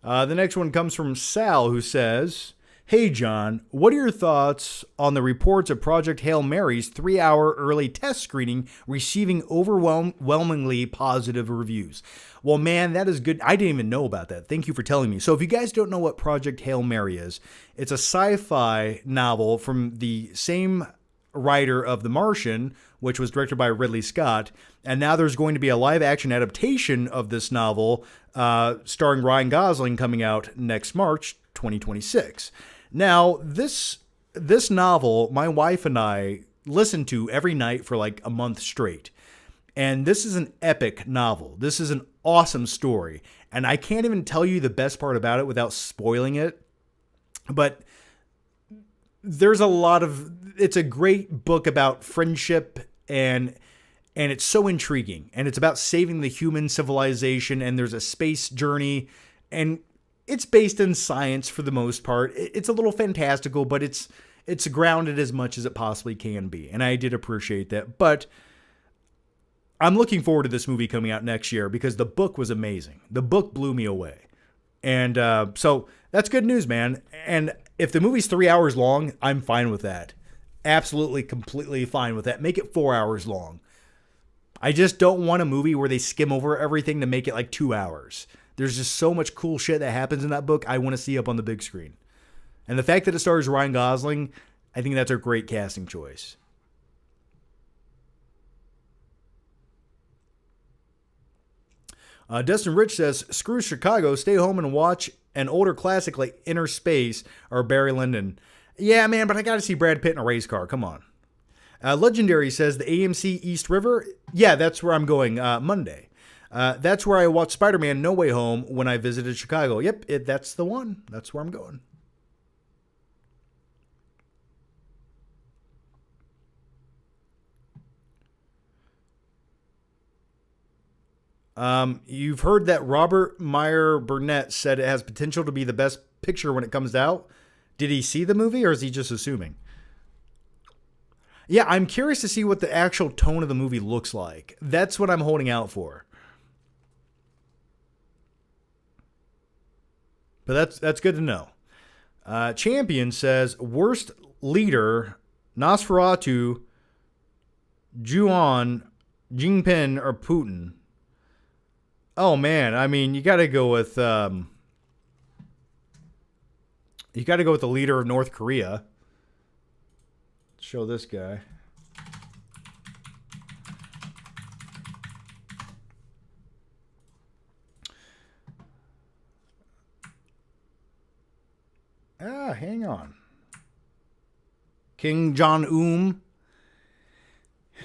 The next one comes from Sal, who says, hey, John, what are your thoughts on the reports of Project Hail Mary's 3-hour early test screening receiving overwhelmingly positive reviews? Well, man, that is good. I didn't even know about that. Thank you for telling me. So if you guys don't know what Project Hail Mary is, it's a sci-fi novel from the same writer of The Martian, which was directed by Ridley Scott. And now there's going to be a live-action adaptation of this novel starring Ryan Gosling coming out next March 2026. Now, this novel, my wife and I listened to every night for like a month straight. And this is an epic novel. This is an awesome story. And I can't even tell you the best part about it without spoiling it. But there's it's a great book about friendship and it's so intriguing. And it's about saving the human civilization, and there's a space journey. And it's based in science for the most part. It's a little fantastical, but it's grounded as much as it possibly can be. And I did appreciate that. But I'm looking forward to this movie coming out next year because the book was amazing. The book blew me away. And so that's good news, man. And if the movie's 3 hours long, I'm fine with that. Absolutely, completely fine with that. Make it 4 hours long. I just don't want a movie where they skim over everything to make it like 2 hours. There's just so much cool shit that happens in that book I want to see up on the big screen. And the fact that it stars Ryan Gosling, I think that's a great casting choice. Dustin Rich says, screw Chicago, stay home and watch an older classic like Inner Space or Barry Lyndon. Yeah, man, but I got to see Brad Pitt in a race car. Come on. Legendary says, the AMC East River. Yeah, that's where I'm going Monday. That's where I watched Spider-Man No Way Home when I visited Chicago. Yep, that's the one. That's where I'm going. You've heard that Robert Meyer Burnett said it has potential to be the best picture when it comes out. Did he see the movie or is he just assuming? Yeah, I'm curious to see what the actual tone of the movie looks like. That's what I'm holding out for. But that's good to know. Champion says, worst leader, Nosferatu, Juan, Jinping, or Putin. Oh man, I mean, you got to go with the leader of North Korea. Let's show this guy. Hang on. Kim Jong-un.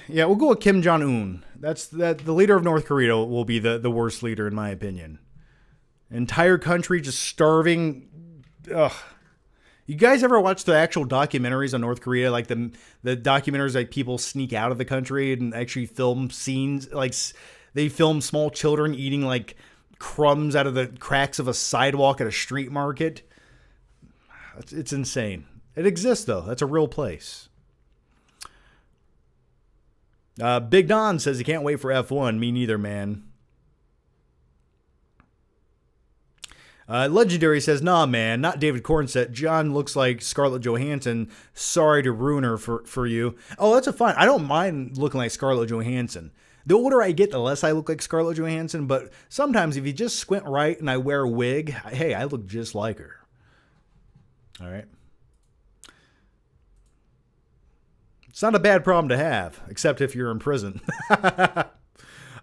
Yeah, we'll go with Kim Jong-un. The leader of North Korea will be the worst leader in my opinion. Entire country just starving. Ugh. You guys ever watch the actual documentaries on North Korea? Like the documentaries like people sneak out of the country and actually film scenes. Like they film small children eating like crumbs out of the cracks of a sidewalk at a street market. It's insane. It exists though. That's a real place. Big Don says he can't wait for F1. Me neither, man. Legendary says, nah, man, not David Cornsett. John looks like Scarlett Johansson. Sorry to ruin her for you. Oh, that's fine. I don't mind looking like Scarlett Johansson. The older I get, the less I look like Scarlett Johansson. But sometimes if you just squint right and I wear a wig, hey, I look just like her. All right. It's not a bad problem to have, except if you're in prison.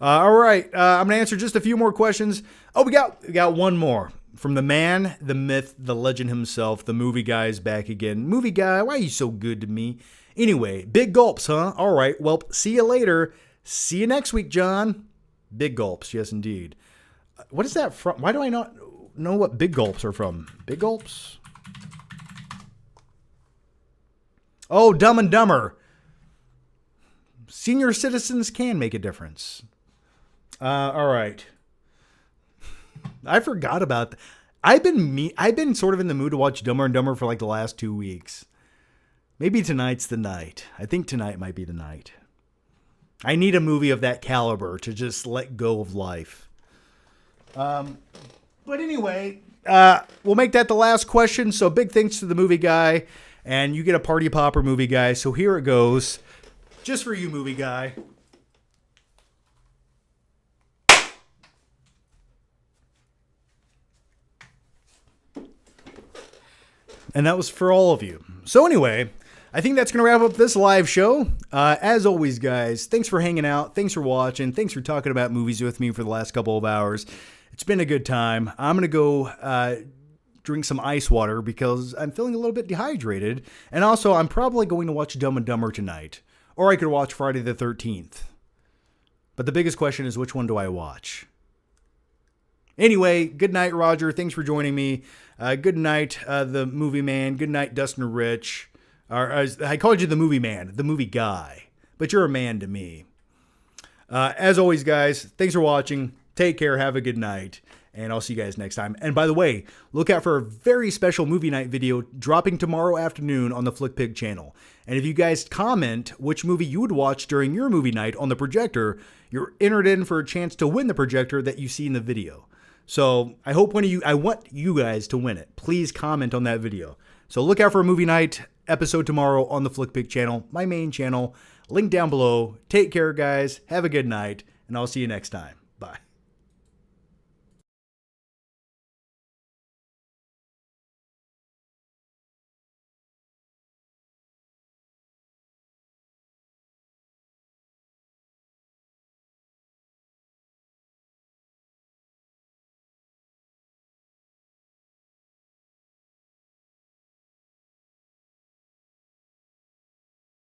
All right. I'm going to answer just a few more questions. Oh, we got one more. From the man, the myth, the legend himself, the movie guy is back again. Movie guy, why are you so good to me? Anyway, big gulps, huh? All right. Well, see you later. See you next week, John. Big gulps. Yes, indeed. What is that from? Why do I not know what big gulps are from? Big gulps? Oh, Dumb and Dumber. Senior citizens can make a difference. All right. I forgot about that. I've been sort of in the mood to watch Dumber and Dumber for like the last 2 weeks. Maybe tonight's the night. I think tonight might be the night. I need a movie of that caliber to just let go of life. But anyway, we'll make that the last question. So big thanks to the movie guy. And you get a party popper, movie guy. So here it goes. Just for you, movie guy. And that was for all of you. So anyway, I think that's going to wrap up this live show. As always, guys, thanks for hanging out. Thanks for watching. Thanks for talking about movies with me for the last couple of hours. It's been a good time. I'm going to go drink some ice water because I'm feeling a little bit dehydrated. And also, I'm probably going to watch Dumb and Dumber tonight. Or I could watch Friday the 13th. But the biggest question is, which one do I watch? Anyway, good night, Roger. Thanks for joining me. Good night, the movie man. Good night, Dustin Rich. I called you the movie man, the movie guy. But you're a man to me. As always, guys, thanks for watching. Take care. Have a good night. And I'll see you guys next time. And by the way, look out for a very special movie night video dropping tomorrow afternoon on the Flickpig channel. And if you guys comment which movie you would watch during your movie night on the projector, you're entered in for a chance to win the projector that you see in the video. So I want you guys to win it. Please comment on that video. So look out for a movie night episode tomorrow on the Flickpig channel, my main channel. Link down below. Take care, guys. Have a good night, and I'll see you next time.